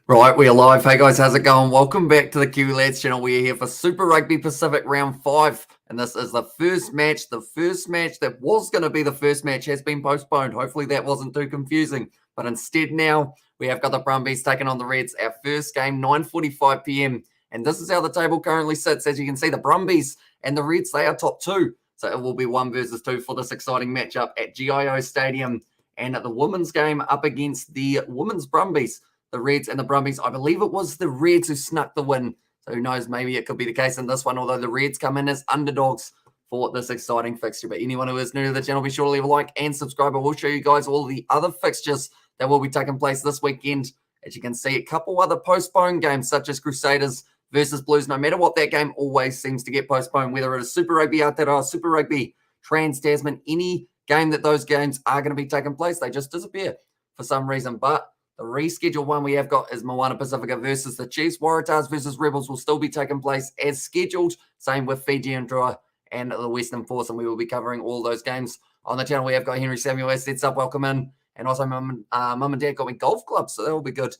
Right, we are live. Hey guys, how's it going? Welcome back to the Kiwi Lads channel. We are here for Super Rugby Pacific Round 5. And this is the first match. The first match that was going to be the first match has been postponed. Hopefully that wasn't too confusing. But instead now, we have got the Brumbies taking on the Reds. Our first game, 9:45 p.m. And this is how the table currently sits. As you can see, the Brumbies and the Reds, they are top two. So it will be 1 versus 2 for this exciting matchup at GIO Stadium. And at the women's game up against the women's Brumbies. The Reds and the Brumbies. I believe it was the Reds who snuck the win. So who knows, maybe it could be the case in this one, although the Reds come in as underdogs for this exciting fixture. But anyone who is new to the channel, be sure to leave a like and subscribe. I will show you guys all the other fixtures that will be taking place this weekend. As you can see, a couple other postponed games, such as Crusaders versus Blues. No matter what, that game always seems to get postponed, whether it is Super Rugby Aotearoa, Super Rugby Trans-Tasman, any game that those games are going to be taking place, they just disappear for some reason. But the rescheduled one we have got is Moana Pacifica versus the Chiefs. Waratahs versus Rebels will still be taking place as scheduled. Same with Fiji and Drua and the Western Force, and we will be covering all those games on the channel. We have got Henry Samuel as sets up, welcome in. And also Mum and Dad got me golf clubs, so that will be good.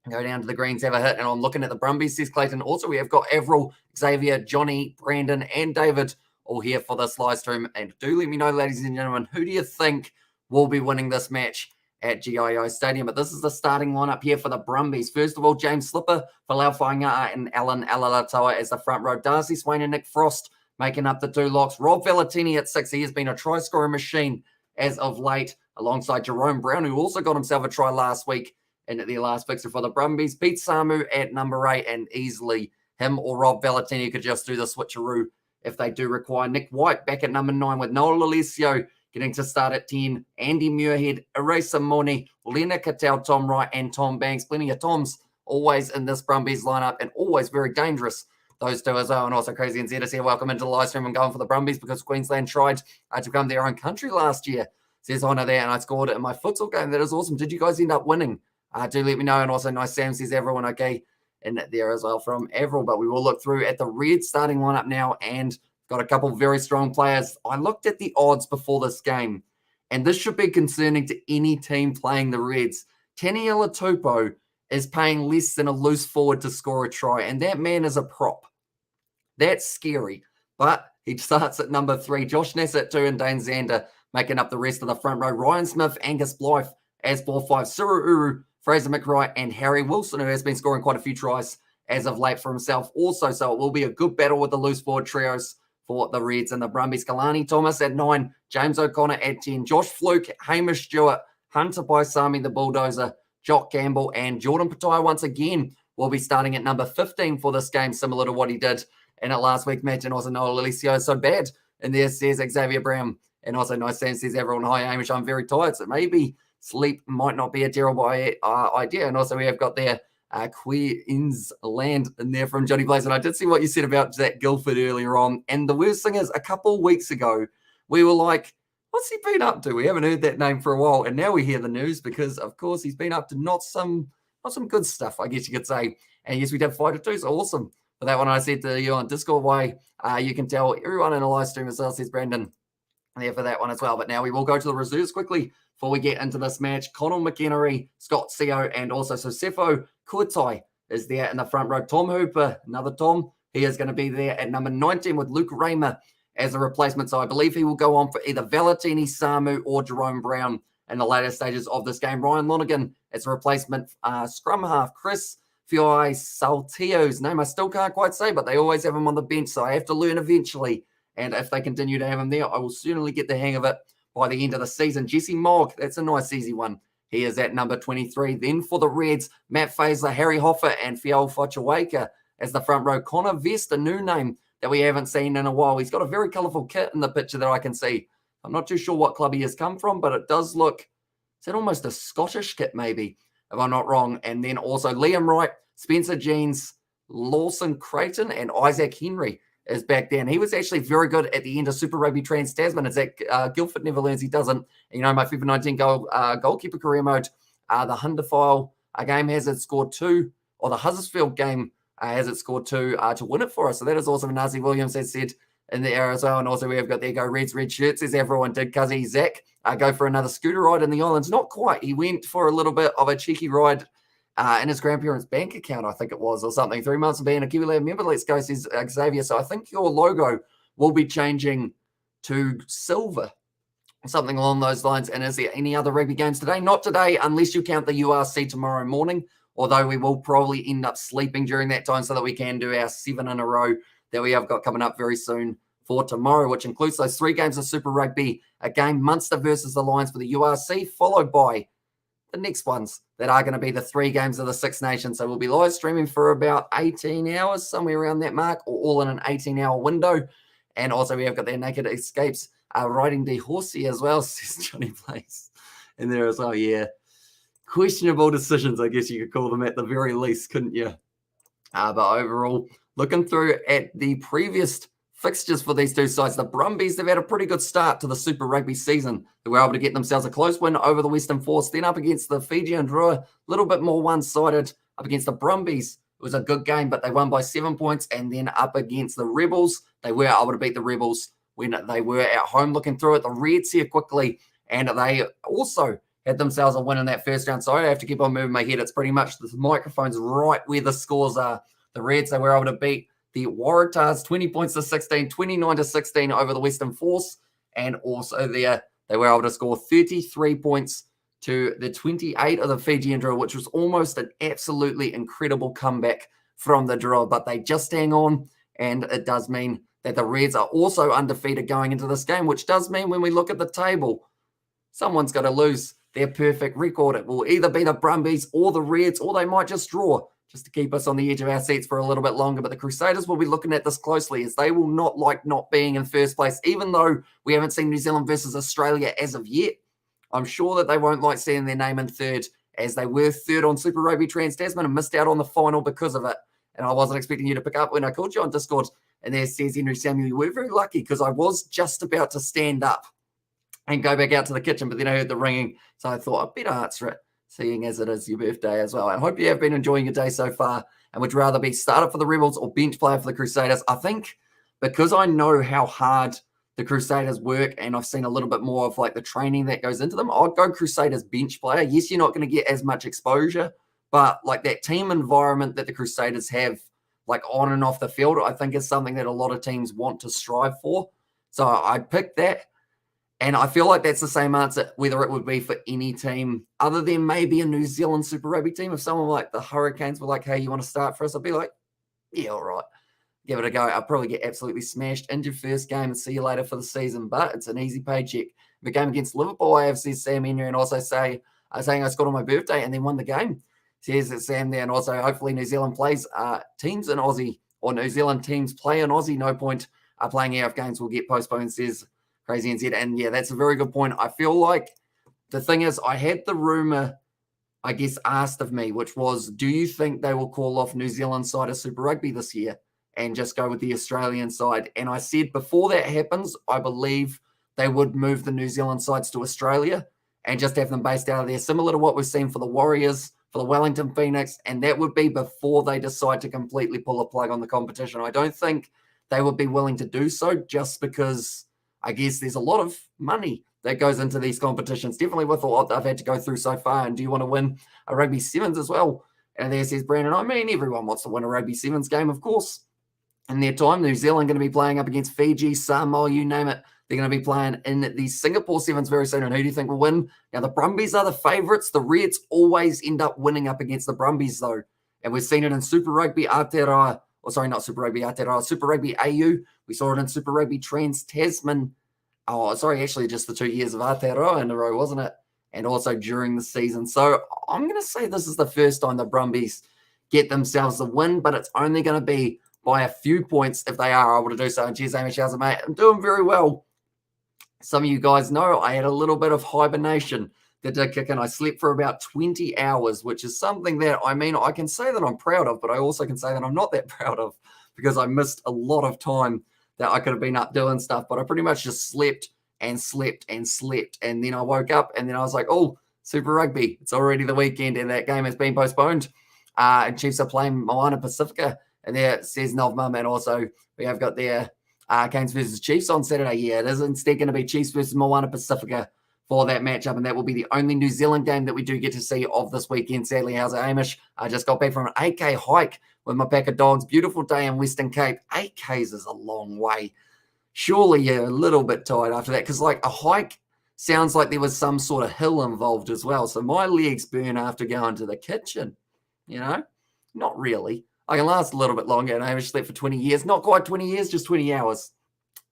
Go down to the greens, have a hit. And I'm looking at the Brumbies, says Clayton. Also, we have got Avril, Xavier, Johnny, Brandon, and David all here for this live stream. And do let me know, ladies and gentlemen, who do you think will be winning this match at GIO Stadium? But this is the starting lineup here for the Brumbies. First of all, James Slipper, Falau Whainga'a, and Alan Alalatoa as the front row. Darcy Swain and Nick Frost making up the two locks. Rob Valentini at 6. He has been a try-scoring machine as of late, alongside Jerome Brown, who also got himself a try last week in the last fixture for the Brumbies. Pete Samu at number 8, and easily him or Rob Valentini could just do the switcheroo if they do require. Nick White back at number 9 with Noel Alessio getting to start at 10. Andy Muirhead, Erasa Moni, Lena Cattell, Tom Wright, and Tom Banks. Plenty of Toms always in this Brumbies lineup, and always very dangerous, those two as well. And also Crazy and Zedis here. Welcome into the live stream and going for the Brumbies because Queensland tried to become their own country last year. Says Honor there, and I scored it in my futsal game. That is awesome. Did you guys end up winning? Do let me know. And also nice Sam says everyone okay in there as well from Avril. But we will look through at the Red starting lineup now, and got a couple very strong players. I looked at the odds before this game, and this should be concerning to any team playing the Reds. Taniela Tupou is paying less than a loose forward to score a try, and that man is a prop. That's scary. But he starts at number 3. Josh Ness at 2, and Dane Zander making up the rest of the front row. Ryan Smith, Angus Blythe as 4-5. Suru Uru, Fraser McRae, and Harry Wilson, who has been scoring quite a few tries as of late for himself also. So it will be a good battle with the loose forward trios for the Reds and the Brumbies. Kalani Thomas at 9, James O'Connor at 10, Josh Fluke, Hamish Stewart, Hunter Paisami, the Bulldozer, Jock Campbell, and Jordan Pataia once again will be starting at number 15 for this game, similar to what he did in it last week match. And also Noel Alessio so bad. And there says Xavier Brown. And also Nice Sam says everyone, hi Hamish, I'm very tired. So maybe sleep might not be a terrible idea. And also we have got there Queensland in there from Johnny Blaze. And I did see what you said about Zach Guilford earlier on. And the worst thing is, a couple of weeks ago, we were like, what's he been up to? We haven't heard that name for a while. And now we hear the news because, of course, he's been up to not some good stuff, I guess you could say. And yes, we did 5-2. So awesome. For that one, I said to you on Discord why you can tell everyone in a live stream as well, says Brandon, there for that one as well. But now we will go to the reserves quickly before we get into this match. Connell McHenry, Scott Seo, and also Sosefo Kuatai is there in the front row. Tom Hooper, another Tom, he is going to be there at number 19 with Luke Raymer as a replacement. So I believe he will go on for either Valentini, Samu, or Jerome Brown in the later stages of this game. Ryan Lonergan as a replacement. Scrum half, Chris Fioi Salteo's name I still can't quite say, but they always have him on the bench, so I have to learn eventually. And if they continue to have him there, I will certainly get the hang of it by the end of the season. Jesse Mogg, that's a nice easy one. He is at number 23. Then for the Reds, Matt Faisler, Harry Hoffer, and Fiol Fochawaka as the front row. Connor Vest, a new name that we haven't seen in a while. He's got a very colourful kit in the picture that I can see. I'm not too sure what club he has come from, but it does look, is that almost a Scottish kit maybe, if I'm not wrong. And then also Liam Wright, Spencer Jeans, Lawson Creighton, and Isaac Henry is back there. And he was actually very good at the end of Super Rugby Trans-Tasman. It's that Guilford never learns he doesn't. And, my FIFA 19 goalkeeper career mode, the Hunderfile game has it scored 2, or the Huddersfield game has it scored 2 to win it for us. So that is awesome. And Nazi Williams has said in the air as well. And also we have got there go Reds, red shirts, as everyone did. Cuzzy Zach go for another scooter ride in the islands. Not quite. He went for a little bit of a cheeky ride in his grandparents' bank account, I think it was, or something. 3 months of being a Kiwi Lab member. Let's go, says Xavier. So I think your logo will be changing to silver, something along those lines. And is there any other rugby games today? Not today, unless you count the URC tomorrow morning, although we will probably end up sleeping during that time so that we can do our 7 in a row that we have got coming up very soon for tomorrow, which includes those 3 games of Super Rugby, a game Munster versus the Lions for the URC, followed by the next ones that are going to be the 3 games of the Six Nations. So we'll be live streaming for about 18 hours, somewhere around that mark, or all in an 18-hour window. And also we have got their Naked Escapes riding the horsey as well, says Johnny Place in there as well. Yeah, questionable decisions, I guess you could call them at the very least, couldn't you? But overall, looking through at the previous fixtures for these two sides, the Brumbies, they've had a pretty good start to the Super Rugby season. They were able to get themselves a close win over the Western Force, then up against the Fijian Drua, a little bit more one-sided up against the Brumbies. It was a good game, but they won by 7 points, and then up against the Rebels, they were able to beat the Rebels when they were at home. Looking through it, the Reds here quickly, and they also had themselves a win in that first round. Sorry, I have to keep on moving my head. It's pretty much the microphone's right where the scores are. The Reds, they were able to beat the Waratahs 20 points to 16, 29 to 16 over the Western Force. And also there, they were able to score 33 points to the 28 of the Fijian Drua, which was almost an absolutely incredible comeback from the Drua. But they just hang on, and it does mean that the Reds are also undefeated going into this game, which does mean when we look at the table, someone's got to lose their perfect record. It will either be the Brumbies or the Reds, or they might just draw, just to keep us on the edge of our seats for a little bit longer. But the Crusaders will be looking at this closely, as they will not like not being in first place, even though we haven't seen New Zealand versus Australia as of yet. I'm sure that they won't like seeing their name in third, as they were third on Super Rugby Trans-Tasman and missed out on the final because of it. And I wasn't expecting you to pick up when I called you on Discord. And there says Henry Samuel, you were very lucky, because I was just about to stand up and go back out to the kitchen, but then I heard the ringing, so I thought I'd better answer it, seeing as it is your birthday as well. I hope you have been enjoying your day so far, and would rather be starter for the Rebels or bench player for the Crusaders. I think because I know how hard the Crusaders work, and I've seen a little bit more of like the training that goes into them, I'd go Crusaders bench player. Yes, you're not going to get as much exposure, but like that team environment that the Crusaders have, like on and off the field, I think is something that a lot of teams want to strive for. So I'd pick that. And I feel like that's the same answer, whether it would be for any team other than maybe a New Zealand Super Rugby team. If someone like the Hurricanes were like, hey, you want to start for us? I'd be like, yeah, all right. Give it a go. I'll probably get absolutely smashed into your first game and see you later for the season, but it's an easy paycheck. The game against Liverpool, I have says Sam Henry, and also saying I scored on my birthday and then won the game. Says that Sam there, and also hopefully New Zealand plays teams in Aussie, or New Zealand teams play in Aussie. No point playing AF games will get postponed, says Crazy NZ. And yeah, that's a very good point. I feel like the thing is, I had the rumor, I guess, asked of me, which was, do you think they will call off New Zealand side of Super Rugby this year and just go with the Australian side? And I said before that happens, I believe they would move the New Zealand sides to Australia and just have them based out of there, similar to what we've seen for the Warriors, for the Wellington Phoenix, and that would be before they decide to completely pull a plug on the competition. I don't think they would be willing to do so, just because I guess there's a lot of money that goes into these competitions, definitely with what they've had to go through so far. And do you want to win a Rugby Sevens as well? And there says Brandon, I mean, everyone wants to win a Rugby Sevens game, of course. In their time, New Zealand going to be playing up against Fiji, Samoa, you name it. They're going to be playing in the Singapore Sevens very soon. And who do you think will win? Now, the Brumbies are the favourites. The Reds always end up winning up against the Brumbies, though. And we've seen it in Super Rugby Aotearoa. Oh, sorry, not Super Rugby Aotearoa. Super Rugby AU. We saw it in Super Rugby Trans-Tasman. Oh, sorry, actually just the 2 years of Aotearoa in a row, wasn't it? And also during the season. So I'm going to say this is the first time the Brumbies get themselves a win, but it's only going to be by a few points if they are able to do so. And cheers, Amy Shouser, mate. I'm doing very well. Some of you guys know I had a little bit of hibernation that did kick in. I slept for about 20 hours, which is something that, I mean, I can say that I'm proud of, but I also can say that I'm not that proud of, because I missed a lot of time that I could have been up doing stuff. But I pretty much just slept and slept and slept. And then I woke up and then I was like, oh, Super Rugby. It's already the weekend and that game has been postponed. And Chiefs are playing Moana Pacifica. And there says Nov Mum. And also we have got their Canes versus Chiefs on Saturday. Yeah, it is instead going to be Chiefs versus Moana Pacifica for that matchup, and that will be the only New Zealand game that we do get to see of this weekend. Sadly, how's it, Hamish? I just got back from an 8K hike with my pack of dogs. Beautiful day in Western Cape. 8Ks is a long way. Surely you're a little bit tired after that, because like a hike sounds like there was some sort of hill involved as well. So my legs burn after going to the kitchen, Not really. I can last a little bit longer, and I haven't slept for 20 years. Not quite 20 years, just 20 hours.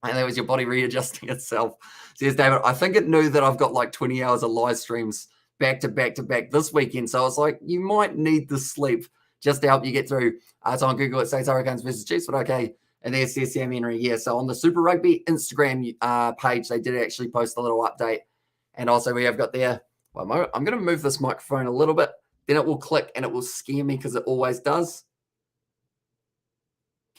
And that was your body readjusting itself. Says David, I think it knew that I've got like 20 hours of live streams back to back to back this weekend. So I was like, you might need the sleep just to help you get through. So on Google, it says Hurricanes versus Chiefs, but okay. And there's Sam Henry. Yeah, so on the Super Rugby Instagram page, they did actually post a little update. And also we have got there, I'm going to move this microphone a little bit. Then it will click and it will scare me because it always does.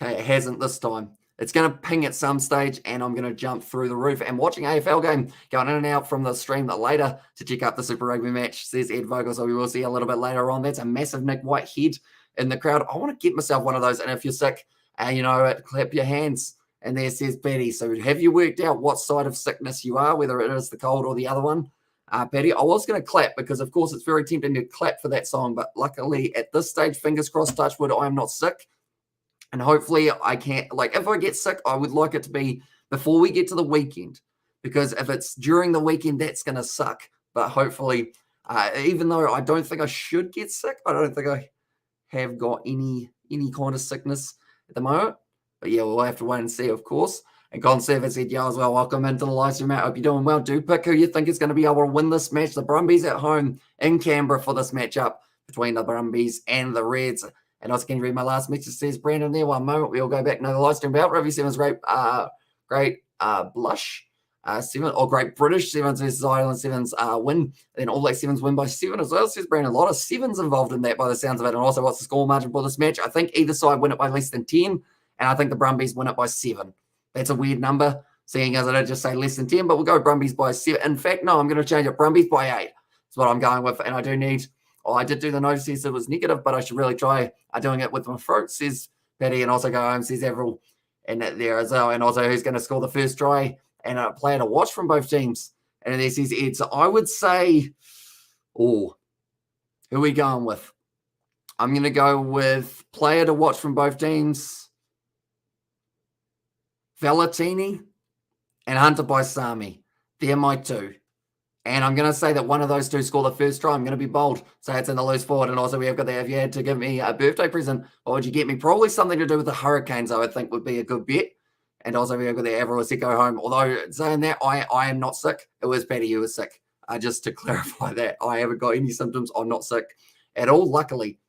Okay, it hasn't this time. It's going to ping at some stage, and I'm going to jump through the roof. And watching AFL game, going in and out from the stream later to check out the Super Rugby match, says Ed Vogel, so we will see a little bit later on. That's a massive Nick White head in the crowd. I want to get myself one of those, and if you're sick, clap your hands. And there says Patty, so have you worked out what side of sickness you are, whether it is the cold or the other one? Patty, I was going to clap because, of course, it's very tempting to clap for that song, but luckily at this stage, fingers crossed, touch wood, I am not sick. And hopefully I can't, if I get sick, I would like it to be before we get to the weekend, because if it's during the weekend, that's going to suck. But hopefully, even though I don't think I should get sick, I don't think I have got any kind of sickness at the moment. But yeah, we'll have to wait and see, of course. And Conservative said, yeah, as well, welcome into the live stream, mate. Hope you're doing well. Do pick who you think is going to be able to win this match. The Brumbies at home in Canberra for this matchup between the Brumbies and the Reds. And also, can you read my last message? Says Brandon there. One moment. We'll go back to the live stream about Rugby Sevens. Great blush. Seven or Great British Sevens versus Ireland Sevens win. Then All Black Sevens win by 7 as well. Says Brandon. A lot of sevens involved in that by the sounds of it. And also, what's the score margin for this match? I think either side win it by less than 10. And I think the Brumbies win it by 7. That's a weird number, seeing as I don't just say less than 10, but we'll go Brumbies by 7. In fact, no, I'm going to change it. Brumbies by 8. That's what I'm going with. And I do need... I did do the notice, says it was negative, but I should really try doing it with my throat, says Patty, and also go home, says Avril, and there as well. And also who's going to score the first try and a player to watch from both teams. And there says Ed. So I would say, who are we going with? I'm going to go with player to watch from both teams, Valentini and Hunter Paisami. They're my two. And I'm going to say that one of those two score the first try. I'm going to be bold. So it's in the loose forward. And also we have got there. If you had to give me a birthday present, what would you get me? Probably something to do with the Hurricanes, I would think would be a good bet. And also we have got there. Everyone said go home. Although saying that, I am not sick. It was Patty who was sick. Just to clarify that. I haven't got any symptoms. I'm not sick at all, luckily.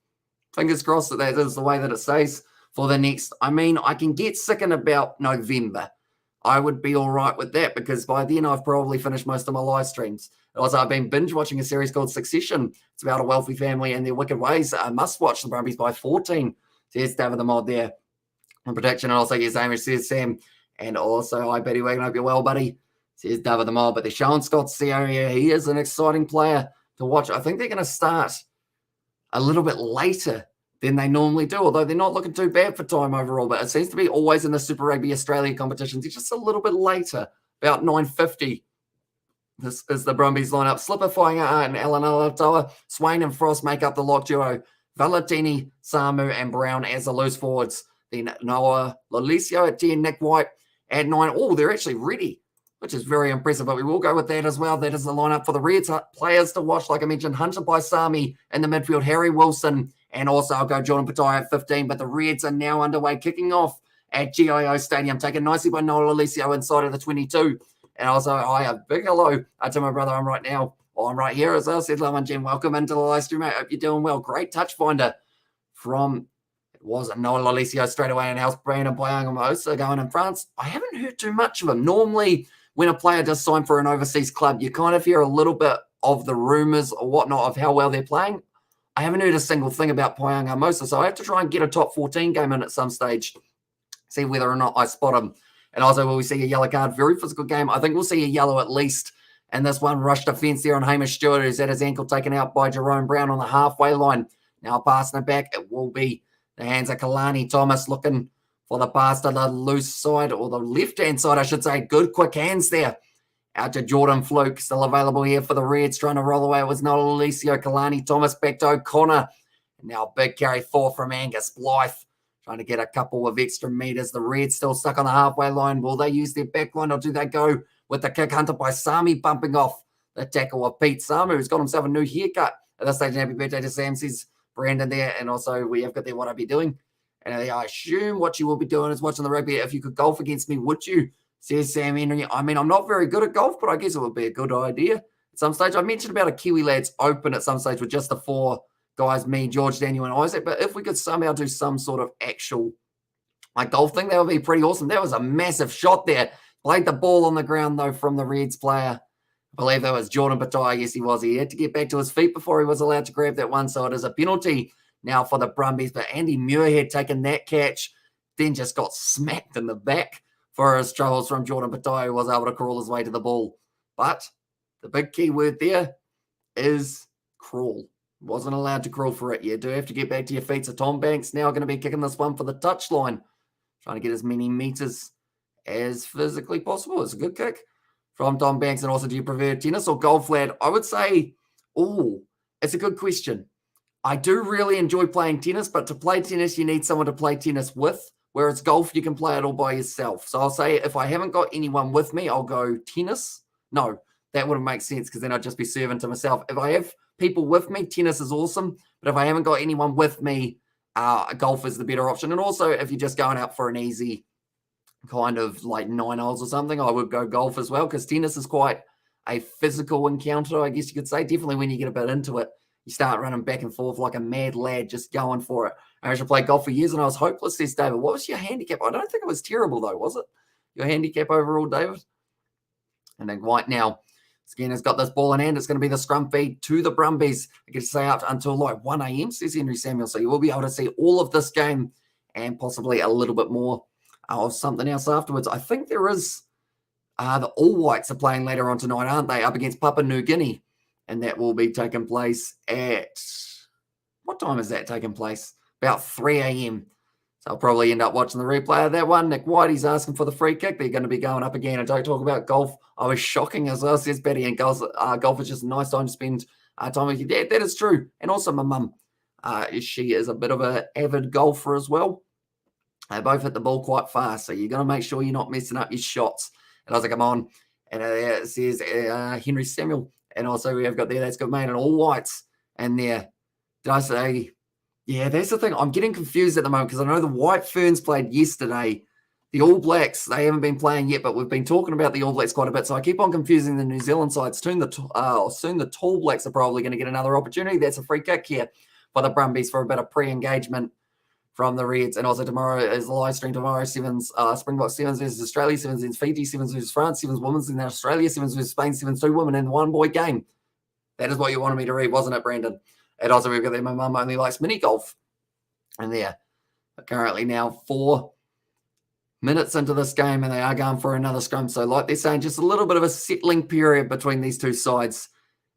Fingers crossed that is the way that it stays for the next. I mean, I can get sick in about November. I would be all right with that because by then I've probably finished most of my live streams. Also, I've been binge watching a series called Succession. It's about a wealthy family and their wicked ways. I must watch the Brumbies by 14. Says David the Mod there on prediction. And also, yes, Amish says Sam. And also, hi, Betty Wagon. Hope you're well, buddy. Says David the Mod. But they're showing Scott area. He is an exciting player to watch. I think they're going to start a little bit later than they normally do, although they're not looking too bad for time overall. But it seems to be always in the Super Rugby Australia competitions. It's just a little bit later, about 9:50. This is the Brumbies lineup. Slipper, Whainga'a, and Alan Alatoa. Swain and Frost make up the lock duo. Valentini, Samu, and Brown as the loose forwards. Then Noah Lolesio at 10, Nick White at 9. Oh, they're actually ready, which is very impressive, but we will go with that as well. That is the lineup for the Reds players to watch. Like I mentioned, Hunter Paisami in the midfield, Harry Wilson, and also I'll go Jordan Patai at 15. But the Reds are now underway, kicking off at GIO Stadium, taken nicely by Noah Lolesio inside of the 22. And also, hi, a big hello to my brother. I'm right here as well. Said Laman Jen, welcome into the live stream, mate. Hope you're doing well. Great touch finder from, it wasn't Noah Lolesio straight away in house. Brandon Boyangamosa going in France. I haven't heard too much of him. Normally, when a player does sign for an overseas club, you kind of hear a little bit of the rumors or whatnot of how well they're playing. I haven't heard a single thing about Boyangamosa, so I have to try and get a top 14 game in at some stage, see whether or not I spot him. And also, will we see a yellow card? Very physical game. I think we'll see a yellow at least. And this one rushed defence there on Hamish Stewart, who's had his ankle taken out by Jerome Brown on the halfway line. Now passing it back, it will be the hands of Kalani Thomas looking for the pass to the loose side, or the left-hand side, I should say. Good quick hands there. Out to Jordan Fluke, still available here for the Reds, trying to roll away. It was not Alicio Kalani. Thomas back to O'Connor. Now big carry 4 from Angus Blythe, trying to get a couple of extra meters. The Reds still stuck on the halfway line. Will they use their back line or do they go with the kick? Hunter by Sami bumping off the tackle of Pete Samu, who's got himself a new haircut. At this stage, happy birthday to Sam, says Brandon there. And also we have got there, what I'd be doing. And I assume what you will be doing is watching the rugby. If you could golf against me, would you? Says Sam Henry. I mean, I'm not very good at golf, but I guess it would be a good idea. At some stage, I mentioned about a Kiwi Lads Open at some stage with just the 4 guys, me, George, Daniel, and Isaac. But if we could somehow do some sort of actual golf thing, that would be pretty awesome. That was a massive shot there. Played the ball on the ground, though, from the Reds player. I believe that was Jordan Batai. Yes, he was. He had to get back to his feet before he was allowed to grab that one. So it is a penalty now for the Brumbies. But Andy Muirhead taking that catch, then just got smacked in the back for his troubles from Jordan Batai, who was able to crawl his way to the ball. But the big key word there is crawl. Wasn't allowed to crawl for it. You do have to get back to your feet. So Tom Banks now going to be kicking this one for the touchline, trying to get as many meters as physically possible. It's a good kick from Tom Banks. And also, do you prefer tennis or golf, lad? I would say, it's a good question. I do really enjoy playing tennis, but to play tennis, you need someone to play tennis with. Whereas golf, you can play it all by yourself. So I'll say if I haven't got anyone with me, I'll go tennis. No, that wouldn't make sense because then I'd just be serving to myself. If I have people with me, tennis is awesome. But if I haven't got anyone with me, golf is the better option. And also, if you're just going out for an easy kind of like 9 holes or something, I would go golf as well because tennis is quite a physical encounter, I guess you could say. Definitely when you get a bit into it, you start running back and forth like a mad lad, just going for it. I actually played golf for years and I was hopeless, says David. What was your handicap? I don't think it was terrible though, was it? Your handicap overall, David? And then White now, Skinner's got this ball in hand. It's going to be the scrum feed to the Brumbies. I can stay out until like 1 a.m., says Henry Samuel. So you will be able to see all of this game and possibly a little bit more of something else afterwards. I think there is the All Whites are playing later on tonight, aren't they? Up against Papua New Guinea. And that will be taking place at, what time is that taking place? About 3 a.m. So I'll probably end up watching the replay of that one. Nick Whitey's asking for the free kick. They're going to be going up again. And don't talk about golf. I was shocking as well, says Betty. And golf is just a nice time to spend time with your dad. That is true. And also my mum. She is a bit of an avid golfer as well. They both hit the ball quite fast. So you're going to make sure you're not messing up your shots. And I was like, come on. And it says Henry Samuel. And also we have got there, that's good, mate, and All Whites. And there, did I say, yeah, that's the thing. I'm getting confused at the moment because I know the White Ferns played yesterday. The All Blacks, they haven't been playing yet, but we've been talking about the All Blacks quite a bit. So I keep on confusing the New Zealand side. Soon the Tall Blacks are probably going to get another opportunity. That's a free kick here for the Brumbies for a bit of pre-engagement from the Reds. And also tomorrow is the live stream tomorrow. Springbok Sevens versus Australia, Sevens versus Fiji, Sevens versus France, Sevens women's in Australia, Sevens versus Spain, Sevens 2 women in one boy game. That is what you wanted me to read, wasn't it, Brandon? And also we've got there, my mum only likes mini golf. And there, currently now 4 minutes into this game and they are going for another scrum. So like they're saying, just a little bit of a settling period between these two sides.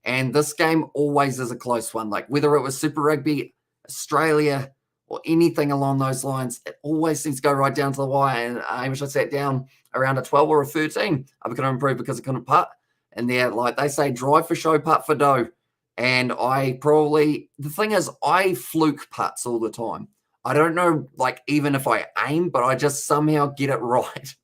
And this game always is a close one. Like whether it was Super Rugby, Australia, or anything along those lines, it always seems to go right down to the wire. And Hamish, I sat down around a 12 or a 13. I couldn't improve because I couldn't putt. And they're like they say, drive for show, putt for dough. And the thing is, I fluke putts all the time. I don't know, like, even if I aim, but I just somehow get it right.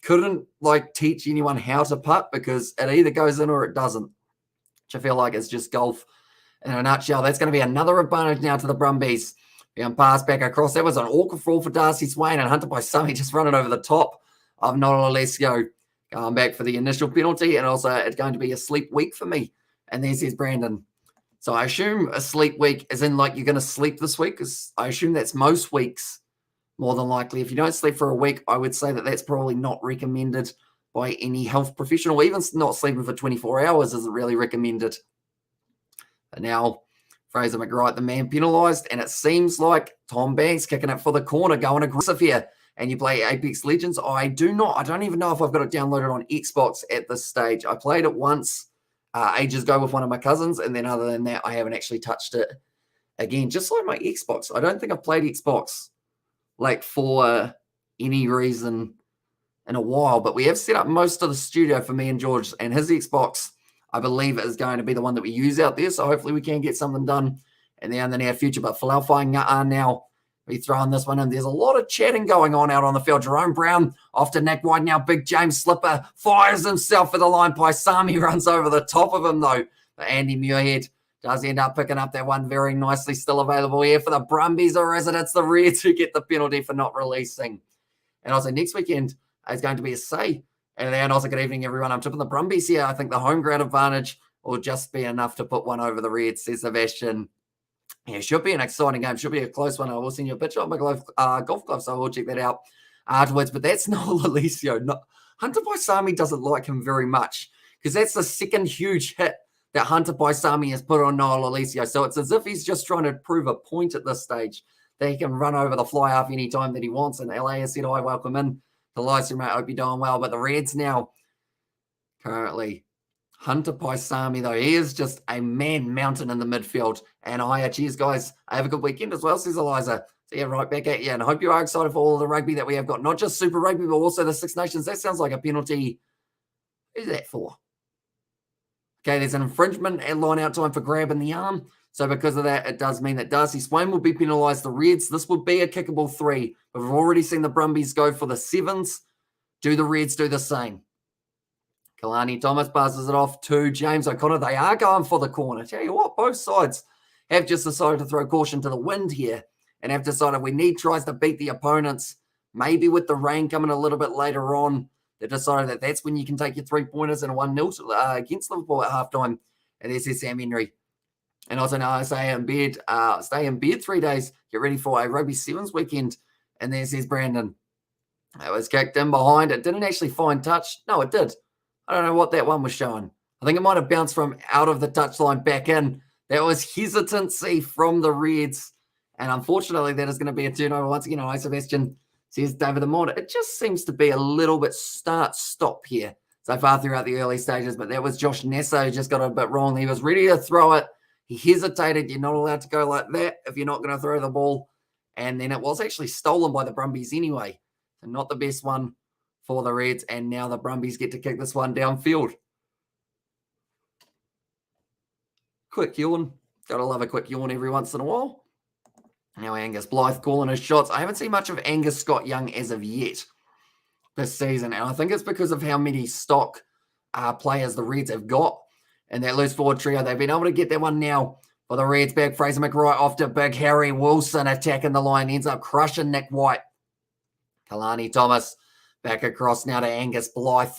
Couldn't, like, teach anyone how to putt because it either goes in or it doesn't. Which I feel like it's just golf in a nutshell. That's going to be another advantage now to the Brumbies. Being passed back across. That was an awkward fall for Darcy Swain and Hunter by Sami just running over the top of Nola Alessio. Going back for the initial penalty. And also it's going to be a sleep week for me. And there says Brandon. So I assume a sleep week is in like you're going to sleep this week because I assume that's most weeks more than likely. If you don't sleep for a week, I would say that that's probably not recommended by any health professional. Even not sleeping for 24 hours isn't really recommended. But now Fraser McWright, the man penalised, and it seems like Tom Banks kicking it for the corner, going aggressive here. And you play Apex Legends. I don't even know if I've got it downloaded on Xbox at this stage. I played it once ages ago with one of my cousins, and then other than that, I haven't actually touched it again. Just like my Xbox. I don't think I've played Xbox like for any reason in a while, but we have set up most of the studio for me and George, and his Xbox, I believe, is going to be the one that we use out there. So hopefully we can get something done in the near future. But Falafai now be throwing this one in. There's a lot of chatting going on out on the field. Jerome Brown off to Nick White now. Big James Slipper fires himself for the line. Paisami runs over the top of him though. But Andy Muirhead does end up picking up that one very nicely. Still available here for the Brumbies, or is it? It's the Reds who get the penalty for not releasing. And also next weekend is going to be a say. And then also good evening, everyone. I'm tipping the Brumbies here. I think the home ground advantage will just be enough to put one over the Reds, says Sebastian. Yeah, it should be an exciting game. Should be a close one. I will send you a picture of my golf club, so I will check that out afterwards. But that's not Lalicio. No, Hunter Paisami doesn't like him very much because that's the second huge hit that Hunter Paisami has put on Noah Lalicio. So it's as if he's just trying to prove a point at this stage that he can run over the fly half any time that he wants. And LA has said, I welcome in the Livestream, mate. I hope you're doing well. But the Reds now currently Hunter Paisami, though, he is just a man mountain in the midfield. And cheers, guys. Have a good weekend as well, says Eliza. So, yeah, right back at you. And I hope you are excited for all of the rugby that we have got. Not just Super Rugby, but also the Six Nations. That sounds like a penalty. Who's that for? Okay, there's an infringement at line-out time for grabbing the arm. So because of that, it does mean that Darcy Swain will be penalised. The Reds, this would be a kickable 3. But we've already seen the Brumbies go for the 7s. Do the Reds do the same? Kalani Thomas passes it off to James O'Connor. They are going for the corner. Tell you what, both sides have just decided to throw caution to the wind here and have decided we need tries to beat the opponents. Maybe with the rain coming a little bit later on, they decided that that's when you can take your 3-pointers and a 1-0 against Liverpool at halftime. And there's Sam Henry. And also now I stay in bed 3 days, get ready for a Rugby Sevens weekend. And there's Brandon. It was kicked in behind. It didn't actually find touch. No, it did. I don't know what that one was showing. I think it might have bounced from out of the touchline back in. That was hesitancy from the Reds. And unfortunately, that is going to be a turnover. Once again, hi, Sebastian, says David Amor. It just seems to be a little bit start-stop here so far throughout the early stages. But that was Josh Nasso who just got a bit wrong. He was ready to throw it. He hesitated. You're not allowed to go like that if you're not going to throw the ball. And then it was actually stolen by the Brumbies anyway. So not the best one for the Reds, and now the Brumbies get to kick this one downfield. Quick yawn. Gotta love a quick yawn every once in a while. Now Angus Blythe calling his shots. I haven't seen much of Angus Scott Young as of yet this season, and I think it's because of how many stock players the Reds have got in that loose forward trio. They've been able to get that one now for the Reds back. Fraser McRae off to big Harry Wilson attacking the line. Ends up crushing Nick White. Kalani Thomas back across now to Angus Blythe.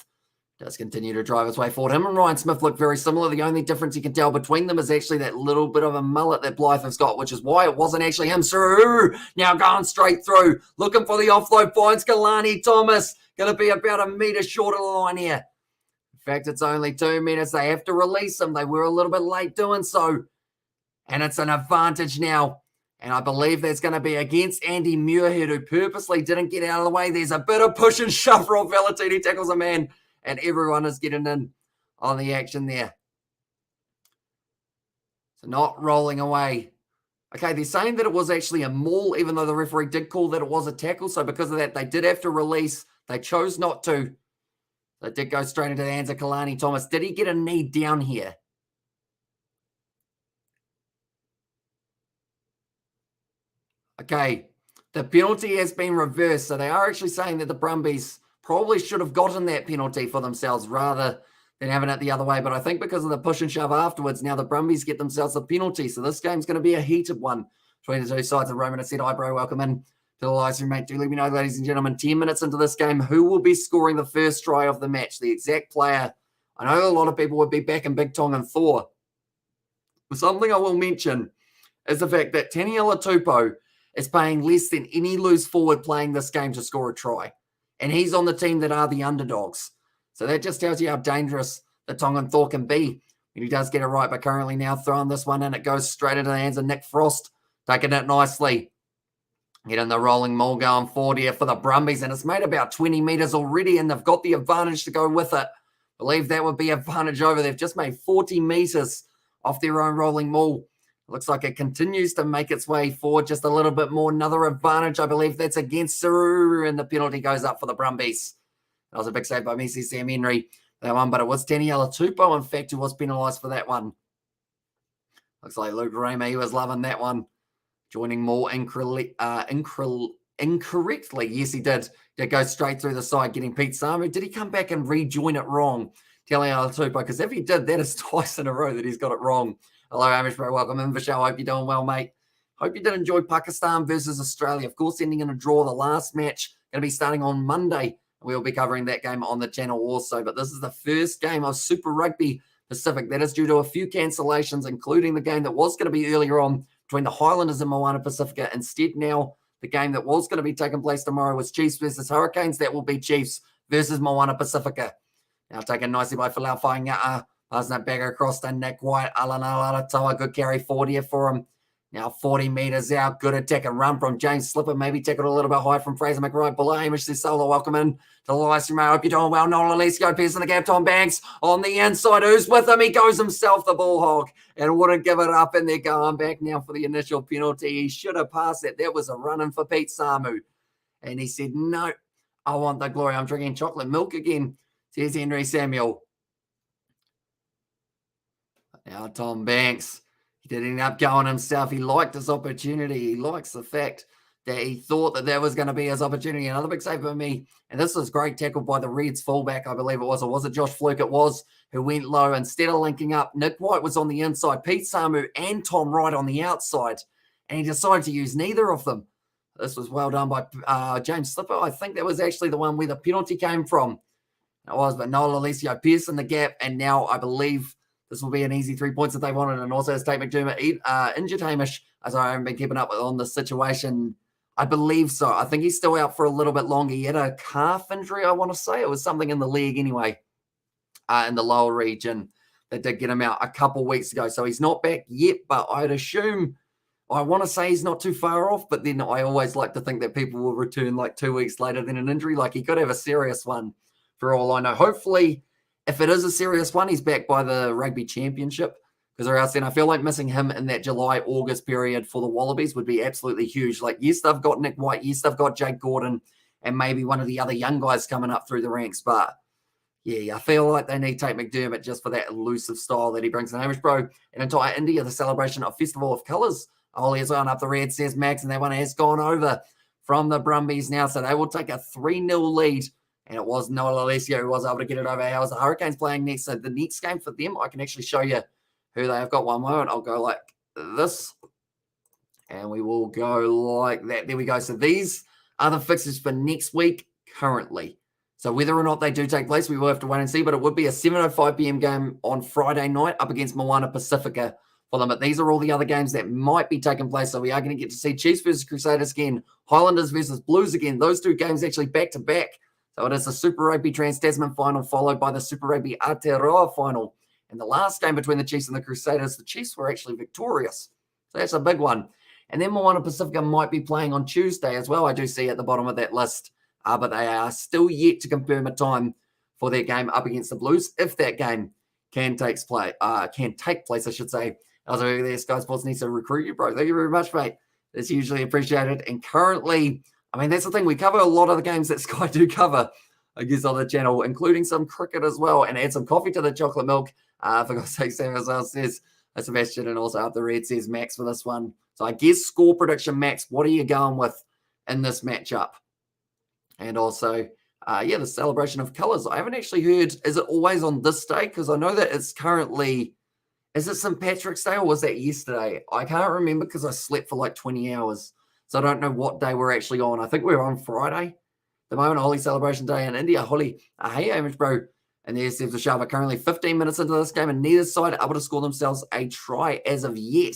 Does continue to drive his way forward. Him and Ryan Smith look very similar. The only difference you can tell between them is actually that little bit of a mullet that Blythe has got, which is why it wasn't actually him. Saru now going straight through, looking for the offload, finds Kalani Thomas. Going to be about a metre short of the line here. In fact, it's only 2 minutes. They have to release him. They were a little bit late doing so. And it's an advantage now. And I believe that's going to be against Andy Muirhead, who purposely didn't get out of the way. There's a bit of push and shove. Rob Valentini tackles a man, and everyone is getting in on the action there. So not rolling away. Okay, they're saying that it was actually a maul, even though the referee did call that it was a tackle. So because of that, they did have to release. They chose not to. They did go straight into the hands of Kalani Thomas. Did he get a knee down here? Okay, the penalty has been reversed. So they are actually saying that the Brumbies probably should have gotten that penalty for themselves rather than having it the other way. But I think because of the push and shove afterwards, now the Brumbies get themselves a penalty. So this game's going to be a heated one between the two sides. Of Roman, I said, hi, bro, welcome in to the live stream, mate. Do let me know, ladies and gentlemen, 10 minutes into this game, who will be scoring the first try of the match? The exact player. I know a lot of people would be back in Big Tong and Thor. But something I will mention is the fact that Taniela Tupou is paying less than any loose forward playing this game to score a try. And he's on the team that are the underdogs. So that just tells you how dangerous the Tongan Thor can be. And he does get it right, but currently now throwing this one in. It goes straight into the hands of Nick Frost, taking it nicely. Getting the rolling maul going forward here for the Brumbies. And it's made about 20 metres already, and they've got the advantage to go with it. I believe that would be advantage over. They've just made 40 metres off their own rolling maul. Looks like it continues to make its way forward just a little bit more. Another advantage, I believe that's against Saru, and the penalty goes up for the Brumbies. That was a big save by Messi Sam Henry, that one, but it was Taniela Tupou, in fact, who was penalised for that one. Looks like Luke Raymer, he was loving that one. Joining more incorrectly. Yes, he did. Did go straight through the side, getting Pete Samu. Did he come back and rejoin it wrong? Taniela Tupou, because if he did, that is twice in a row that he's got it wrong. Hello, Amish bro. Welcome in, Vishal. Hope you're doing well, mate. Hope you did enjoy Pakistan versus Australia. Of course, ending in a draw. The last match going to be starting on Monday. We'll be covering that game on the channel also. But this is the first game of Super Rugby Pacific. That is due to a few cancellations, including the game that was going to be earlier on between the Highlanders and Moana Pacifica. Instead, now the game that was going to be taking place tomorrow was Chiefs versus Hurricanes. That will be Chiefs versus Moana Pacifica. Now taken nicely by Falau Whainga'a. Passing it back across to Nick White. Alana Alatoa, good carry forward here for him. Now 40 metres out. Good attack and run from James Slipper. Maybe tackled a little bit high from Fraser McRae. Below Hamish Solo. Welcome in to the Livestream I. Hope you're doing well. Noel Alessio piercing the gap. Tom Banks on the inside. Who's with him? He goes himself, the ball hog, and wouldn't give it up. And they're going back now for the initial penalty. He should have passed it. That was a run-in for Pete Samu. And he said, no, I want the glory. I'm drinking chocolate milk again. Says Henry Samuel. Now Tom Banks. He did end up going himself. He liked his opportunity. He likes the fact that he thought that was going to be his opportunity. Another big save for me. And this was great tackle by the Reds fullback, I believe it was. Or was it Josh Fluke? It was, who went low. Instead of linking up, Nick White was on the inside, Pete Samu and Tom Wright on the outside. And he decided to use neither of them. This was well done by James Slipper. I think that was actually the one where the penalty came from. It was, but Noel Alessio piercing the gap. And now I believe this will be an easy 3 points that they wanted. And also as Tate McDermott injured Hamish, as I haven't been keeping up on the situation. I believe so. I think he's still out for a little bit longer. He had a calf injury, I want to say. It was something in the league anyway, in the lower region, that did get him out a couple weeks ago. So he's not back yet, but I'd assume, I want to say he's not too far off, but then I always like to think that people will return like 2 weeks later than an injury. Like he could have a serious one for all I know. Hopefully, if it is a serious one, he's back by the Rugby Championship, because or else then I feel like missing him in that July-August period for the Wallabies would be absolutely huge. Like, yes, they've got Nick White. Yes, they've got Jake Gordon and maybe one of the other young guys coming up through the ranks. But, yeah, I feel like they need Tate McDermott just for that elusive style that he brings in. Hamish bro, an entire India, the celebration of Festival of Colours. Oli has gone up the red, says Max, and that one has gone over from the Brumbies now. So they will take a 3-0 lead. And it was Noel Alessio who was able to get it over. How's the Hurricanes playing next? So the next game for them, I can actually show you who they have got. One moment. I'll go like this. And we will go like that. There we go. So these are the fixtures for next week currently. So whether or not they do take place, we will have to wait and see. But it would be a 7:05 p.m. game on Friday night up against Moana Pacifica for them. But these are all the other games that might be taking place. So we are going to get to see Chiefs versus Crusaders again. Highlanders versus Blues again. Those two games actually back-to-back. So it is the Super Rugby Trans-Tasman final followed by the Super Rugby Aotearoa final. And the last game between the Chiefs and the Crusaders, the Chiefs were actually victorious. So that's a big one. And then Moana Pacifica might be playing on Tuesday as well, I do see at the bottom of that list. But they are still yet to confirm a time for their game up against the Blues, if that game can take place, I should say. I was over there, Sky Sports needs to recruit you, bro. Thank you very much, mate. It's hugely appreciated. And currently, I mean, that's the thing. We cover a lot of the games that Sky do cover, I guess, on the channel, including some cricket as well, and add some coffee to the chocolate milk. For God's sake, Sam as well says Sebastian, and also up the red says Max for this one. So I guess score prediction, Max, what are you going with in this matchup? And also, the celebration of colours. I haven't actually heard, is it always on this day? Because I know that it's currently, is it St. Patrick's Day or was that yesterday? I can't remember because I slept for like 20 hours. So I don't know what day we're actually on. I think we're on Friday. The moment Holi celebration day in India. Holi, hey, Amish bro. And there's the Shava currently 15 minutes into this game, and neither side able to score themselves a try as of yet.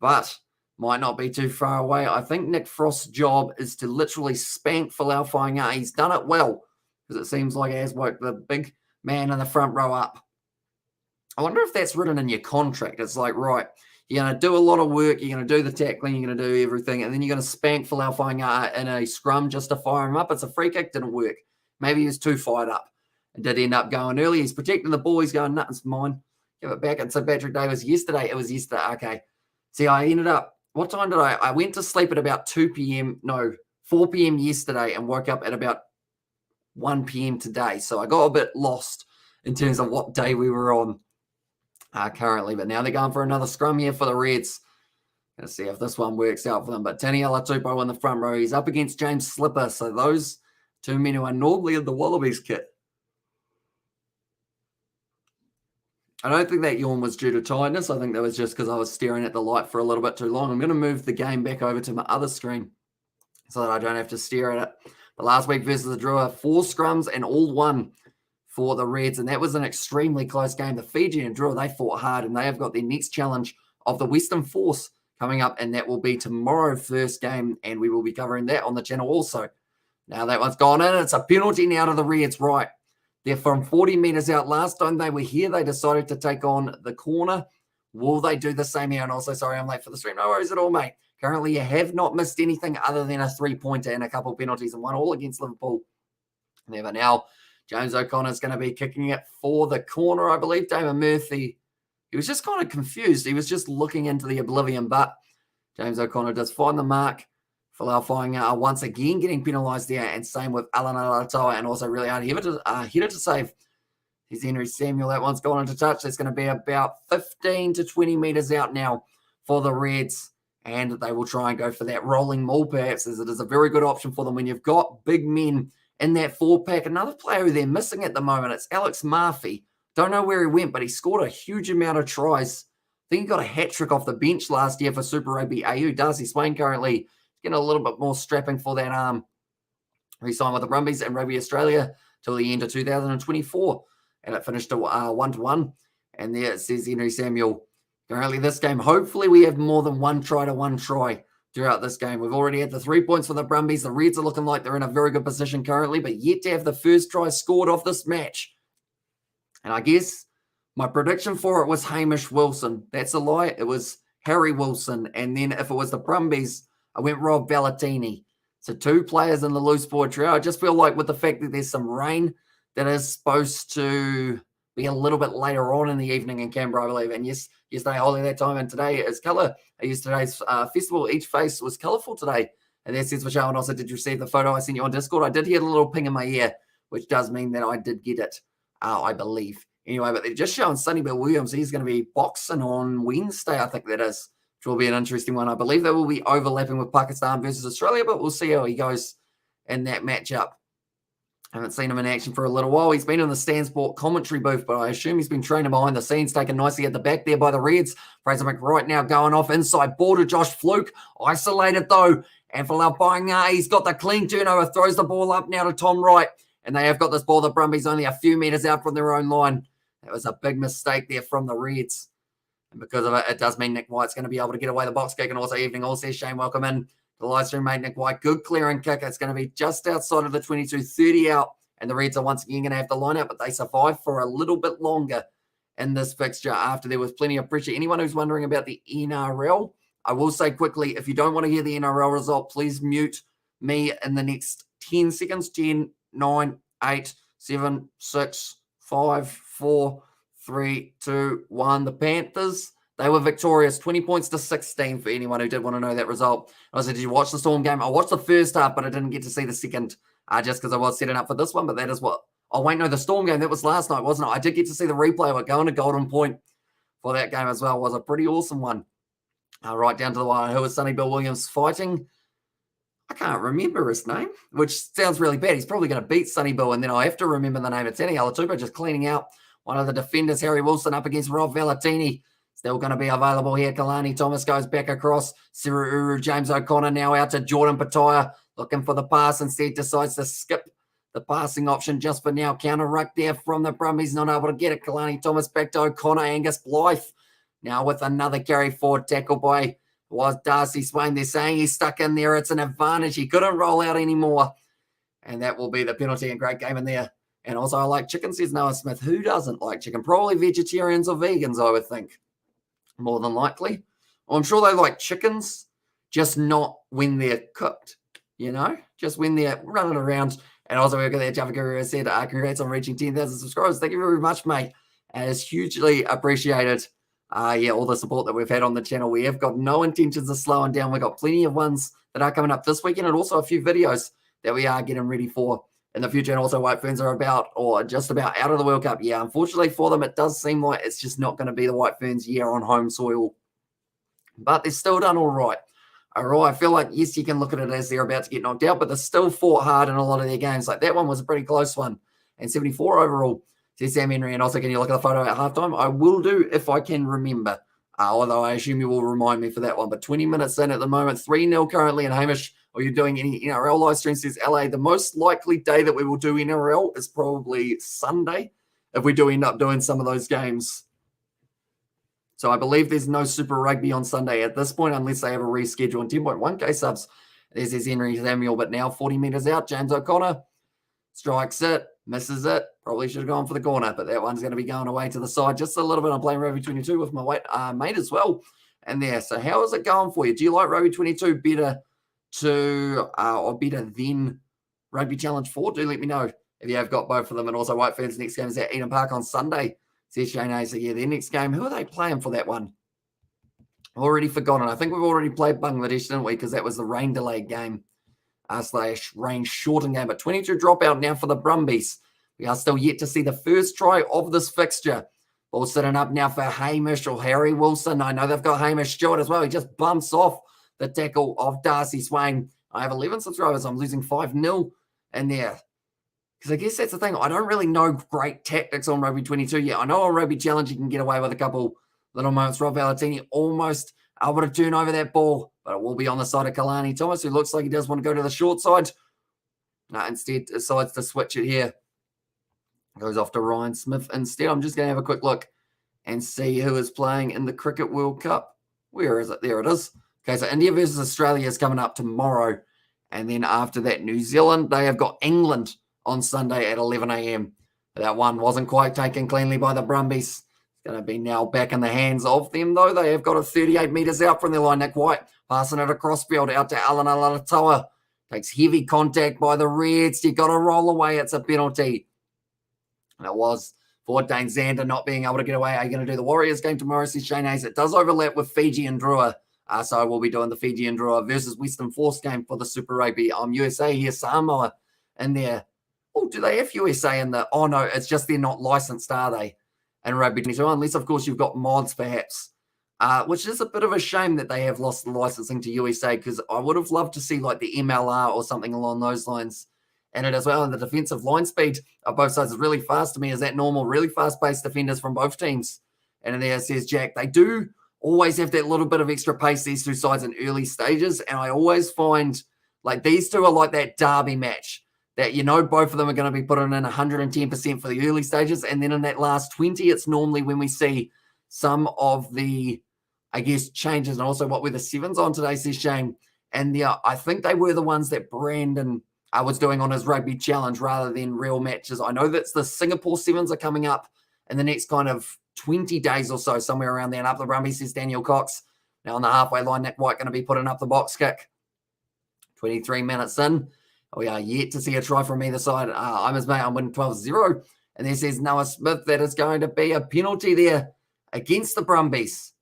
But might not be too far away. I think Nick Frost's job is to literally spank Falau Whainga'a. He's done it well, because it seems like he has woke the big man in the front row up. I wonder if that's written in your contract. It's like, right, you're going to do a lot of work. You're going to do the tackling. You're going to do everything. And then you're going to spank Falau Whainga'a in a scrum just to fire him up. It's a free kick. Didn't work. Maybe he was too fired up and did end up going early. He's protecting the ball. He's going, nuts, mine. Give it back. And St. Patrick Day was yesterday. It was yesterday. Okay. See, I ended up, what time did I went to sleep at about 2 p.m. No, 4 p.m. yesterday and woke up at about 1 p.m. today. So I got a bit lost in terms of what day we were on currently. But now they're going for another scrum here for the Reds. Going to see if this one works out for them. But Taniela Tupou in the front row. He's up against James Slipper. So those two men who are normally in the Wallabies kit. I don't think that yawn was due to tiredness. I think that was just because I was staring at the light for a little bit too long. I'm going to move the game back over to my other screen so that I don't have to stare at it. But last week versus the Drua, 4 scrums and all 1 for the Reds. And that was an extremely close game. The Fiji and Drua, they fought hard, and they have got their next challenge of the Western Force coming up, and that will be tomorrow, first game, and we will be covering that on the channel also. Now that one's gone in. It's a penalty now to the Reds, right? They're from 40 metres out. Last time they were here, they decided to take on the corner. Will they do the same here? And also, sorry, I'm late for the stream. No worries at all, mate. Currently, you have not missed anything other than a 3-pointer and a couple of penalties and 1 all against Liverpool. But now, James O'Connor's going to be kicking it for the corner, I believe. Damon Murphy, he was just kind of confused. He was just looking into the oblivion, but James O'Connor does find the mark. Folau Whainga once again getting penalised there, and same with Alan Alatoa, and also really hard header to save. Here's Henry Samuel. That one's gone into touch. That's going to be about 15 to 20 metres out now for the Reds, and they will try and go for that rolling maul perhaps, as it is a very good option for them when you've got big men in that 4-pack. Another player who they're missing at the moment, it's Alex Murphy. Don't know where he went, but he scored a huge amount of tries. I think he got a hat-trick off the bench last year for Super Rugby AU. Darcy Swain currently getting a little bit more strapping for that arm. Re-signed with the Brumbies and Rugby Australia till the end of 2024. And it finished a 1-1. And there it says Henry Samuel. Currently this game, hopefully we have more than 1 try to 1 try throughout this game. We've already had the 3 points for the Brumbies. The Reds are looking like they're in a very good position currently, but yet to have the first try scored off this match. And I guess my prediction for it was Hamish Wilson. That's a lie. It was Harry Wilson. And then if it was the Brumbies, I went Rob Ballatini. So 2 players in the loose forward trio. I just feel like with the fact that there's some rain that is supposed to be a little bit later on in the evening in Canberra, I believe. And yes, yesterday, holding that time, and today is colour. Yesterday's festival, each face was colourful today. And that says for show. And also, did you receive the photo I sent you on Discord? I did hear a little ping in my ear, which does mean that I did get it, I believe. Anyway, but they're just showing Sonny Bill Williams. He's going to be boxing on Wednesday, I think that is, which will be an interesting one. I believe they will be overlapping with Pakistan versus Australia, but we'll see how he goes in that matchup. I haven't seen him in action for a little while. He's been in the Stan Sport commentary booth, but I assume he's been training behind the scenes, taken nicely at the back there by the Reds. Fraser McWright now going off inside ball to Josh Fluke. Isolated though. And for Whainga, he's got the clean turnover, throws the ball up now to Tom Wright. And they have got this ball, the Brumbies, only a few metres out from their own line. That was a big mistake there from the Reds. And because of it, it does mean Nick White's going to be able to get away the box kick. And also evening all says Shane, welcome in. The live stream made Nick White. Good clearing kick. It's going to be just outside of the 22-30 out. And the Reds are once again going to have to line up, but they survived for a little bit longer in this fixture after there was plenty of pressure. Anyone who's wondering about the NRL, I will say quickly, if you don't want to hear the NRL result, please mute me in the next 10 seconds. 10, 9, 8, 7, 6, 5, 4, 3, 2, 1. The Panthers, they were victorious, 20 points to 16 for anyone who did want to know that result. I said, did you watch the Storm game? I watched the first half, but I didn't get to see the second just because I was setting up for this one. But that is what, oh, wait, no, the Storm game, that was last night, wasn't it? I did get to see the replay of it going to Golden Point for that game as well. It was a pretty awesome one. Right down to the wire. Who was Sonny Bill Williams fighting? I can't remember his name, which sounds really bad. He's probably going to beat Sonny Bill, and then I have to remember the name. It's Taniela Tupou just cleaning out one of the defenders, Harry Wilson, up against Rob Ballatini. Still going to be available here. Kalani Thomas goes back across. Siru Uru, James O'Connor now out to Jordan Pataya, looking for the pass. Instead decides to skip the passing option just for now. Counter ruck there from the Brumbies, not able to get it. Kalani Thomas back to O'Connor. Angus Blythe now with another carry forward tackle by was Darcy Swain. They're saying he's stuck in there. It's an advantage. He couldn't roll out anymore. And that will be the penalty. And great game in there. And also, I like chicken, says Noah Smith. Who doesn't like chicken? Probably vegetarians or vegans, I would think. More than likely. Well, I'm sure they like chickens, just not when they're cooked, you know? Just when they're running around. And also, we've got that Java Guru said, congrats on reaching 10,000 subscribers. Thank you very much, mate. And it's hugely appreciated. All the support that we've had on the channel. We have got no intentions of slowing down. We've got plenty of ones that are coming up this weekend, and also a few videos that we are getting ready for in the future. And also White Ferns are about or just about out of the World Cup. Yeah, unfortunately for them, it does seem like it's just not going to be the White Ferns year on home soil. But they've still done all right. All right, I feel like, yes, you can look at it as they're about to get knocked out, but they still fought hard in a lot of their games. Like that one was a pretty close one. And 74 overall, says Sam Henry. And also, can you look at the photo at halftime? I will do if I can remember. Although I assume you will remind me for that one. But 20 minutes in at the moment, 3-0 currently. And Hamish, are you doing any NRL live stream? Says LA. The most likely day that we will do NRL is probably Sunday if we do end up doing some of those games. So I believe there's no Super Rugby on Sunday at this point unless they have a reschedule. And 10.1k subs. There's his Henry Samuel, but now 40 metres out. James O'Connor strikes it, misses it. Probably should have gone for the corner, but that one's going to be going away to the side just a little bit. I'm playing Rugby 22 with my mate as well. And there, so how is it going for you? Do you like Rugby 22 better or better than Rugby Challenge 4? Do let me know if you have got both of them. And also White Ferns' next game is at Eden Park on Sunday. Says Shane Hayes. So yeah, their next game. Who are they playing for that one? Already forgotten. I think we've already played Bangladesh, didn't we? Because that was the rain delayed game / rain shortened game. But 22 dropout now for the Brumbies. We are still yet to see the first try of this fixture. Ball sitting up now for Hamish or Harry Wilson. I know they've got Hamish Stewart as well. He just bumps off the tackle of Darcy Swain. I have 11 subscribers. I'm losing 5-0 in there. Because I guess that's the thing. I don't really know great tactics on Rugby 22 yet. I know on Rugby Challenge you can get away with a couple little moments. Rob Valentini almost able to turn over that ball, but it will be on the side of Kalani Thomas, who looks like he does want to go to the short side. Instead, decides to switch it here. Goes off to Ryan Smith instead. I'm just going to have a quick look and see who is playing in the Cricket World Cup. Where is it? There it is. Okay, so India versus Australia is coming up tomorrow. And then after that, New Zealand, they have got England on Sunday at 11 a.m. That one wasn't quite taken cleanly by the Brumbies. It's going to be now back in the hands of them, though. They have got it 38 metres out from their line. Nick White passing it across field out to Alan Alatoa. Takes heavy contact by the Reds. You got to roll away. It's a penalty. And it was for Dane Zander not being able to get away. Are you going to do the Warriors game tomorrow? Says Shane Hayes. It does overlap with Fiji and Drua. So we'll be doing the Fiji and Drua versus Western Force game for the Super Rugby. USA here, Samoa in there. Oh, do they have USA in the... Oh, no, it's just they're not licensed, are they, in Rugby 22? Unless, of course, you've got mods, perhaps, which is a bit of a shame that they have lost the licensing to USA because I would have loved to see, like, the MLR or something along those lines in it as well. And the defensive line speed of both sides is really fast to me. Is that normal? Really fast-paced defenders from both teams. And in there says Jack, they do always have that little bit of extra pace, these two sides, in early stages. And I always find, like, these two are like that derby match that, you know, both of them are going to be putting in 110% for the early stages. And then in that last 20, it's normally when we see some of the, I guess, changes. And also what were the sevens on today, says Shane. And I think they were the ones that Brandon was doing on his Rugby Challenge rather than real matches. I know that the Singapore sevens are coming up in the next kind of 20 days or so, somewhere around there. And up the Brumbies, says Daniel Cox. Now on the halfway line, Nick White going to be putting up the box kick. 23 minutes in. We are yet to see a try from either side. I'm his mate. I'm winning 12-0. And there says Noah Smith that is going to be a penalty there against the Brumbies.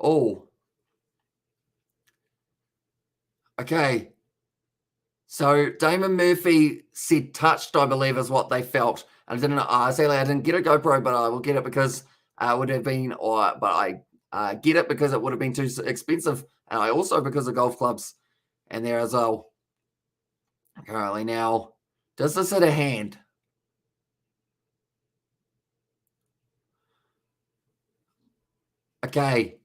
Oh. Okay. So Damon Murphy said touched, I believe, is what they felt. I didn't know. I didn't get a GoPro, but I will get it because it would have been, but I get it because it would have been too expensive. And I also because of golf clubs and there as well. Currently now, does this hit a hand? Okay.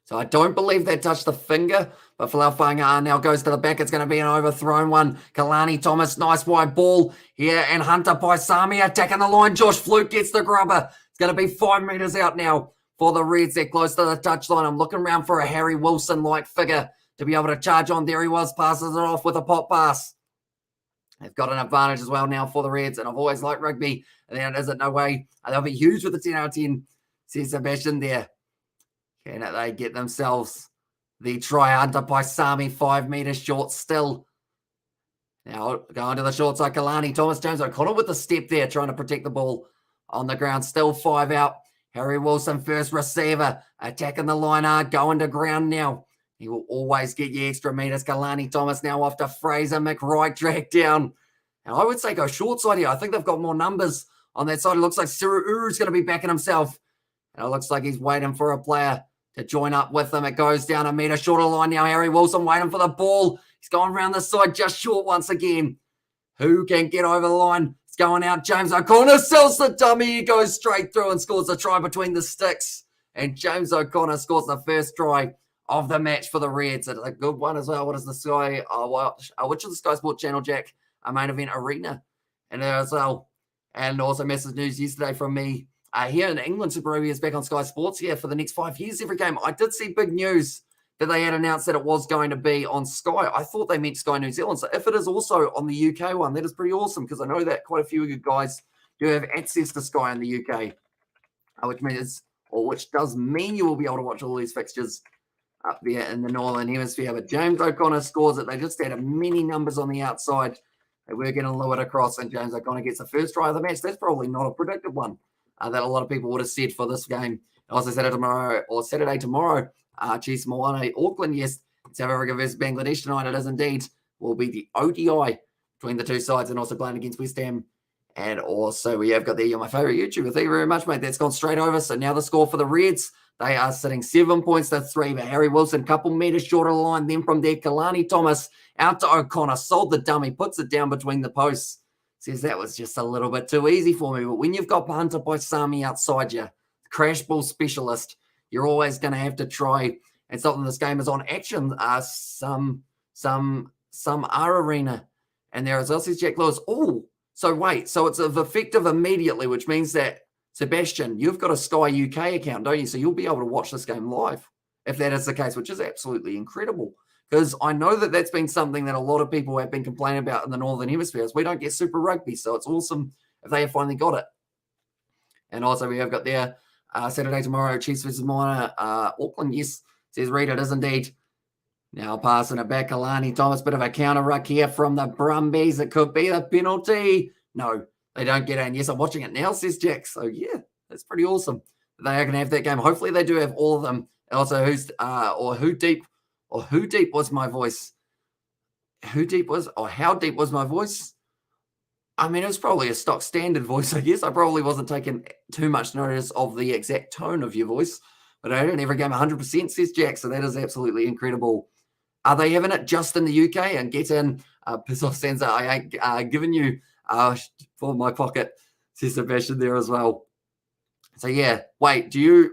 So I don't believe they touched the finger, but Falafanga now goes to the back. It's going to be an overthrown one. Kalani Thomas, nice wide ball here. And Hunter Paisami attacking the line. Josh Fluke gets the grubber. It's going to be 5 meters out now for the Reds. They're close to the touchline. I'm looking around for a Harry Wilson-like figure to be able to charge on. There he was, passes it off with a pop pass. They've got an advantage as well now for the Reds, and I've always liked rugby. And then is it no way? They'll be huge with the 10 out of 10, says Sebastian there. Can they get themselves the try? Hunter Paisami, 5 meters short still. Now going to the short side, Kalani Thomas, James O'Connor with the step there, trying to protect the ball on the ground. Still 5 out. Harry Wilson, first receiver, attacking the line, going to ground now. He will always get you extra meters. Kalani Thomas now off to Fraser McWright, drag down. And I would say go short side here. I think they've got more numbers on that side. It looks like Siruuru's going to be backing himself. And it looks like he's waiting for a player to join up with him. It goes down a meter shorter line now. Harry Wilson waiting for the ball. He's going around the side just short once again. Who can get over the line? It's going out. James O'Connor sells the dummy. He goes straight through and scores a try between the sticks. And James O'Connor scores the first try of the match for the Reds. It's a good one as well. What is the Sky? Which of the Sky Sport Channel, Jack? A main event arena. And there as well. And also message news yesterday from me. Here in England, Super Rugby is back on Sky Sports here for the next 5 years every game. I did see big news that they had announced that it was going to be on Sky. I thought they meant Sky New Zealand. So if it is also on the UK one, that is pretty awesome because I know that quite a few of you guys do have access to Sky in the UK, which does mean you will be able to watch all these fixtures up there in the Northern Hemisphere. But James O'Connor scores it. They just had many numbers on the outside. They were going to lure it across, and James O'Connor gets the first try of the match. That's probably not a predicted one that a lot of people would have said for this game. Also Saturday tomorrow, Chiefs Moana, Auckland, yes. South Africa versus Bangladesh tonight. It is indeed. Will be the ODI between the two sides and also playing against West Ham. And also we have got there, you're my favourite YouTuber. Thank you very much, mate. That's gone straight over. So now the score for the Reds. They are sitting 7 points to 3. But Harry Wilson, couple metres short of the line. Then from there, Kalani Thomas out to O'Connor. Sold the dummy. Puts it down between the posts. Says that was just a little bit too easy for me. But when you've got Hunter Paisami outside you, crash ball specialist, you're always going to have to try. And something this game is on action. Some R arena. And there is also Jack Lewis. Oh, so wait. So it's effective immediately, which means that, Sebastian, you've got a Sky UK account, don't you? So you'll be able to watch this game live if that is the case, which is absolutely incredible. Because I know that that's been something that a lot of people have been complaining about in the Northern Hemisphere. We don't get Super Rugby, so it's awesome if they have finally got it. And also we have got there Saturday tomorrow, Chiefs versus Moana, Auckland, yes, says Reed, it is indeed. Now passing it back, Kalani Thomas, bit of a counter ruck here from the Brumbies. It could be the penalty. No, they don't get it. And yes, I'm watching it now, says Jack. So yeah, that's pretty awesome. They are going to have that game. Hopefully they do have all of them. And also who deep was my voice? How deep was my voice? I mean, it was probably a stock standard voice, I guess. I probably wasn't taking too much notice of the exact tone of your voice. But I don't every game 100%, says Jack. So that is absolutely incredible. Are they having it just in the UK? And get in, piss off Sansa, I ain't giving you for my pocket, says Sebastian there as well. So yeah, wait, do you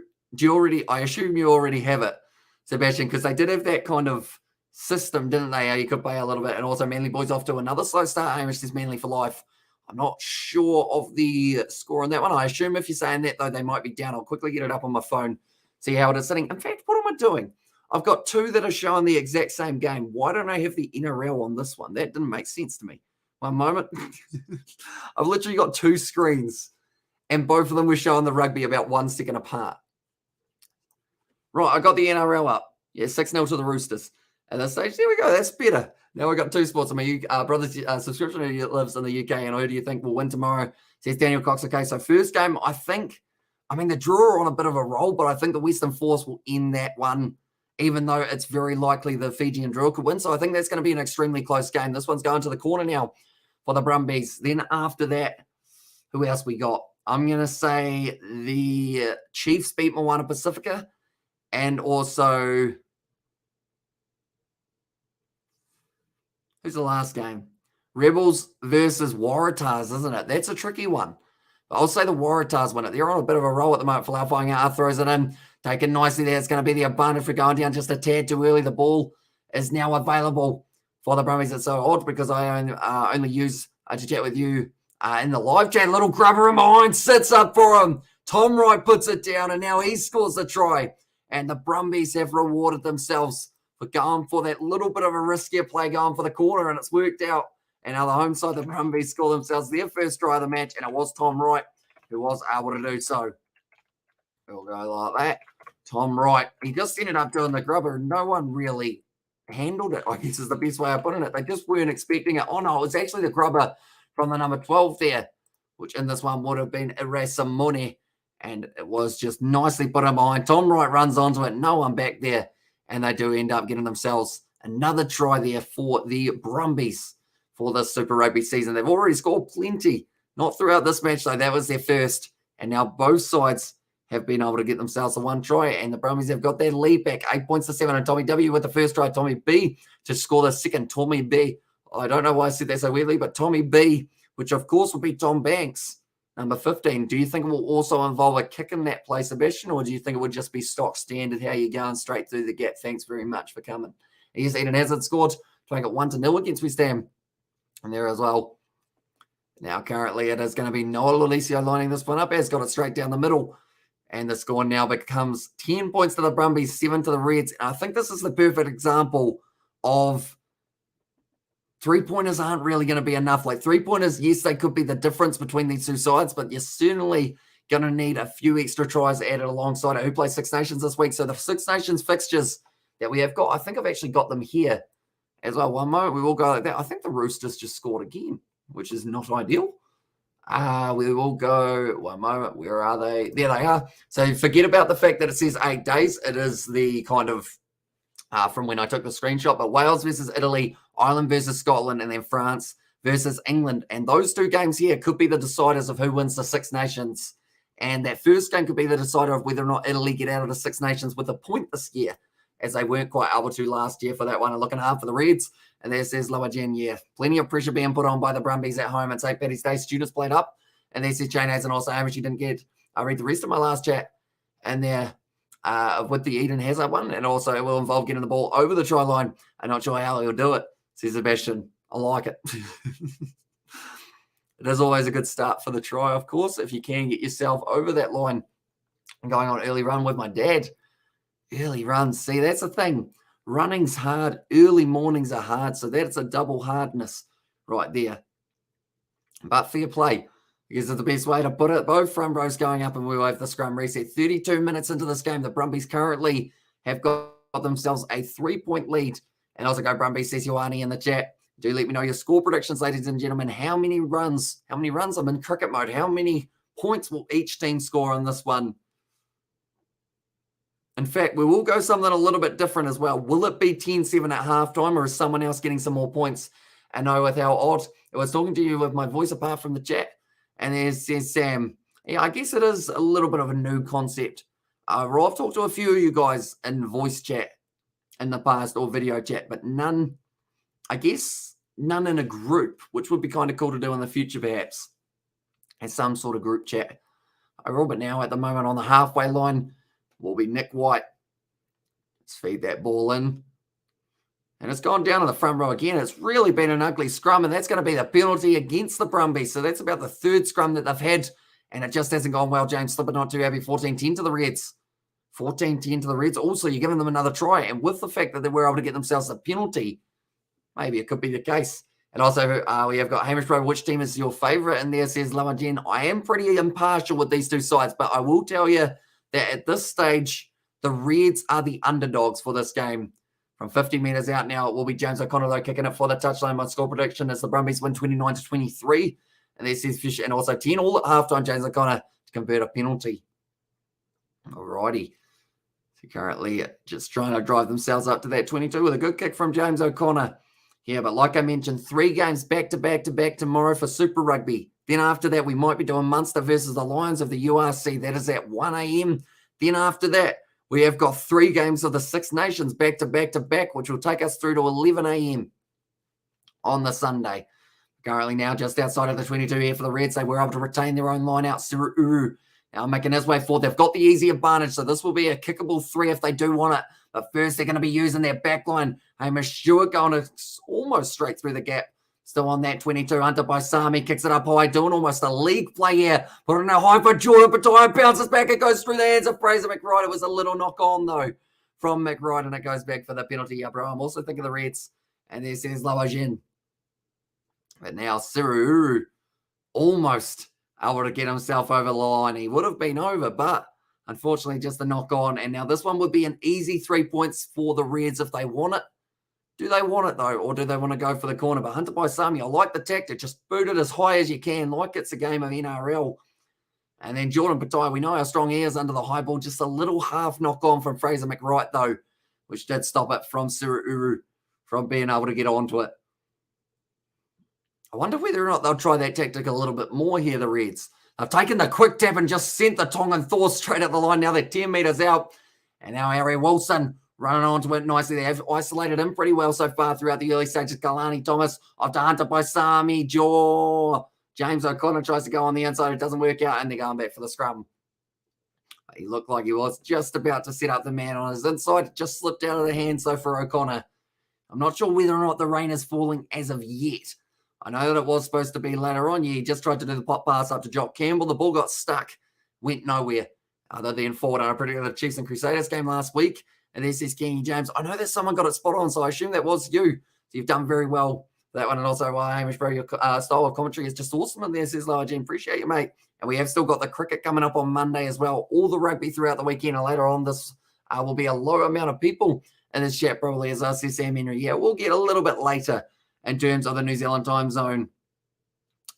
already, I assume you already have it, Sebastian, because they did have that kind of system, didn't they? You could play a little bit. And also Manly boys off to another slow start. Hamish says Manly for life. I'm not sure of the score on that one. I assume if you're saying that, though, they might be down. I'll quickly get it up on my phone, see how it is sitting. In fact, what am I doing? I've got two that are showing the exact same game. Why don't I have the NRL on this one? That didn't make sense to me. One moment. I've literally got two screens, and both of them were showing the rugby about 1 second apart. Right, I got the NRL up. Yeah, 6-0 to the Roosters. At this stage, there we go. That's better. Now we've got two sports. My brother's subscription who lives in the UK, and who do you think will win tomorrow? Says Daniel Cox. Okay, so first game, the draw are on a bit of a roll, but I think the Western Force will end that one, even though it's very likely the Fijian draw could win. So I think that's going to be an extremely close game. This one's going to the corner now for the Brumbies. Then after that, who else we got? I'm going to say the Chiefs beat Moana Pacifica, and also, who's the last game? Rebels versus Waratahs, isn't it? That's a tricky one. But I'll say the Waratahs win it. They're on a bit of a roll at the moment. Falau flying out, throws it in. Taken nicely there. It's going to be the advantage for going down just a tad too early. The ball is now available for the Brumbies. It's so odd because I only use to chat with you in the live chat. Little grubber in behind, sits up for him. Tom Wright puts it down, and now he scores the try. And the Brumbies have rewarded themselves for going for that little bit of a riskier play, going for the corner, and it's worked out. And now the home side, the Brumbies score themselves their first try of the match, and it was Tom Wright who was able to do so. We'll go like that. Tom Wright, he just ended up doing the grubber. No one really handled it, I guess is the best way of putting it. They just weren't expecting it. Oh, no, it was actually the grubber from the number 12 there, which in this one would have been Erasamone. And it was just nicely put in behind. Tom Wright runs onto it. No one back there. And they do end up getting themselves another try there for the Brumbies for this Super Rugby season. They've already scored plenty. Not throughout this match, though. That was their first. And now both sides have been able to get themselves a one try. And the Brumbies have got their lead back, 8 points to 7. And Tommy W with the first try. Tommy B to score the second. Tommy B. I don't know why I said that so weirdly, but Tommy B, which of course will be Tom Banks, number 15. Do you think it will also involve a kick in that play, Sebastian, or do you think it would just be stock standard, how you're going straight through the gap? Thanks very much for coming. Yes, Eden Hazard scored to make it 1-0 against West Ham. And there as well. Now, currently, it is going to be Noah Lolesio lining this one up. Has got it straight down the middle. And the score now becomes 10 points to the Brumbies, 7 to the Reds. And I think this is the perfect example of three-pointers aren't really going to be enough. Like, three-pointers, yes, they could be the difference between these two sides, but you're certainly going to need a few extra tries added alongside it. Who plays Six Nations this week? So the Six Nations fixtures that we have got, I think I've actually got them here as well. One moment, we will go like that. I think the Roosters just scored again, which is not ideal. We will go, one moment, where are they? There they are. So forget about the fact that it says 8 days. It is the kind of, from when I took the screenshot, but Wales versus Italy, Ireland versus Scotland, and then France versus England. And those two games here could be the deciders of who wins the Six Nations. And that first game could be the decider of whether or not Italy get out of the Six Nations with a point this year, as they weren't quite able to last year for that one. And looking hard for the Reds. And there says Lower Gen, yeah, plenty of pressure being put on by the Brumbies at home. And St. Paddy's Day, students played up. And there says Jane Hayes and also Hamish, you didn't get, I read the rest of my last chat. And there, with the Eden Hazard one, and also it will involve getting the ball over the try line. I'm not sure how he'll do it, says Sebastian. I like it. It is always a good start for the try, of course, if you can get yourself over that line. I'm going on early run with my dad. Early runs, see, that's the thing. Running's hard. Early mornings are hard, so that's a double hardness right there. But fair play, because it's the best way to put it. Both front rows going up, and we will have the scrum reset. 32 minutes into this game, the Brumbies currently have got themselves a 3-point lead. And also go Brumbies, says Ioane in the chat. Do let me know your score predictions, ladies and gentlemen. How many runs? I'm in cricket mode. How many points will each team score on this one? In fact, we will go something a little bit different as well. Will it be 10-7 at halftime, or is someone else getting some more points? And know with how odd. I was talking to you with my voice apart from the chat. And there's Sam. Yeah, I guess it is a little bit of a new concept. I've talked to a few of you guys in voice chat in the past, or video chat, but none, I guess, none in a group, which would be kind of cool to do in the future, perhaps, as some sort of group chat. Overall, but now at the moment on the halfway line will be Nick White. Let's feed that ball in. And it's gone down in the front row again. It's really been an ugly scrum, and that's going to be the penalty against the Brumbies. So that's about the third scrum that they've had, and it just hasn't gone well. James Slipper not too happy. 14-10 to the Reds. 14-10 to the Reds. Also, you're giving them another try, and with the fact that they were able to get themselves a penalty, maybe it could be the case. And also, we have got Hamish Bro. Which team is your favourite? And there says Lower Jen. I am pretty impartial with these two sides, but I will tell you that at this stage, the Reds are the underdogs for this game. From 50 metres out now, it will be James O'Connor, though, kicking it for the touchline. My score prediction is the Brumbies win 29-23. And there says Fisher, and also 10 all at halftime, James O'Connor to convert a penalty. Alrighty. So currently just trying to drive themselves up to that 22 with a good kick from James O'Connor. Yeah, but like I mentioned, 3 games back-to-back tomorrow for Super Rugby. Then after that, we might be doing Munster versus the Lions of the URC. That is at 1 a.m. Then after that, we have got 3 games of the Six Nations back-to-back, which will take us through to 11 a.m. on the Sunday. Currently now just outside of the 22 here for the Reds. They were able to retain their own line out. Suru Uru now making his way forward. They've got the easy advantage, so this will be a kickable 3 if they do want it. But first, they're going to be using their back line. Hamish Stewart going almost straight through the gap. Still on that 22. Hunter by Sami kicks it up high, doing almost a league play here. Put it in a high for Jordan Pataia. Bounces back. It goes through the hands of Fraser McRide. It was a little knock on, though, from McRide, and it goes back for the penalty. Yeah, bro. I'm also thinking of the Reds. And there's Lawajin. But now Suru almost able to get himself over the line. He would have been over, but unfortunately just a knock on. And now this one would be an easy 3 points for the Reds if they want it. Do they want it, though, or do they want to go for the corner? But Hunter by Sami, I like the tactic. Just boot it as high as you can, like it's a game of NRL. And then Jordan Pataia, we know how strong he is under the high ball. Just a little half knock on from Fraser McWright, though, which did stop it from Sururu from being able to get onto it. I wonder whether or not they'll try that tactic a little bit more here, the Reds. They've taken the quick tap and just sent the Tongan Thor straight at the line. Now they're 10 metres out. And now Harry Wilson running onto it nicely. They have isolated him pretty well so far throughout the early stages. Kalani Thomas off to Hunter by Sami Jaw. James O'Connor tries to go on the inside. It doesn't work out, and they're going back for the scrum. He looked like he was just about to set up the man on his inside. It just slipped out of the hand, so for O'Connor. I'm not sure whether or not the rain is falling as of yet. I know that it was supposed to be later on. Yeah, he just tried to do the pop pass up to Jock Campbell. The ball got stuck, went nowhere. Other than forward, I predicted the Chiefs and Crusaders game last week. And this is Kenny James. I know that someone got it spot on, so I assume that was you. So you've done very well for that one. And also, Hamish, bro, your style of commentary is just awesome. And there says Lower Jim. Appreciate you, mate. And we have still got the cricket coming up on Monday as well. All the rugby throughout the weekend. And later on, this will be a low amount of people in this chat, probably, as I see Sam Henry. Yeah, we'll get a little bit later in terms of the New Zealand time zone.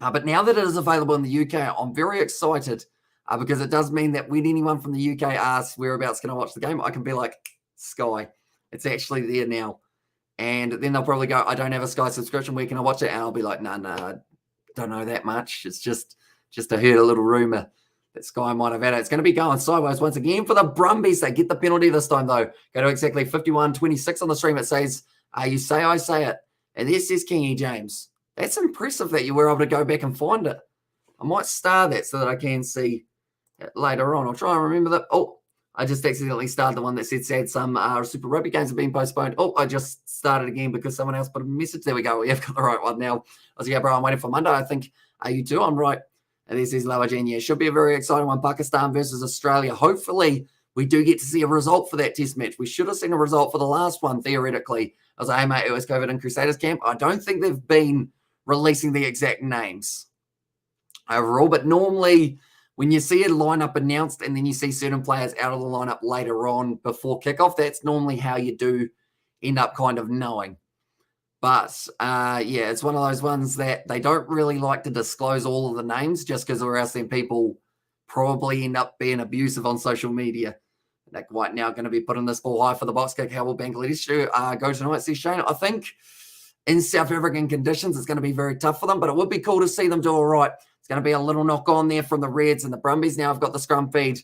But now that it is available in the UK, I'm very excited because it does mean that when anyone from the UK asks whereabouts can I watch the game, I can be like, Sky. It's actually there now. And then they'll probably go, I don't have a Sky subscription. Where can I watch it? And I'll be like, no, I don't know that much. It's just I heard a little rumor that Sky might have had it. It's going to be going sideways once again for the Brumbies. They get the penalty this time, though. Go to exactly 51-26 on the stream. It says, you say I say it. And this says Kingy James. That's impressive that you were able to go back and find it. I might star that so that I can see it later on. I'll try and remember that. Oh, I just accidentally started the one that said some Super Rugby games have been postponed. Oh, I just started again because someone else put a message. There we go. We have got the right one now. I was like, yeah, bro, I'm waiting for Monday. I think, you too? I'm right. And this is Lower Jen. Yeah, should be a very exciting one. Pakistan versus Australia. Hopefully, we do get to see a result for that test match. We should have seen a result for the last one, theoretically. I was like, hey, mate, it was COVID in Crusaders camp. I don't think they've been releasing the exact names overall, but normally when you see a lineup announced and then you see certain players out of the lineup later on before kickoff, that's normally how you do end up kind of knowing. But yeah, it's one of those ones that they don't really like to disclose all of the names just because or else then people probably end up being abusive on social media. Like right now going to be putting this ball high for the box kick. How will Bangladesh go tonight, says Shane? I think in South African conditions, it's going to be very tough for them, but it would be cool to see them do all right. It's going to be a little knock on there from the Reds and the Brumbies. Now I've got the scrum feed.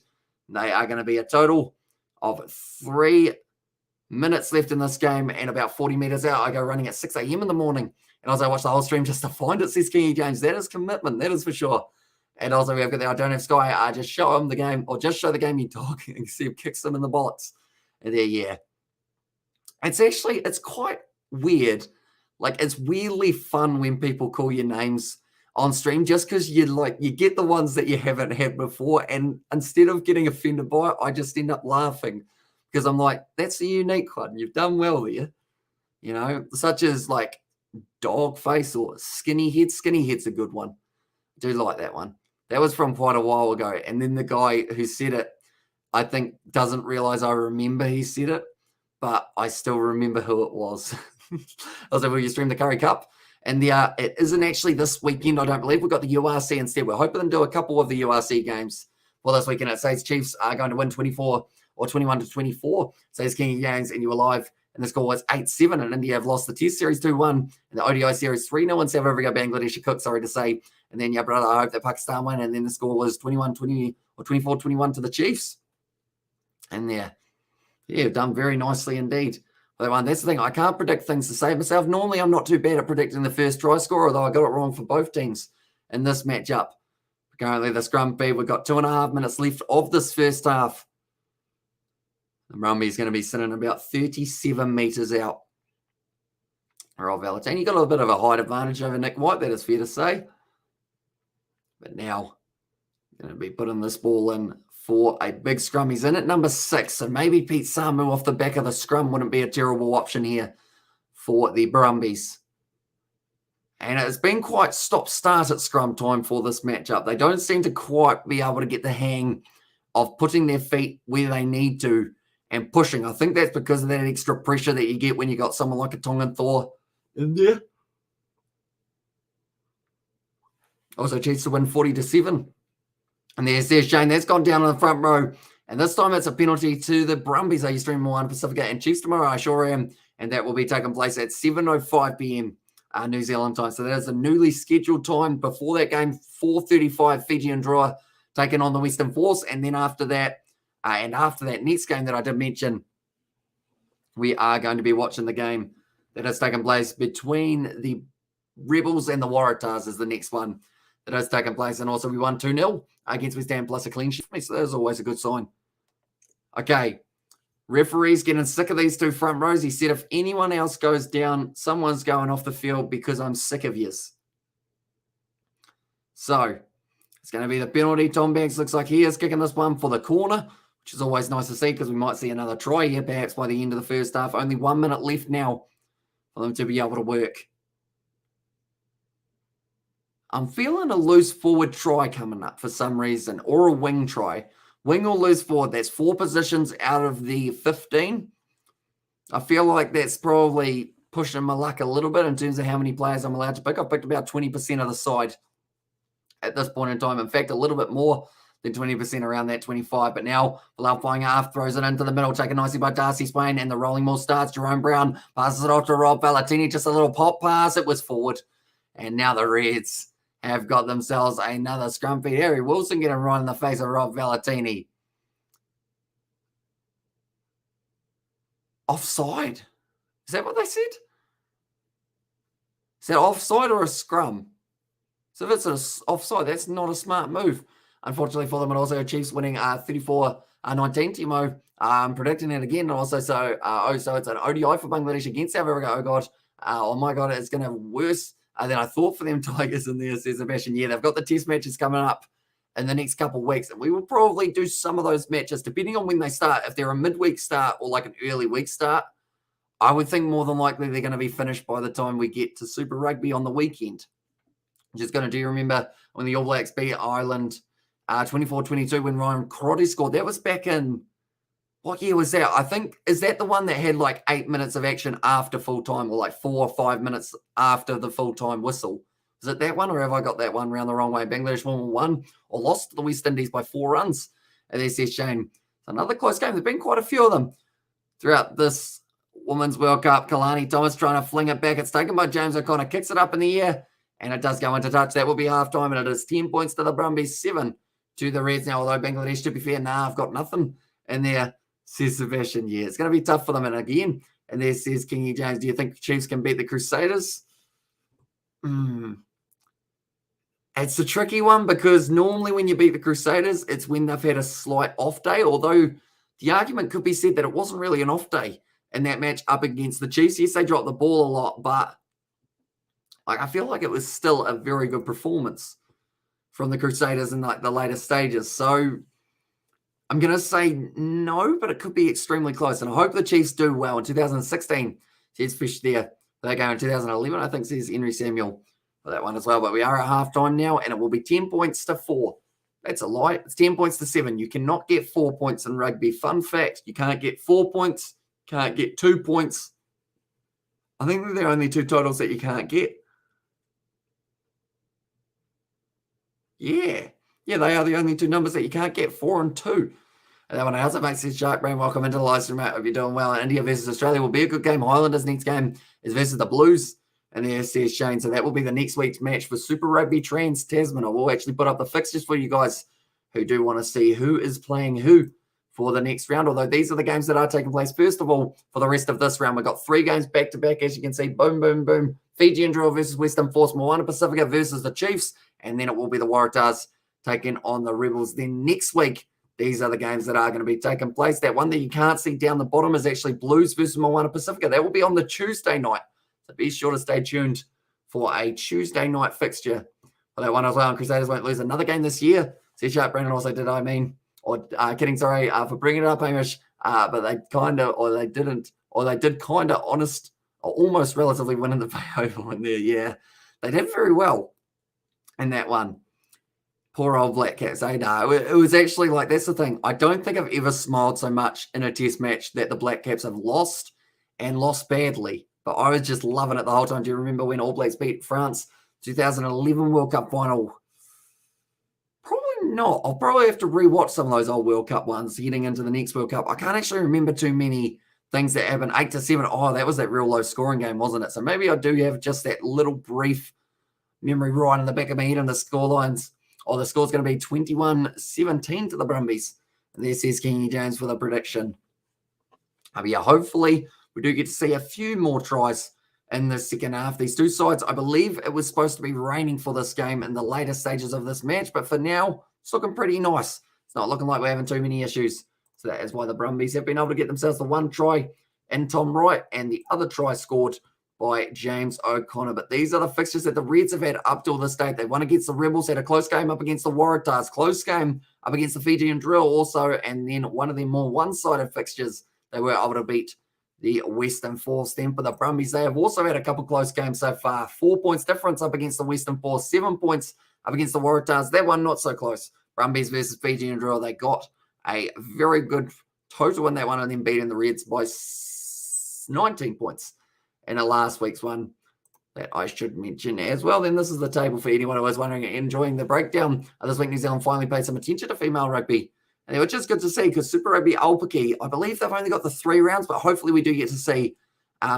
They are going to be a total of 3 minutes left in this game and about 40 meters out. I go running at 6 a.m. in the morning. And as I watch the whole stream just to find it, says Kingy James. That is commitment. That is for sure. And also we have got the I don't have Sky. I just show him the game or just show the game you dog and see him kicks them in the bollocks. And there, yeah. It's quite weird. Like, it's weirdly fun when people call your names on stream just because you get the ones that you haven't had before. And instead of getting offended by it, I just end up laughing because I'm like, that's a unique one. You've done well there. You know, such as like dog face or skinny head. Skinny head's a good one. I do like that one. That was from quite a while ago. And then the guy who said it, I think, doesn't realize I remember he said it, but I still remember who it was. I was like, will you stream the Curry Cup? And it isn't actually this weekend, I don't believe. We've got the URC instead. We're hoping to do a couple of the URC games for this weekend. It says Chiefs are going to win 24 or 21-24. Says Kingy James, and you were live. And the score was 8-7. And India have lost the Test Series 2-1 and the ODI Series 3-0. And South Africa, Bangladesh, Cook, sorry to say. And then, yeah, brother, I hope that Pakistan win. And then the score was 21-20 or 24-21 to the Chiefs. And yeah, done very nicely indeed. That's the thing. I can't predict things to save myself. Normally, I'm not too bad at predicting the first try score, although I got it wrong for both teams in this matchup. Currently, the scrum feed, we've got 2.5 minutes left of this first half. The Brumbies going to be sitting about 37 metres out. Rob Valentine, you got a little bit of a height advantage over Nick White, that is fair to say. But now, going to be putting this ball in for a big scrum. He's in at number 6, so maybe Pete Samu off the back of the scrum wouldn't be a terrible option here for the Brumbies. And it's been quite stop-start at scrum time for this matchup. They don't seem to quite be able to get the hang of putting their feet where they need to and pushing. I think that's because of that extra pressure that you get when you got someone like a Tongan Thor in there. Also, Chiefs to win 40-7. And there's Shane. That's gone down on the front row. And this time it's a penalty to the Brumbies. Are you streaming Moana Pacifica and Chiefs tomorrow? I sure am. And that will be taking place at 7:05 p.m. New Zealand time. So that is the newly scheduled time. Before that game, 4:35 Fiji and Draw taking on the Western Force. And then after that, next game that I did mention, we are going to be watching the game that has taken place between the Rebels and the Waratahs is the next one that has taken place. And also we won 2-0 against West Ham plus a clean sheet. So that is always a good sign. Okay. Referee's getting sick of these two front rows. He said, if anyone else goes down, someone's going off the field because I'm sick of yous. So it's going to be the penalty. Tom Banks looks like he is kicking this one for the corner, which is always nice to see because we might see another try here perhaps by the end of the first half. Only 1 minute left now for them to be able to work. I'm feeling a loose forward try coming up for some reason, or a wing try. Wing or loose forward, that's 4 positions out of the 15. I feel like that's probably pushing my luck a little bit in terms of how many players I'm allowed to pick. I've picked about 20% of the side at this point in time. In fact, a little bit more than 20%, around that 25. But now, Bilal flying half, throws it into the middle, taken nicely by Darcy Swain, and the rolling ball starts. Jerome Brown passes it off to Rob Valentini, just a little pop pass. It was forward. And now the Reds have got themselves another scrum feed. Harry Wilson getting right in the face of Rob Valentini. Offside. Is that what they said? Is that offside or a scrum? So if it's an offside, that's not a smart move. Unfortunately for them, and also Chiefs winning 34-19. Timo predicting it again. Also, so it's an ODI for Bangladesh against South Africa. Oh, God. Oh, my God, it's going to have worse than I thought for them Tigers in there, says Sebastian. Yeah, they've got the test matches coming up in the next couple of weeks, and we will probably do some of those matches, depending on when they start. If they're a midweek start or like an early week start, I would think more than likely they're going to be finished by the time we get to Super Rugby on the weekend. Just going to do you remember when the All Blacks beat Ireland 24-22 when Ryan Crotty scored? That was back in, what year was that? I think, is that the one that had like 8 minutes of action after full time, or like 4 or 5 minutes after the full time whistle? Is it that one, or have I got that one around the wrong way? Bangladesh won or lost to the West Indies by 4 runs at SS Shane. Another close game. There've been quite a few of them throughout this Women's World Cup. Kalani Thomas trying to fling it back. It's taken by James O'Connor, kicks it up in the air, and it does go into touch. That will be half-time, and it is 10 points to the Brumbies, 7 to the Reds. Now, although Bangladesh, to be fair, I've got nothing in there, says Sebastian. Yeah, it's going to be tough for them. And again, and there says Kingy James, do you think Chiefs can beat the Crusaders? It's a tricky one, because normally when you beat the Crusaders, it's when they've had a slight off day, although the argument could be said that it wasn't really an off day in that match up against the Chiefs. Yes, they dropped the ball a lot, but I feel like it was still a very good performance from the Crusaders in like the later stages. So I'm going to say no, but it could be extremely close. And I hope the Chiefs do well. In 2016, says Fish there. They go in 2011, I think, says Henry Samuel for that one as well. But we are at halftime now, and it will be 10 points to 4. That's a lie. It's 10 points to 7. You cannot get 4 points in rugby. Fun fact, you can't get 4 points, can't get 2 points. I think they're the only 2 totals that you can't get. Yeah, they are the only 2 numbers that you can't get, 4 and 2. And that one else, it makes sense. Shark Brain, welcome into the live stream, mate. Hope you're doing well. India versus Australia will be a good game. Highlanders' next game is versus the Blues and the SCS Shane. So that will be the next week's match for Super Rugby Trans Tasman. I will actually put up the fixtures for you guys who do want to see who is playing who for the next round. Although these are the games that are taking place. First of all, for the rest of this round, we've got 3 games back-to-back. As you can see, boom, boom, boom. Fiji and Draw versus Western Force. Moana Pacifica versus the Chiefs. And then it will be the Waratahs taking on the Rebels. Then next week, these are the games that are going to be taking place. That one that you can't see down the bottom is actually Blues versus Moana Pacifica. That will be on the Tuesday night. So be sure to stay tuned for a Tuesday night fixture for that one as well. And Crusaders won't lose another game this year. See, Sharp Brandon also did, kidding, sorry, for bringing it up, Hamish. But they did kind of honest, or almost relatively winning the pay over one there. Yeah, they did very well in that one. Poor old Black Cats. No, it was actually like, that's the thing. I don't think I've ever smiled so much in a test match that the Black Caps have lost, and lost badly. But I was just loving it the whole time. Do you remember when All Blacks beat France 2011 World Cup final? Probably not. I'll probably have to rewatch some of those old World Cup ones heading into the next World Cup. I can't actually remember too many things that happened. 8-7. Oh, that was that real low scoring game, wasn't it? So maybe I do have just that little brief memory right in the back of my head and the score lines. Oh, the score's going to be 21-17 to the Brumbies. And there says Kingy James for the prediction. But yeah, hopefully we do get to see a few more tries in the second half. These two sides, I believe it was supposed to be raining for this game in the later stages of this match, but for now, it's looking pretty nice. It's not looking like we're having too many issues. So that is why the Brumbies have been able to get themselves the one try in Tom Wright and the other try scored by James O'Connor. But these are the fixtures that the Reds have had up till this date. They won against the Rebels, had a close game up against the Waratahs, close game up against the Fijian Drill also, and then one of their more one-sided fixtures, they were able to beat the Western Force. Then for the Brumbies, they have also had a couple close games so far. 4 points difference up against the Western Force, 7 points up against the Waratahs. That one not so close. Brumbies versus Fijian Drill, they got a very good total in that one and then beating the Reds by 19 points in the last week's one that I should mention as well. Then this is the table for anyone who was wondering and enjoying the breakdown. This week, New Zealand finally paid some attention to female rugby, and which is good to see because Super Rugby Aupiki, I believe they've only got the 3 rounds, but hopefully we do get to see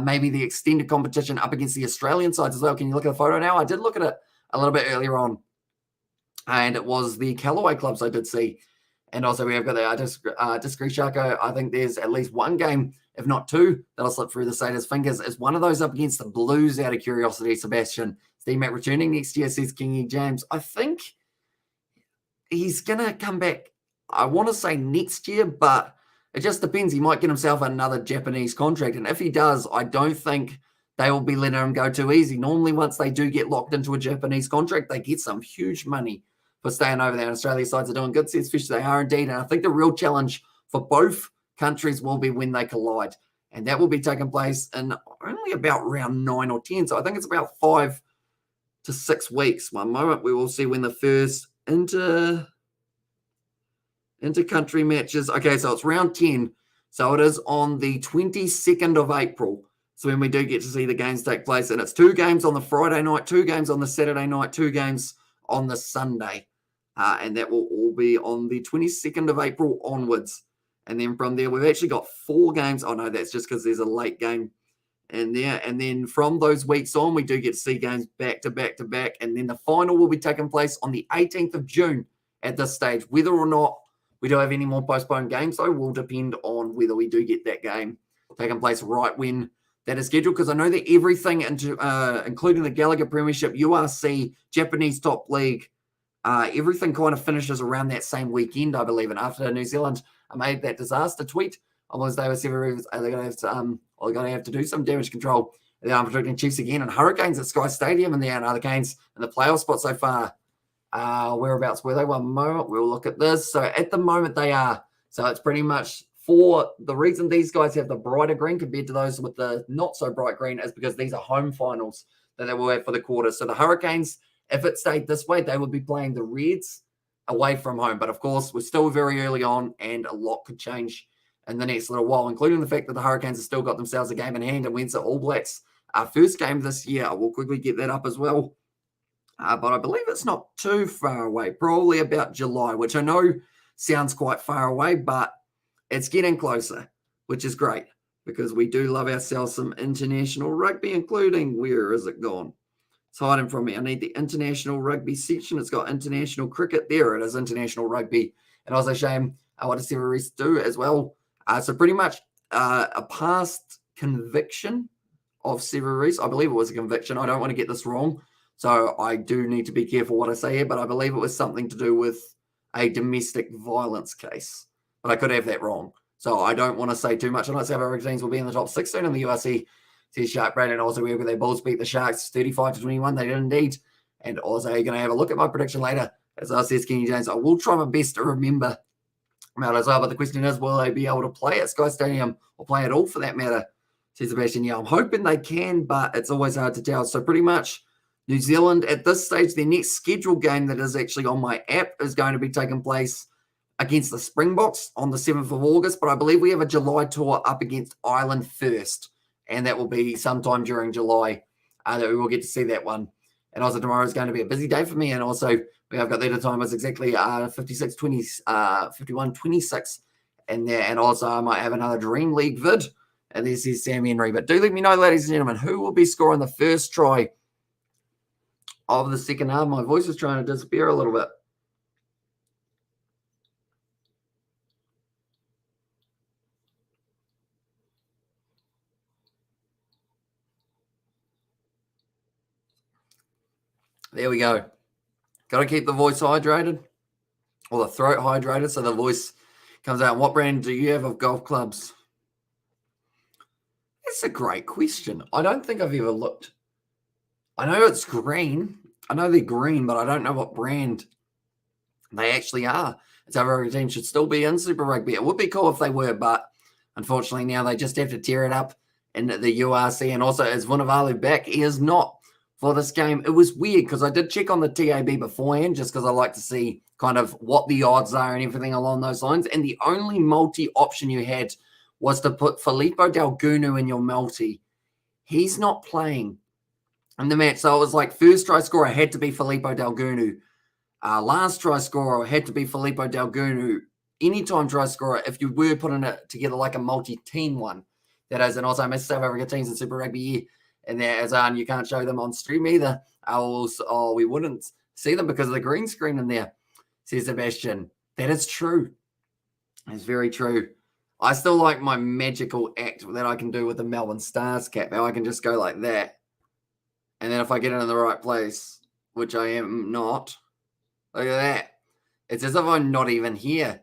maybe the extended competition up against the Australian sides as well. Can you look at the photo now? I did look at it a little bit earlier on, and it was the Callaway clubs I did see. And also we have got the Discrete Sharko. I think there's at least one game, if not 2, that'll slip through the Satyrs' fingers. Is one of those up against the Blues out of curiosity, Sebastian? Steve Mack returning next year, says Kingy James. I think he's going to come back, I want to say next year, but it just depends. He might get himself another Japanese contract. And if he does, I don't think they will be letting him go too easy. Normally, once they do get locked into a Japanese contract, they get some huge money for staying over there. And Australia sides are doing good, says Fish. They are indeed. And I think the real challenge for both countries will be when they collide. And that will be taking place in only about round 9 or 10. So I think it's about 5 to 6 weeks. One moment, we will see when the first inter-country matches. Okay, so it's round 10. So it is on the 22nd of April. So when we do get to see the games take place. And it's 2 games on the Friday night, 2 games on the Saturday night, 2 games on the Sunday. And that will all be on the 22nd of April onwards. And then from there, we've actually got 4 games. Oh, no, that's just because there's a late game in there. And then from those weeks on, we do get to see games back to back to back. And then the final will be taking place on the 18th of June at this stage. Whether or not we do have any more postponed games, though, will depend on whether we do get that game taking place right when that is scheduled. Because I know that everything, including the Gallagher Premiership, URC, Japanese Top League, everything kind of finishes around that same weekend, I believe. And after New Zealand made that disaster tweet on Wednesday with Super Rugby, they're going to have to do some damage control. They're predicting Chiefs again and Hurricanes at Sky Stadium and the Hurricanes in the playoff spot so far. Whereabouts were they? One moment, we'll look at this. So at the moment they are. So it's pretty much for the reason these guys have the brighter green compared to those with the not so bright green is because these are home finals that they will have for the quarter. So the Hurricanes, if it stayed this way, they would be playing the Reds away from home. But of course, we're still very early on and a lot could change in the next little while, including the fact that the Hurricanes have still got themselves a game in hand against the All Blacks. Our first game this year, we'll quickly get that up as well. But I believe it's not too far away, probably about July, which I know sounds quite far away, but it's getting closer, which is great because we do love ourselves some international rugby, including, where is it gone? It's hiding from me. I need the international rugby section. It's got international cricket. There it is, international rugby. And also shame what does Severus do as well. So pretty much a past conviction of Severus. I believe it was a conviction. I don't want to get this wrong. So I do need to be careful what I say here, but I believe it was something to do with a domestic violence case. But I could have that wrong. So I don't want to say too much. I don't say our teams will be in the top 16 in the URC. Says Shark Brandon also where their Bulls beat the Sharks 35-21. They did indeed. And also you're going to have a look at my prediction later. As I said, Kenny James, I will try my best to remember about as well. But the question is, will they be able to play at Sky Stadium or play at all for that matter? Says Sebastian. Yeah, I'm hoping they can, but it's always hard to tell. So pretty much New Zealand, at this stage, their next scheduled game that is actually on my app is going to be taking place against the Springboks on the 7th of August. But I believe we have a July tour up against Ireland first, and that will be sometime during July that we will get to see that one. And also tomorrow is going to be a busy day for me. And also I've got the time was exactly 51:26 in there. And also I might have another Dream League vid. And this is Sam Henry. But do let me know, ladies and gentlemen, who will be scoring the first try of the second half. My voice is trying to disappear a little bit. There we go. Got to keep the voice hydrated, or the throat hydrated, so the voice comes out. What brand do you have of golf clubs? That's a great question. I don't think I've ever looked. I know it's green. I know they're green, but I don't know what brand they actually are. It's our rugby team should still be in Super Rugby. It would be cool if they were, but unfortunately now they just have to tear it up in the URC. And also, is Vunivalu back? He is not for this game. It was weird because I did check on the TAB beforehand just because I like to see kind of what the odds are and everything along those lines. And the only multi option you had was to put Filippo Delgunu in your multi. He's not playing in the match. So it was like first try scorer had to be Filippo Delgunu. Last try scorer had to be Filippo Delgunu. Anytime try scorer, if you were putting it together like a multi-team one, that is, and also I missed South Africa teams in Super Rugby, and there as you can't show them on stream either. We wouldn't see them because of the green screen in there, says Sebastian. That is true. It's very true. I still like my magical act that I can do with the Melbourne Stars cap. How I can just go like that, and then if I get it in the right place, which I am not. Look at that. It's as if I'm not even here.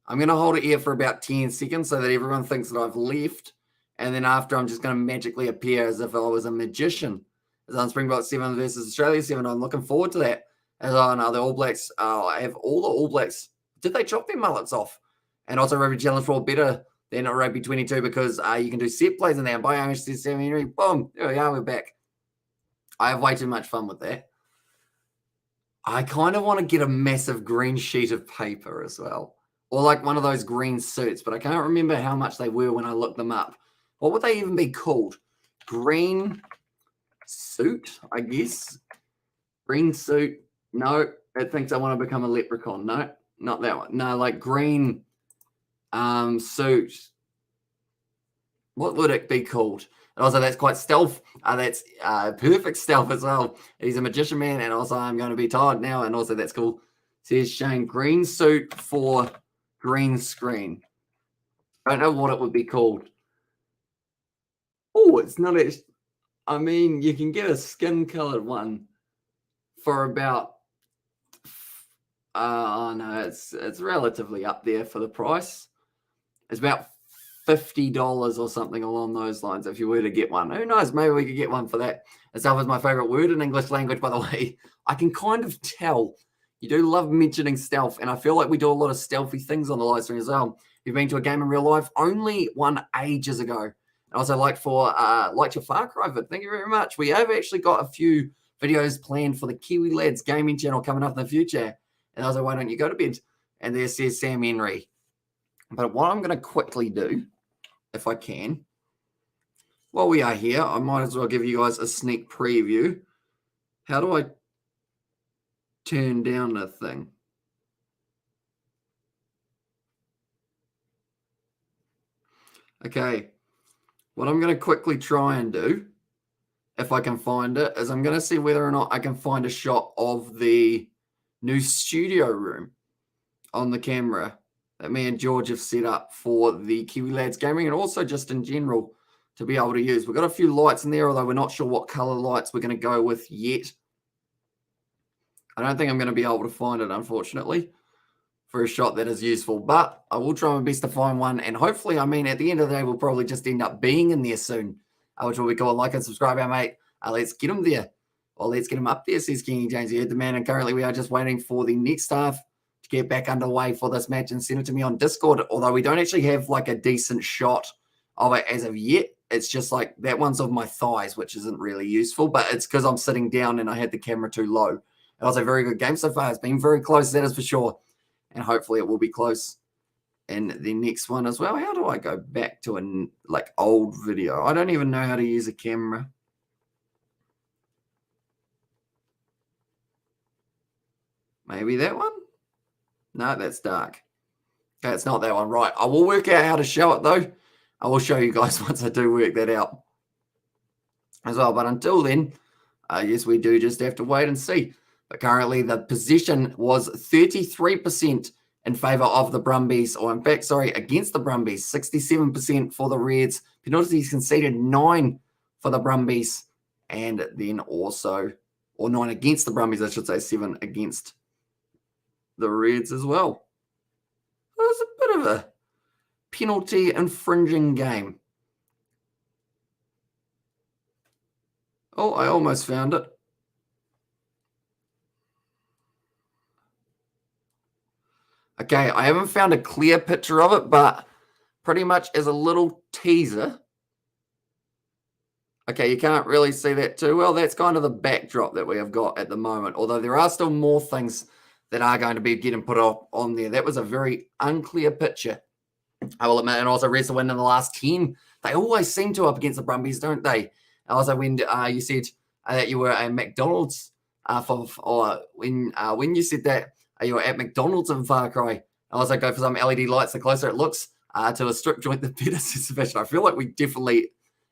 I'm going to hold it here for about 10 seconds so that everyone thinks that I've left. And then after, I'm just going to magically appear as if I was a magician. As on Springbok 7 versus Australia 7. I'm looking forward to that. As on the All Blacks. I have all the All Blacks. Did they chop their mullets off? And also Rugby Challenge 4 better than a Rugby 22 because you can do set plays in there. By Amish says Sam Henry. Boom. There we are. We're back. I have way too much fun with that. I kind of want to get a massive green sheet of paper as well. Or like one of those green suits, but I can't remember how much they were when I looked them up. What would they even be called? Green suit, I guess. Green suit. No, it thinks I want to become a leprechaun. No, not that one. No, like green suit. What would it be called? And also, that's quite stealth. That's perfect stealth as well. He's a magician man, and also I'm going to be tired now, and also that's cool. Says Shane, green suit for green screen. I don't know what it would be called. Oh, it's not a... I mean, you can get a skin-colored one for about... no, it's relatively up there for the price. It's about $50 or something along those lines if you were to get one. Who knows? Maybe we could get one for that. Stealth is my favorite word in English language, by the way. I can kind of tell you do love mentioning stealth, and I feel like we do a lot of stealthy things on the live stream as well. You've been to a game in real life? Only one ages ago. And also liked your Far Cry vid. Thank you very much. We have actually got a few videos planned for the Kiwi Lads gaming channel coming up in the future. And also, why don't you go to bed? And there says Sam Henry. But what I'm going to quickly do, if I can, while we are here, I might as well give you guys a sneak preview. How do I turn down the thing? Okay. What I'm going to quickly try and do, if I can find it, is I'm going to see whether or not I can find a shot of the new studio room on the camera that me and George have set up for the Kiwi Lads gaming, and also just in general to be able to use. We've got a few lights in there, although we're not sure what color lights we're going to go with yet. I don't think I'm going to be able to find it, unfortunately, for a shot that is useful, but I will try my best to find one, and hopefully, I mean, at the end of the day, we'll probably just end up being in there soon, which will be cool. Like and subscribe, our mate. Let's get him there. Well, let's get him up there, says King James. You heard the man, and currently we are just waiting for the next staff to get back underway for this match and send it to me on Discord, although we don't actually have like a decent shot of it as of yet. It's just like that one's of my thighs, which isn't really useful, but it's because I'm sitting down and I had the camera too low. It was a very good game so far. It's been very close, that is for sure. And hopefully it will be close in the next one as well. How do I go back to an like old video? I don't even know how to use a camera. Maybe that one? No, that's dark. Okay, it's not that one. Right. I will work out how to show it, though. I will show you guys once I do work that out as well. But until then, yes, we do just have to wait and see. But currently, the position was 33% in favour of the Brumbies, or in fact, sorry, against the Brumbies, 67% for the Reds. Penalties conceded 9 for the Brumbies, and then also, or 9 against the Brumbies, I should say, 7 against the Reds as well. It was a bit of a penalty infringing game. Oh, I almost found it. Okay, I haven't found a clear picture of it, but pretty much as a little teaser. Okay, you can't really see that too well. That's kind of the backdrop that we have got at the moment, although there are still more things that are going to be getting put on there. That was a very unclear picture, I will admit. And also, Reds to win in the last 10. They always seem to up against the Brumbies, don't they? Also, when you said that you were at McDonald's, when you said that you were at McDonald's in Far Cry, I also go for some LED lights. The closer it looks to a strip joint, the better satisfaction. I feel like we definitely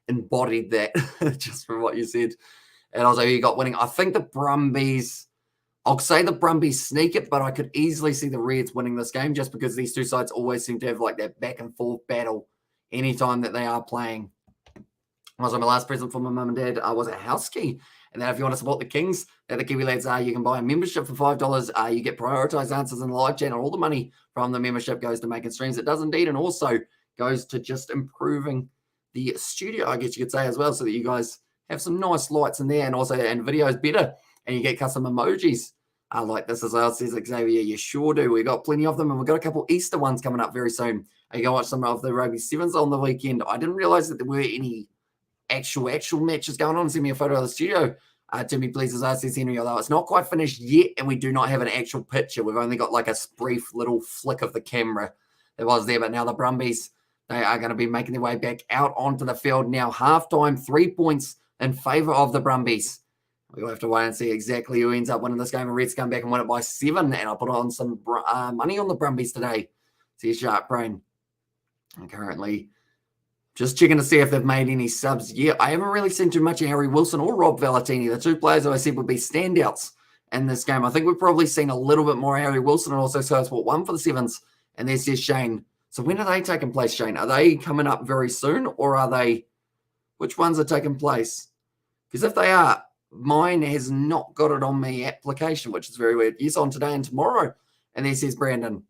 embodied that just from what you said. And also, you got winning. I think the Brumbies, I'll say the Brumbies sneak it, but I could easily see the Reds winning this game just because these two sides always seem to have like that back and forth battle anytime that they are playing. Also, my last present for my mum and dad was a house key. And then if you want to support the Kings, that the Kiwi Lads are, you can buy a membership for $5. You get prioritised answers in the live chat, and all the money from the membership goes to making streams. It does indeed, and also goes to just improving the studio, I guess you could say, as well, so that you guys have some nice lights in there, and also and videos better, and you get custom emojis like this as well. Says Xavier, you sure do. We've got plenty of them, and we've got a couple Easter ones coming up very soon. You can watch some of the Rugby Sevens on the weekend. I didn't realise that there were any actual matches going on. Send me a photo of the studio to me, please, as I says Henry, although it's not quite finished yet, and we do not have an actual picture. We've only got like a brief little flick of the camera that was there, but now the Brumbies, they are going to be making their way back out onto the field now. Halftime, 3 points in favour of the Brumbies. We'll have to wait and see exactly who ends up winning this game. And Reds come back and win it by 7, and I'll put on some money on the Brumbies today. See a sharp brain. And currently, just checking to see if they've made any subs yet. I haven't really seen too much of Harry Wilson or Rob Valentini, the two players who I said would be standouts in this game. I think we've probably seen a little bit more Harry Wilson, and also Sky Sport 1 for the Sevens. And there's just Shane. So when are they taking place, Shane? Are they coming up very soon, or are they... Which ones are taking place? Because if they are, mine has not got it on my application, which is very weird. Yes, on today and tomorrow. And there says Brandon.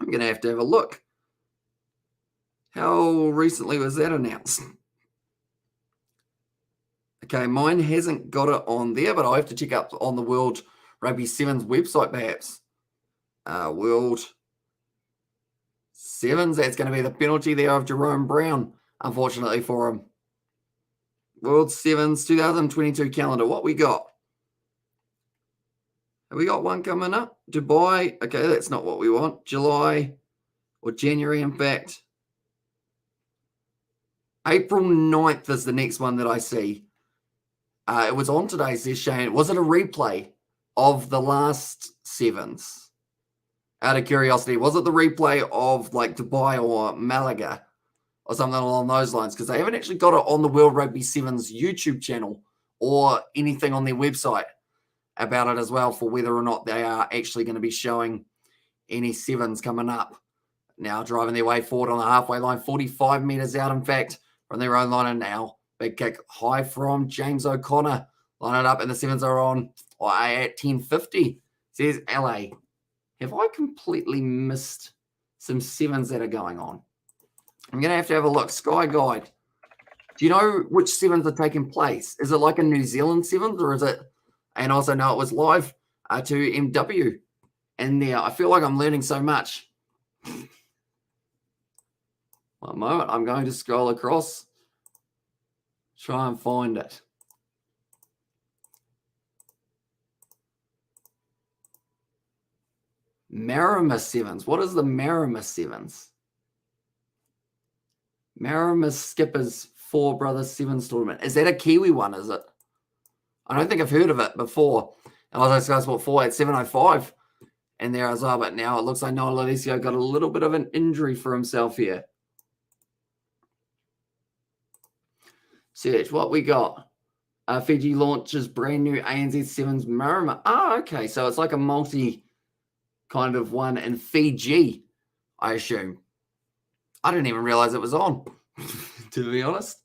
I'm going to have a look. How recently was that announced? Okay, mine hasn't got it on there, but I'll have to check up on the World Rugby Sevens website, perhaps. World Sevens, that's going to be the penalty there of Jerome Brown, unfortunately for him. World Sevens 2022 calendar, what we got? Have we got one coming up? Dubai, okay, that's not what we want. July or January, in fact. April 9th is the next one that I see. It was on today, says Shane. Was it a replay of the last Sevens? Out of curiosity, was it the replay of like Dubai or Malaga or something along those lines? Because they haven't actually got it on the World Rugby Sevens YouTube channel or anything on their website about it as well for whether or not they are actually going to be showing any Sevens coming up. Now driving their way forward on the halfway line, 45 metres out, in fact, from their own line. And now big kick high from James O'Connor. Line it up, and the Sevens are on at 10:50. Says LA. Have I completely missed some Sevens that are going on? I'm going to have a look. Sky Guide. Do you know which Sevens are taking place? Is it like a New Zealand Sevens, or is it? And also know it was live to MW in there. I feel like I'm learning so much. One moment. I'm going to scroll across. Try and find it. Marama Sevens. What is the Marama Sevens? Marama Skippers Four Brothers Sevens tournament. Is that a Kiwi one, is it? I don't think I've heard of it before. And also Sky Sport 4 at 7:05 in there as well. But now it looks like Noah Lolesio got a little bit of an injury for himself here. Search what we got. Fiji launches brand new ANZ Sevens Marama. Oh, okay. So it's like a multi kind of one in Fiji, I assume. I didn't even realize it was on, to be honest.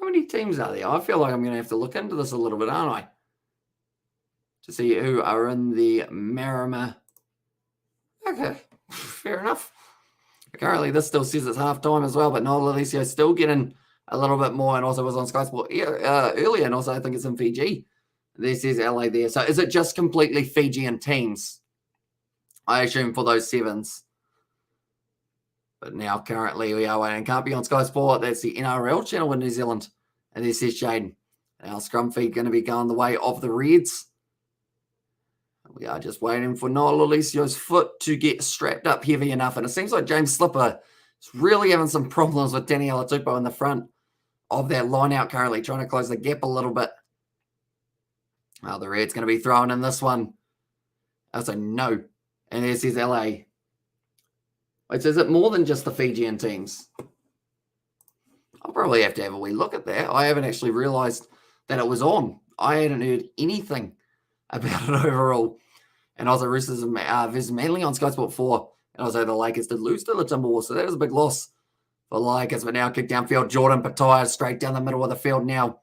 How many teams are there? I feel like I'm going to have to look into this a little bit, aren't I? To see who are in the Marama. Okay, fair enough. Currently, this still says it's half-time as well, but Noel Lolesio still getting a little bit more, and also was on Sky Sport earlier, and also I think it's in Fiji. This is LA there. So is it just completely Fijian teams? I assume for those sevens. But now currently we are waiting. Can't be on Sky Sport. That's the NRL channel in New Zealand. And this is Shaden. Our scrum feed going to be going the way of the Reds. We are just waiting for Noel Lolesio's foot to get strapped up heavy enough. And it seems like James Slipper is really having some problems with Danny Alatupo in the front of that line out currently, trying to close the gap a little bit. Well, the Reds going to be thrown in this one. I say no. And this is LA. Wait, so is it more than just the Fijian teams? I'll probably have to have a wee look at that. I haven't actually realized that it was on. I hadn't heard anything about it overall. And also Roosters versus Manly on Sky Sport 4. And also the Lakers did lose to the Timberwolves. So that was a big loss for Lakers. But now kick downfield. Jordan Pataia straight down the middle of the field now.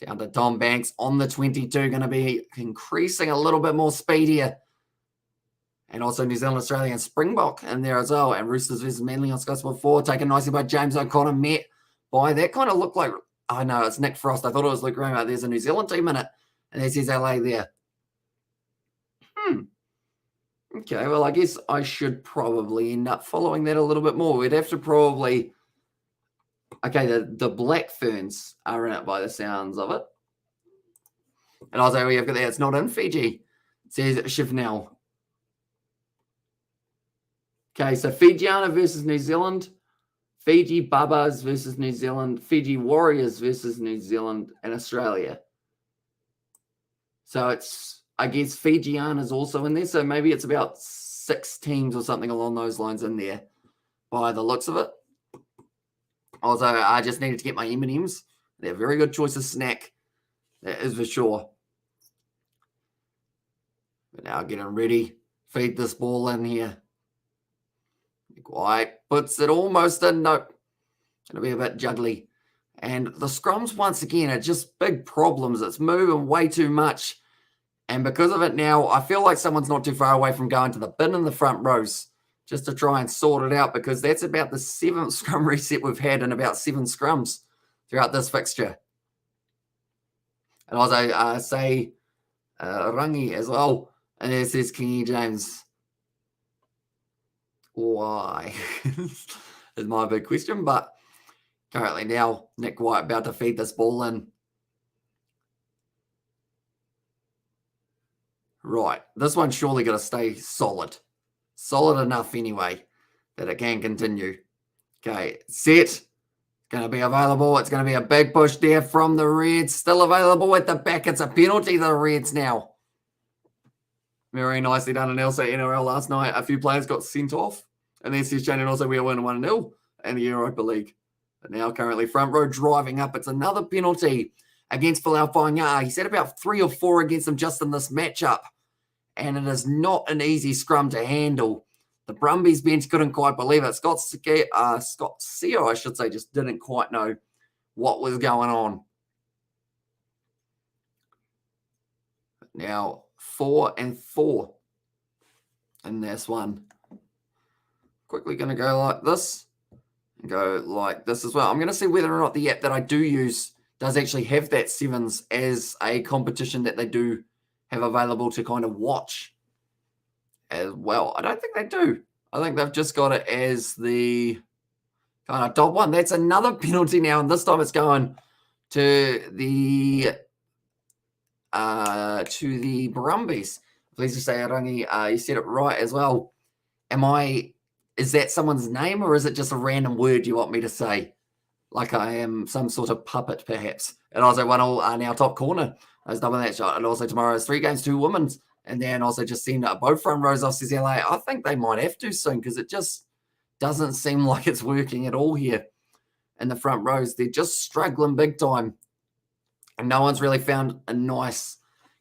Down to Tom Banks on the 22. Going to be increasing a little bit more speed here. And also New Zealand, Australia, and Springbok in there as well. And Roosters versus Manly on Sky Sport 4. Taken nicely by James O'Connor. Met by, that kind of looked like, oh no, it's Nick Frost. I thought it was Luke Roma. There's a New Zealand team in it. And there's his LA there. Okay, well, I guess I should probably end up following that a little bit more. We'd have to probably... Okay, the Black Ferns are in it by the sounds of it. And also we have got that. It's not in Fiji. It says Shivnell. Okay, so Fijiana versus New Zealand. Fiji Babas versus New Zealand. Fiji Warriors versus New Zealand and Australia. So it's... I guess Fijian is also in there, so maybe it's about 6 teams or something along those lines in there by the looks of it. Also, I just needed to get my M&Ms. They're a very good choice of snack. That is for sure. But now getting ready. Feed this ball in here. White puts it almost in. Nope. Going to be a bit juggly. And the scrums, once again, are just big problems. It's moving way too much. And because of it now, I feel like someone's not too far away from going to the bin in the front rows just to try and sort it out, because that's about the 7th scrum reset we've had in about 7 scrums throughout this fixture. And also say Rangi as well. And there says Kingy James. Why? Is my big question. But currently now, Nick White about to feed this ball in. Right, this one's surely going to stay solid. Solid enough anyway that it can continue. Okay, set. It's going to be available. It's going to be a big push there from the Reds. Still available at the back. It's a penalty, the Reds now. Very nicely done in Elsa NRL last night. A few players got sent off. And then says Shane also we are winning 1-0 in the Europa League. But now currently front row driving up. It's another penalty against Folau Fainga'a. He's had about 3 or 4 against him just in this matchup. And it is not an easy scrum to handle. The Brumbies bench couldn't quite believe it. Scott Seo, I should say, just didn't quite know what was going on. Now, 4 and 4 in this one. Quickly going to go like this. And go like this as well. I'm going to see whether or not the app that I do use does actually have that sevens as a competition that they do have available to kind of watch as well. I don't think they do. I think they've just got it as the kind of top one. That's another penalty now, and this time it's going to the Brumbies. Please just say, Arangi, you said it right as well. Is that someone's name, or is it just a random word you want me to say? Like I am some sort of puppet, perhaps. And also 1-1 now top corner. That's double that shot. And also tomorrow is 3 games, 2 women's. And then also just seen both front rows off CCLA. I think they might have to soon because it just doesn't seem like it's working at all here in the front rows. They're just struggling big time. And no one's really found a nice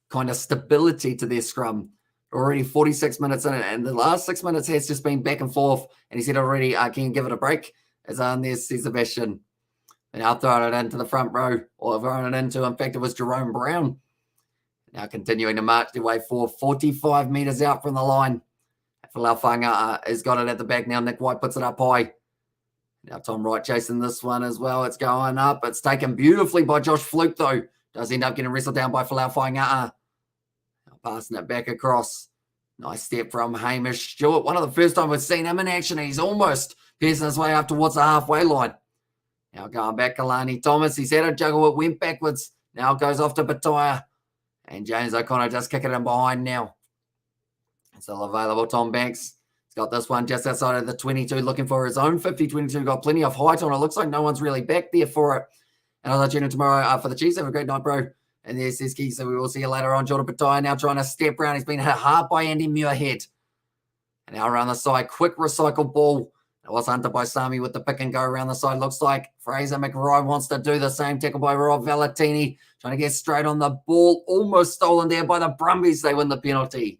kind of stability to their scrum. Already 46 minutes in it, and the last 6 minutes has just been back and forth. And he said already, can you give it a break? As there's Sebastian. And now throwing it into the front row, or throwing it into, in fact, it was Jerome Brown. Now continuing to march their way forward, 45 metres out from the line. Falafanga has got it at the back now. Nick White puts it up high. Now Tom Wright chasing this one as well. It's going up. It's taken beautifully by Josh Fluke, though. Does end up getting wrestled down by Falafanga. Passing it back across. Nice step from Hamish Stewart. One of the first time we've seen him in action. He's almost piercing his way up towards the halfway line. Now going back, Kalani Thomas. He's had a juggle. It went backwards. Now it goes off to Bataya. And James O'Connor just kicking it in behind now. Still available, Tom Banks. He's got this one just outside of the 22, looking for his own 50-22. Got plenty of height on it. Looks like no one's really back there for it. And I'll let you know tomorrow for the Chiefs. Have a great night, bro. And there's Siski, so we will see you later on. Jordan Bataya now trying to step around. He's been hit hard by Andy Muirhead. And now around the side, quick recycle ball. It was hunted by Sami with the pick and go around the side. Looks like Fraser McRae wants to do the same. Tackle by Rob Valentini. Trying to get straight on the ball. Almost stolen there by the Brumbies. They win the penalty.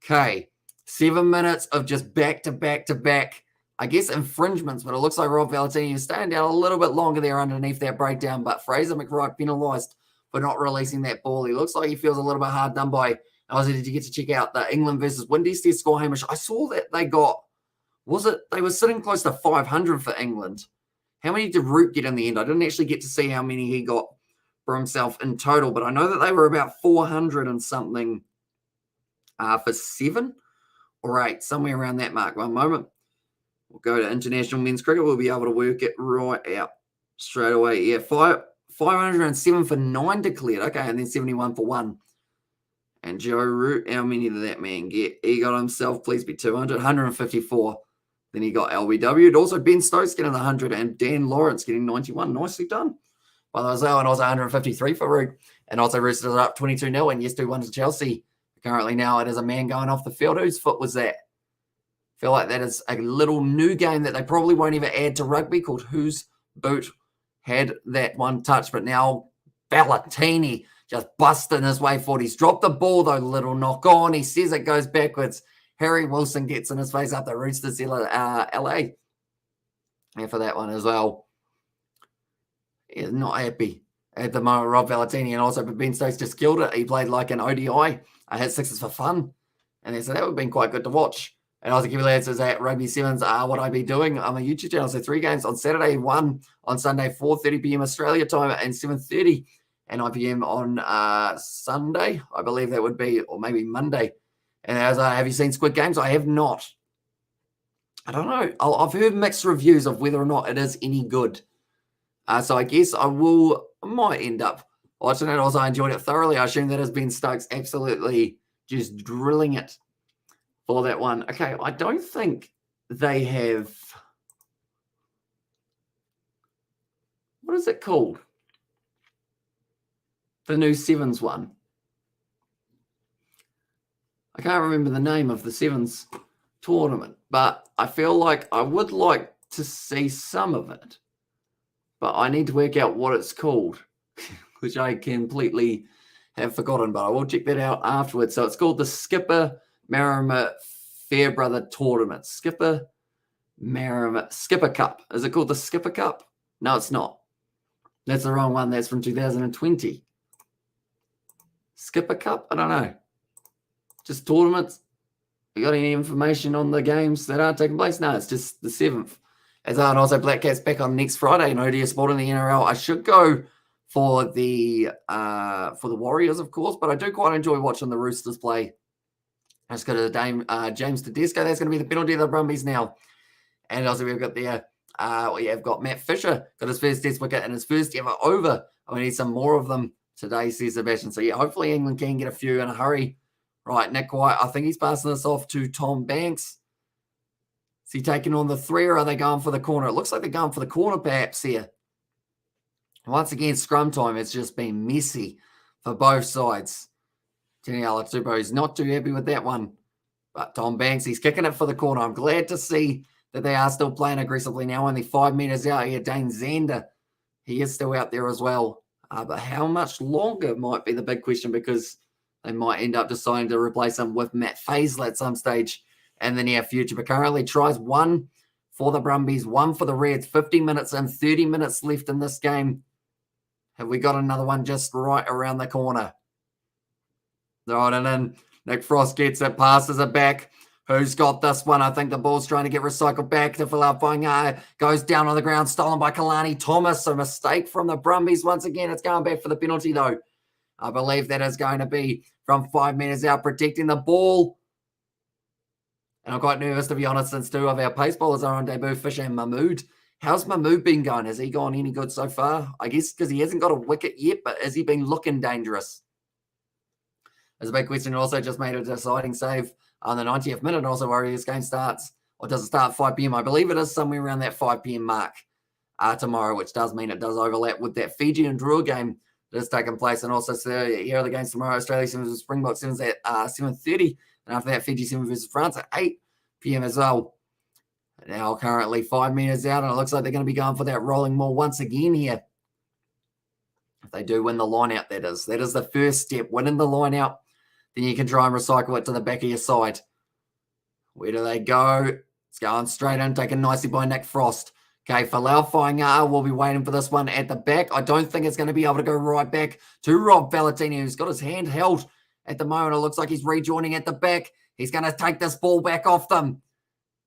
Okay. 7 minutes of just back-to-back-to-back, I guess, infringements. But it looks like Rob Valentini is staying down a little bit longer there underneath that breakdown. But Fraser McRae penalised for not releasing that ball. He looks like he feels a little bit hard done by. Did you get to check out the England versus Windies test score, Hamish? I saw that they got... they were sitting close to 500 for England. How many did Root get in the end? I didn't actually get to see how many he got for himself in total, but I know that they were about 400 and something for 7 or 8, somewhere around that mark. One moment. We'll go to international men's cricket. We'll be able to work it right out straight away. Yeah, 507 for 9 declared. Okay, and then 71 for 1. And Joe Root, how many did that man get? He got himself, please be 200, 154. Then he got LBW. And also Ben Stokes getting 100 and Dan Lawrence getting 91. Nicely done by those. And also 153 for Root. And also Roosters are up 22-0 and yes, 2-1 to Chelsea. Currently now it is a man going off the field. Whose foot was that? I feel like that is a little new game that they probably won't even add to rugby called Whose Boot had that one touch. But now Ballatini just busting his way forward. He's dropped the ball, though, little knock on. He says it goes backwards. Harry Wilson gets in his face up the Roosters, LA. And for that one as well. He's not happy at the moment, Rob Valentini. And also, Ben Stokes just killed it. He played like an ODI. I had 6s for fun. And so that would have been quite good to watch. And also, Kevin Ladd says at Rugby Sevens, what I be doing on my YouTube channel. So 3 games on Saturday, 1 on Sunday, 4:30 p.m. Australia time, and 7:30 and 9 p.m. on Sunday, I believe that would be, or maybe Monday. And have you seen Squid Games? I have not. I don't know. I've heard mixed reviews of whether or not it is any good. So I guess I might end up watching it. Also, I enjoyed it thoroughly. I assume that has been Stokes absolutely just drilling it for that one. Okay, I don't think they have... What is it called? The new Sevens one. I can't remember the name of the Sevens tournament, but I feel like I would like to see some of it. But I need to work out what it's called, which I completely have forgotten, but I will check that out afterwards. So it's called the Skipper Marama Fairbrother Tournament. Skipper Cup. Is it called the Skipper Cup? No, it's not. That's the wrong one. That's from 2020. Skipper Cup? I don't know. Just tournaments. You got any information on the games that are taking place? No, it's just the 7th. And also Black Cats back on next Friday in ODS Sport in the NRL. I should go for the Warriors, of course, but I do quite enjoy watching the Roosters play. Let's go to James Tedesco. That's going to be the penalty of the Brumbies now. And also we've got there, we have got Matt Fisher, got his first test wicket and his first ever over. We need some more of them today, says Sebastian. So yeah, hopefully England can get a few in a hurry. Right, Nick White, I think he's passing this off to Tom Banks. Is he taking on the 3 or are they going for the corner? It looks like they're going for the corner perhaps here. Once again, scrum time has just been messy for both sides. Tini Alatupo is not too happy with that one. But Tom Banks, he's kicking it for the corner. I'm glad to see that they are still playing aggressively now. Only 5 metres out here. Dane Zander, he is still out there as well. But how much longer might be the big question, because they might end up deciding to replace him with Matt Faisler at some stage in the near future. But currently tries one for the Brumbies, one for the Reds. 50 minutes and 30 minutes left in this game. Have we got another one just right around the corner? Right, and then Nick Frost gets it, passes it back. Who's got this one? I think the ball's trying to get recycled back to Falau Fainga'a. Goes down on the ground, stolen by Kalani Thomas. A mistake from the Brumbies once again. It's going back for the penalty, though. I believe that is going to be from 5 metres out, protecting the ball. And I'm quite nervous, to be honest, since two of our pace bowlers are on debut, Fisher and Mahmood. How's Mahmood been going? Has he gone any good so far? I guess because he hasn't got a wicket yet, but has he been looking dangerous? There's a big question. Also just made a deciding save on the 90th minute. Also worry this game starts, or does it start 5 p.m.? I believe it is somewhere around that 5 p.m. mark tomorrow, which does mean it does overlap with that Fiji and Drua game that is taking place. And also, so here are the games tomorrow. Australia 7 versus Springboks 7 at 7:30. And after that, Fiji 7 versus France at 8 p.m. as well. Now currently 5 metres out, and it looks like they're going to be going for that rolling maul once again here. If they do win the line out, that is. That is the first step, winning the line out. Then you can try and recycle it to the back of your side. Where do they go? It's going straight in, taken nicely by Nick Frost. Okay, Falau Fainga'a will be waiting for this one at the back. I don't think it's going to be able to go right back to Rob Valentini, who's got his hand held at the moment. It looks like he's rejoining at the back. He's going to take this ball back off them.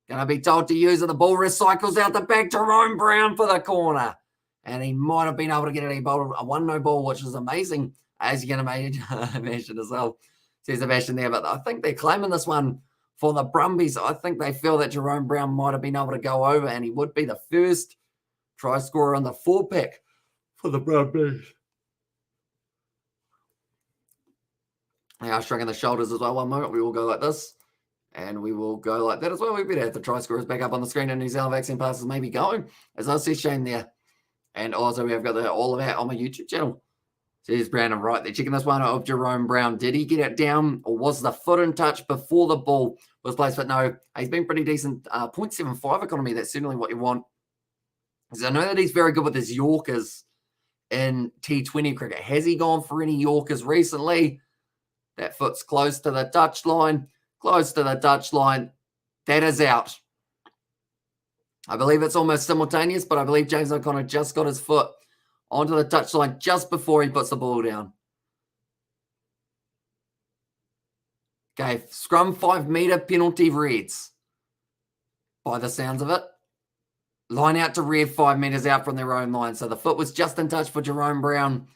Going to be told to use it. The ball recycles out the back. Jerome Brown for the corner. And he might have been able to get it. He bowled a 1-no ball, which is amazing, as you can imagine as well. Says Sebastian there, but I think they're claiming this one for the Brumbies. I think they feel that Jerome Brown might have been able to go over, and he would be the first try scorer on the 4-pack for the Brumbies. They are shrugging the shoulders as well. One moment, we will go like this, and we will go like that as well. We better have the try scorers back up on the screen, and New Zealand vaccine passes maybe going, as I see Shane there. And also we have got all of that on my YouTube channel. Says Brandon right. They're checking this one of Jerome Brown. Did he get it down, or was the foot in touch before the ball was placed? But no, he's been pretty decent. 0.75 economy. That's certainly what you want. Because I know that he's very good with his Yorkers in T20 cricket. Has he gone for any Yorkers recently? That foot's close to the touchline. Close to the touchline. That is out. I believe it's almost simultaneous, but I believe James O'Connor just got his foot onto the touchline just before he puts the ball down. Okay, scrum 5-metre penalty Reds. By the sounds of it. Line out to Red 5 metres out from their own line. So the foot was just in touch for Jerome Brown.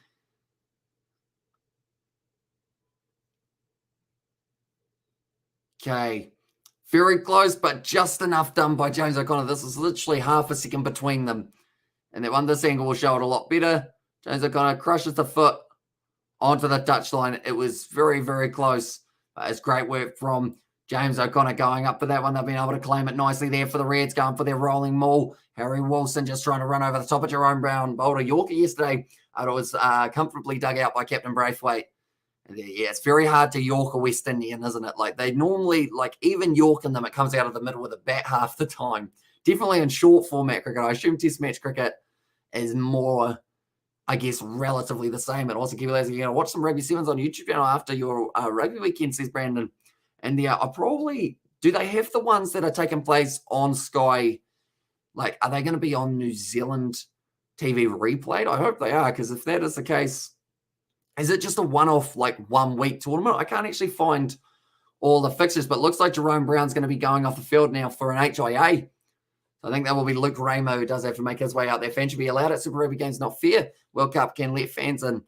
Okay. Very close, but just enough done by James O'Connor. This is literally half a second between them. And that one, this angle will show it a lot better. James O'Connor crushes the foot onto the touchline. It was very, very close. It's great work from James O'Connor going up for that one. They've been able to claim it nicely there for the Reds, going for their rolling maul. Harry Wilson just trying to run over the top of Jerome Brown. Bowled a Yorker yesterday. It was comfortably dug out by Captain Braithwaite. Yeah, it's very hard to York a West Indian, isn't it? Like, they normally, like, even Yorking them, it comes out of the middle with a bat half the time. Definitely in short format cricket. I assume test match cricket is more, I guess, relatively the same. And also, keep you know, watch some Rugby Sevens on YouTube channel after your rugby weekend, says Brandon. And yeah, do they have the ones that are taking place on Sky? Like, are they going to be on New Zealand TV replayed? I hope they are, because if that is the case, is it just a one-off, like, 1-week tournament? I can't actually find all the fixtures, but it looks like Jerome Brown's going to be going off the field now for an HIA. So I think that will be Luke Ramo, who does have to make his way out there. Fans should be allowed at Super Rugby games, not fair. World Cup can let fans in.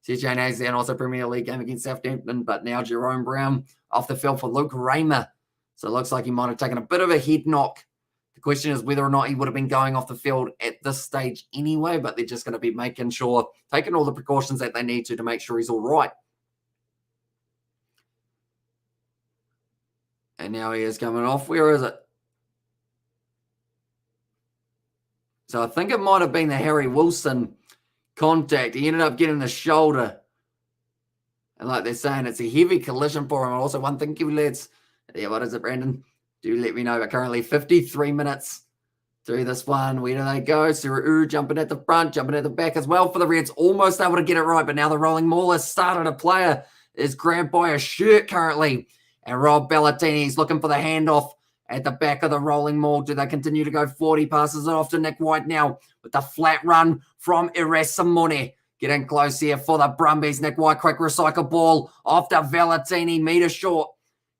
CJ Nazy and also Premier League game against Southampton, but now Jerome Brown off the field for Luke Raymer. So it looks like he might have taken a bit of a head knock. The question is whether or not he would have been going off the field at this stage anyway, but they're just going to be making sure, taking all the precautions that they need to make sure he's all right. And now he is coming off. Where is it? So I think it might have been the Harry Wilson contact. He ended up getting the shoulder. And like they're saying, it's a heavy collision for him. Also, one thing, you lads. Yeah, what is it, Brandon? Do let me know. But currently 53 minutes through this one. Where do they go? Suru jumping at the front, jumping at the back as well for the Reds. Almost able to get it right, but now the rolling maul has started. A player is grabbed by a shirt currently. And Rob Bellatini's looking for the handoff at the back of the rolling maul. Do they continue to go 40? Passes it off to Nick White now with the flat run from Irasimone. Getting close here for the Brumbies. Nick White, quick recycle ball off to Bellatini, metre short.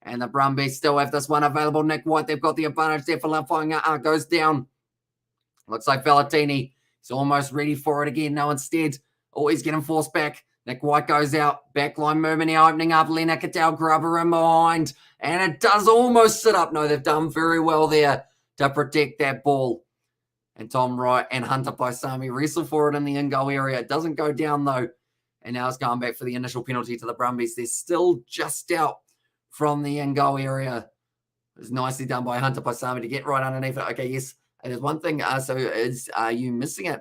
And the Brumbies still have this one available. Nick White, they've got the advantage there for Lafayette. Goes down. Looks like Bellatini is almost ready for it again. No, instead, always getting forced back. Nick White goes out. Backline movement now opening up. Lena Cattell, grubber in behind. And it does almost sit up. No, they've done very well there to protect that ball. And Tom Wright and Hunter Paisami wrestle for it in the in-goal area. It doesn't go down, though. And now it's going back for the initial penalty to the Brumbies. They're still just out from the in-goal area. It was nicely done by Hunter Paisami to get right underneath it. Okay, yes. There's one thing. So are you missing it?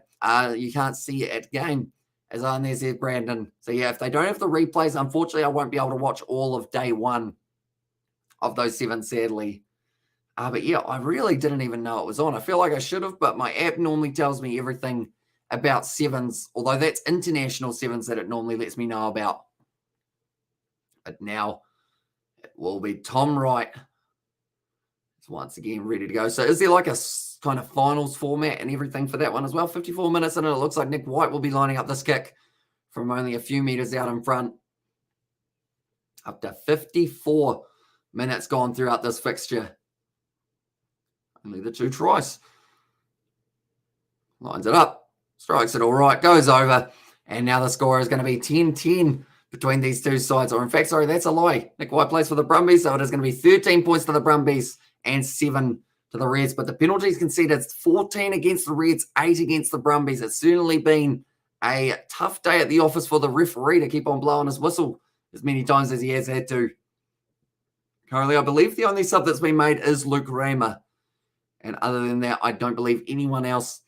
You can't see it at game. As on there said Brandon. So, yeah, if they don't have the replays, unfortunately, I won't be able to watch all of day one of those 7, sadly. But, yeah, I really didn't even know it was on. I feel like I should have, but my app normally tells me everything about 7s, although that's international 7s that it normally lets me know about. But now it will be Tom Wright. It's once again ready to go. So is there like a kind of finals format and everything for that one as well? 54 minutes in, and it looks like Nick White will be lining up this kick from only a few meters out in front. Up to 54 minutes gone throughout this fixture. Only the 2 tries. Lines it up. Strikes it all right. Goes over. And now the score is going to be 10-10 between these two sides. Or in fact, sorry, that's a lie. Nick White plays for the Brumbies, so it is going to be 13 points to the Brumbies and 7 to the Reds. But the penalties conceded, 14 against the Reds, 8 against the Brumbies. It's certainly been a tough day at the office for the referee to keep on blowing his whistle as many times as he has had to. Currently, I believe the only sub that's been made is Luke Raymer. And other than that, I don't believe anyone else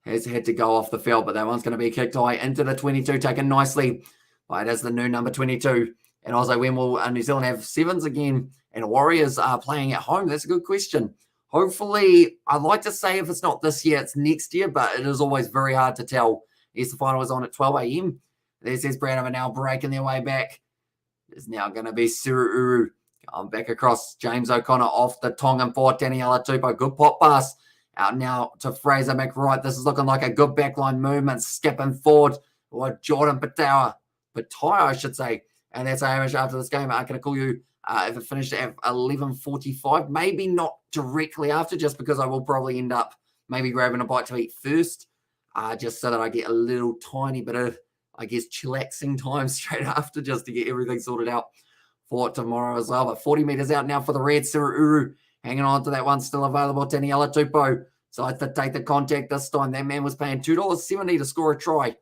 has had to go off the field. But that one's going to be kicked high into the 22, taken nicely by it as the new number 22. And also, when will New Zealand have 7s again and Warriors are playing at home? That's a good question. Hopefully, I'd like to say if it's not this year, it's next year, but it is always very hard to tell. Yes, the final is on at 12 a.m. There's Brandon now breaking their way back. It's now going to be Suru going back across. James O'Connor off the Tongan for Taniela Tupou. Good pop pass out now to Fraser McWright. This is looking like a good backline movement. Skipping forward. Or Jordan Patai, I should say. And that's Hamish after this game. I'm going to call you if it finished at 11:45. Maybe not directly after, just because I will probably end up maybe grabbing a bite to eat first. Just so that I get a little tiny bit of, I guess, chillaxing time straight after, just to get everything sorted out for tomorrow as well. But 40 meters out now for the Reds. Suru hanging on to that one, still available. Taniela Tupou decides to take the contact this time. That man was paying $2.70 to score a try. It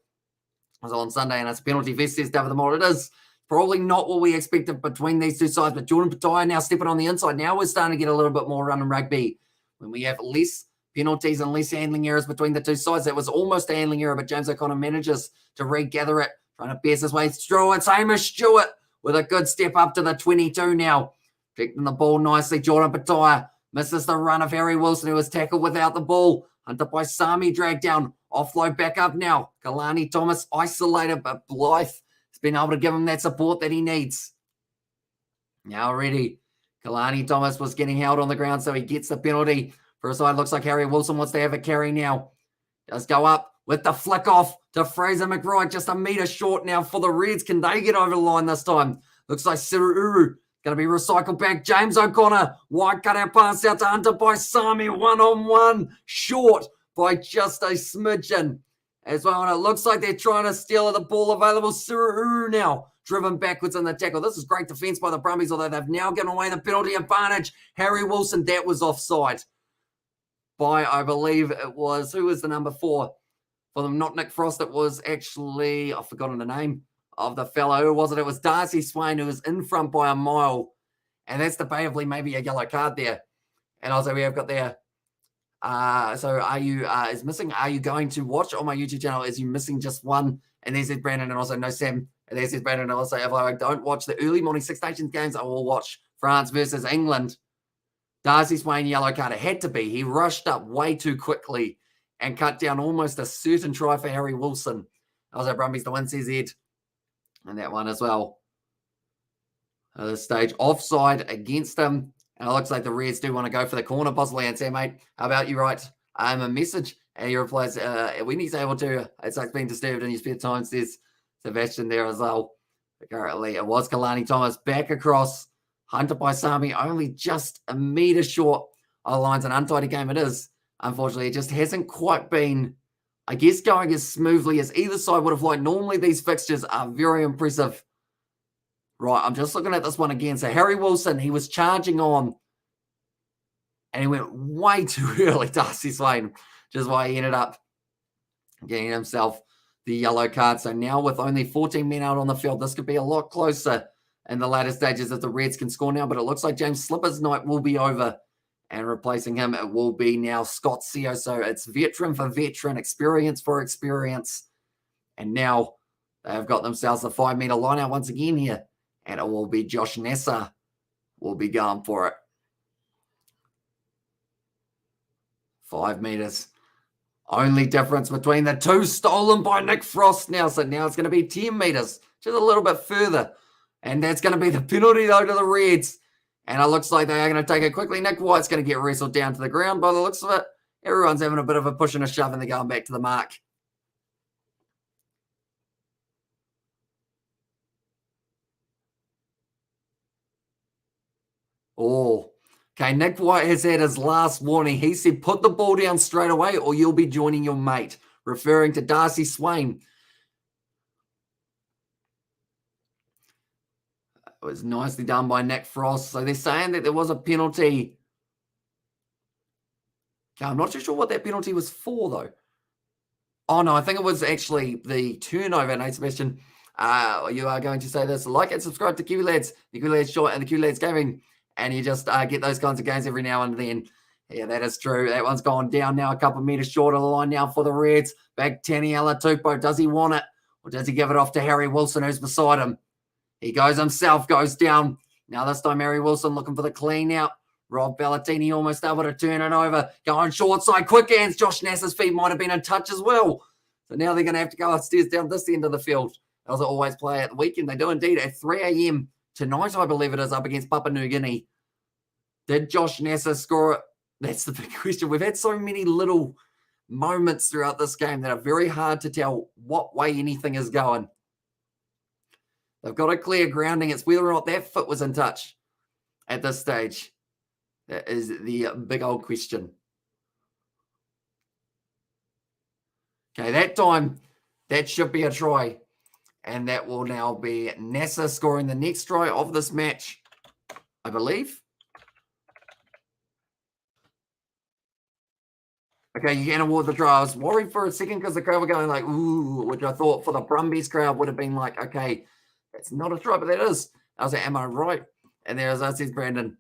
was on Sunday, and it's a penalty vest, says David the Mod. It is probably not what we expected between these two sides, but Jordan Patai now stepping on the inside. Now we're starting to get a little bit more run and rugby when we have less penalties and less handling errors between the two sides. That was almost a handling error, but James O'Connor manages to regather it, trying to pierce his way through. It's Hamish Stewart with a good step up to the 22 now. Protecting the ball nicely. Jordan Patai misses the run of Harry Wilson, who was tackled without the ball. Hunter Paisami dragged down. Offload back up now. Kalani Thomas isolated, but Blythe has been able to give him that support that he needs. Now ready. Kalani Thomas was getting held on the ground, so he gets the penalty. For a side, looks like Harry Wilson wants to have a carry now. Does go up with the flick off to Fraser McWright, just a metre short now for the Reds. Can they get over the line this time? Looks like Siruru going to be recycled back. James O'Connor, wide cutout pass out to Hunter Paisami, one-on-one, short by just a smidgen as well. And it looks like they're trying to steal the ball available. Siruru now driven backwards in the tackle. This is great defence by the Brumbies, although they've now given away the penalty advantage. Harry Wilson, that was offside by, I believe it was, who was the number 4 for them? Not Nick Frost. It was actually, I've forgotten the name of the fellow. Who was it? It was Darcy Swain, who was in front by a mile. And that's debatably maybe a yellow card there. And also we have got there So are you is missing? Are you going to watch on my YouTube channel? Is you missing just one? And there's Brandon, and also no Sam. And there's Brandon, and also if I don't watch the early morning Six Nations games, I will watch France versus England. Darcy Swain yellow card. It had to be. He rushed up way too quickly and cut down almost a certain try for Harry Wilson. Also Brumbies to win, says Ed. And that one as well. At this stage, offside against him. And it looks like the Reds do want to go for the corner, possibly. And say, mate, how about you write a message? And he replies, when he's able to, it's like being disturbed in his spare time, says Sebastian there as well. But currently, it was Kalani Thomas back across. Hunter Paisami only just a metre short of the lines. An untidy game it is. Unfortunately, it just hasn't quite been, I guess, going as smoothly as either side would have liked. Normally, these fixtures are very impressive. Right, I'm just looking at this one again. So Harry Wilson, he was charging on, and he went way too early, Darcy Swain, which is why he ended up getting himself the yellow card. So now with only 14 men out on the field, this could be a lot closer in the latter stages if the Reds can score now. But it looks like James Slipper's night will be over, and replacing him, it will be now Scott Seo. So it's veteran for veteran, experience for experience. And now they've got themselves a 5 meter line out once again here. And it will be Josh Nasser will be going for it. 5 meters. Only difference between the two, stolen by Nick Frost now. So now it's going to be 10 meters, just a little bit further. And that's going to be the penalty, though, to the Reds. And it looks like they are going to take it quickly. Nick White's going to get wrestled down to the ground by the looks of it. Everyone's having a bit of a push and a shove, and they're going back to the mark. Oh, okay. Nick White has had his last warning. He said, put the ball down straight away or you'll be joining your mate, referring to Darcy Swain. It was nicely done by Nick Frost. So they're saying that there was a penalty. Okay, I'm not too sure what that penalty was for, though. Oh, no, I think it was actually the turnover, Nate Sebastian. You are going to say this. Like and subscribe to Kiwi Lads, the Kiwi Lads Short and the Kiwi Lads Gaming. And you just get those kinds of games every now and then. Yeah, that is true. That one's gone down now, a couple of meters short of the line now for the Reds. Back Taniela Tupou. Does he want it? Or does he give it off to Harry Wilson, who's beside him? He goes himself, goes down. Now this time, Harry Wilson looking for the clean out. Rob Bellatini almost able to turn it over. Going short side, quick hands. Josh Nasser's feet might have been in touch as well. So now they're going to have to go upstairs down this end of the field. As I always play at the weekend. They do indeed at 3 a.m. tonight, I believe it is, up against Papua New Guinea. Did Josh Nasser score it? That's the big question. We've had so many little moments throughout this game that are very hard to tell what way anything is going. They've got a clear grounding. It's whether or not that foot was in touch at this stage. That is the big old question. Okay, that time, that should be a try. And that will now be Nasser scoring the next try of this match, I believe. Okay, you can award the try. I was worried for a second because the crowd were going like, ooh, which I thought for the Brumbies crowd would have been like, okay, it's not a try, but that is. I was like, am I right? And there, as I said, Brandon,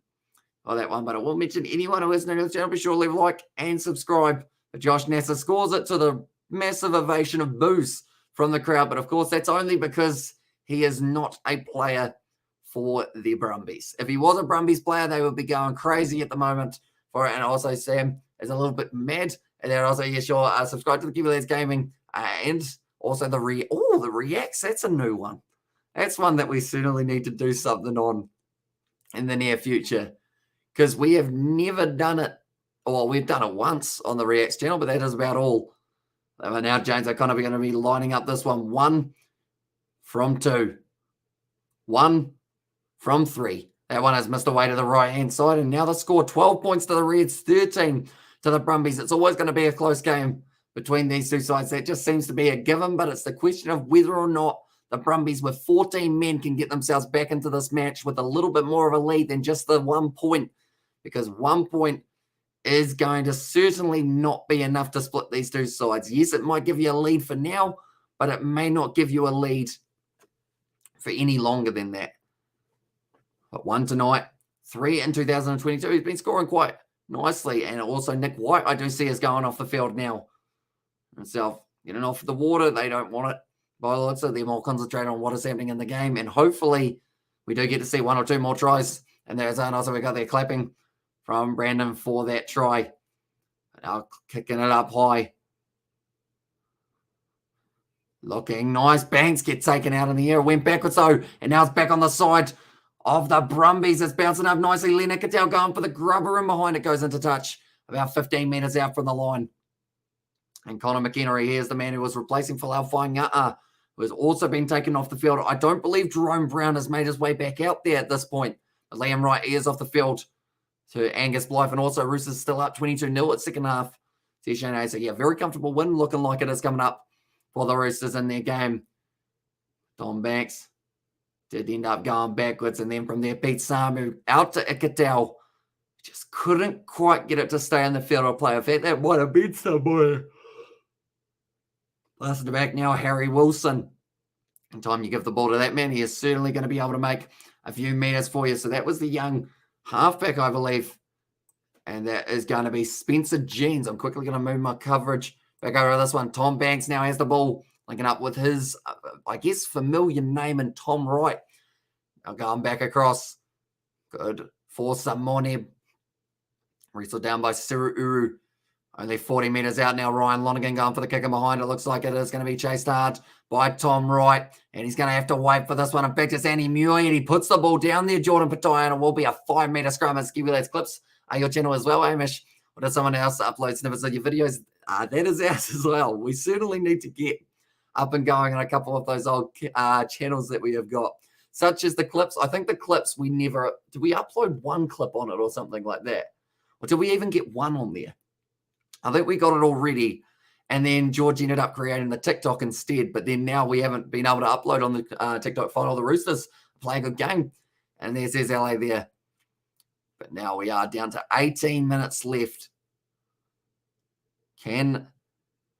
oh, that one. But I will mention anyone who is new to the channel, be sure to leave a like and subscribe. But Josh Nasser scores it to the massive ovation of boos from the crowd. But of course, that's only because he is not a player for the Brumbies. If he was a Brumbies player, they would be going crazy at the moment for it. And also, Sam is a little bit mad. And then also, yeah, sure, subscribe to the Kiwi Lads Gaming. And also the reacts. That's a new one. That's one that we certainly need to do something on in the near future. Because we have never done it. Well, we've done it once on the Reacts channel, but that is about all. Now, James O'Connor, we're going to be lining up this one. 1 from 2. 1 from 3. That one has missed away to the right-hand side. And now the score, 12 points to the Reds, 13 to the Brumbies. It's always going to be a close game between these two sides. That just seems to be a given, but it's the question of whether or not the Brumbies with 14 men can get themselves back into this match with a little bit more of a lead than just the 1 point. Because 1 point is going to certainly not be enough to split these two sides. Yes, it might give you a lead for now, but it may not give you a lead for any longer than that. But 1 tonight, 3 in 2022. He's been scoring quite nicely. And also Nick White, I do see, is going off the field now. Himself getting off the water. They don't want it. By the looks of it, they're more concentrated on what is happening in the game. And hopefully we do get to see 1 or 2 more tries. And there's also we got there clapping from Brandon for that try. Now kicking it up high. Looking nice. Banks get taken out in the air. Went backwards though. And now it's back on the side of the Brumbies. It's bouncing up nicely. Leonard Cattell going for the grubber, and behind it goes into touch. About 15 metres out from the line. And Connor McHenry, here's the man who was replacing Falau Fainga'a, who has also been taken off the field. I don't believe Jerome Brown has made his way back out there at this point. But Liam Wright is off the field to Angus Blythe. And also Roosters still up 22-0 at second half. So yeah, very comfortable win, looking like it is coming up for the Roosters in their game. Tom Banks did end up going backwards. And then from there, Pete Samu out to Ikatau. Just couldn't quite get it to stay in the field or play. In fact, that might have been somewhere. Passing it back now, Harry Wilson. In time you give the ball to that man, he is certainly going to be able to make a few meters for you. So that was the young halfback, I believe. And that is going to be Spencer Jeans. I'm quickly going to move my coverage back over to this one. Tom Banks now has the ball, linking up with his, I guess, familiar name and Tom Wright. Now going back across. Good for Samone. Wrestled down by Siru Uru. Only 40 metres out now. Ryan Lonergan going for the kicker behind. It looks like it is going to be chased hard by Tom Wright. And he's going to have to wait for this one. In fact, it's Andy Muir. And he puts the ball down there, Jordan Pattaya. And it will be a 5-metre scrum. As Kiwi Lads Clips are your channel as well, Amish. Or does someone else upload snippets of your videos? That is ours as well. We certainly need to get up and going on a couple of those old channels that we have got. Such as the clips. I think the clips we never... Did we upload one clip on it or something like that? Or did we even get one on there? I think we got it already, and then George ended up creating the TikTok instead, but then now we haven't been able to upload on the TikTok final. The Roosters play a good game, and there's LA there. But now we are down to 18 minutes left. Can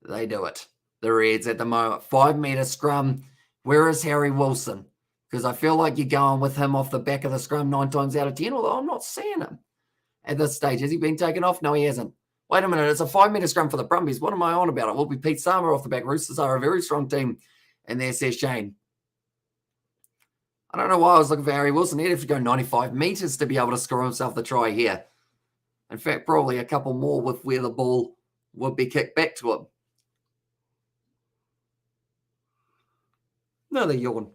they do it? The Reds at the moment. 5-metre scrum. Where is Harry Wilson? Because I feel like you're going with him off the back of the scrum 9 times out of 10, although I'm not seeing him at this stage. Has he been taken off? No, he hasn't. Wait a minute, it's a 5-metre scrum for the Brumbies. What am I on about? It will be Pete Samu off the back. Roosters are a very strong team. And there says Shane. I don't know why I was looking for Harry Wilson. He'd have to go 95 metres to be able to score himself the try here. In fact, probably a couple more with where the ball would be kicked back to him. Another yawn.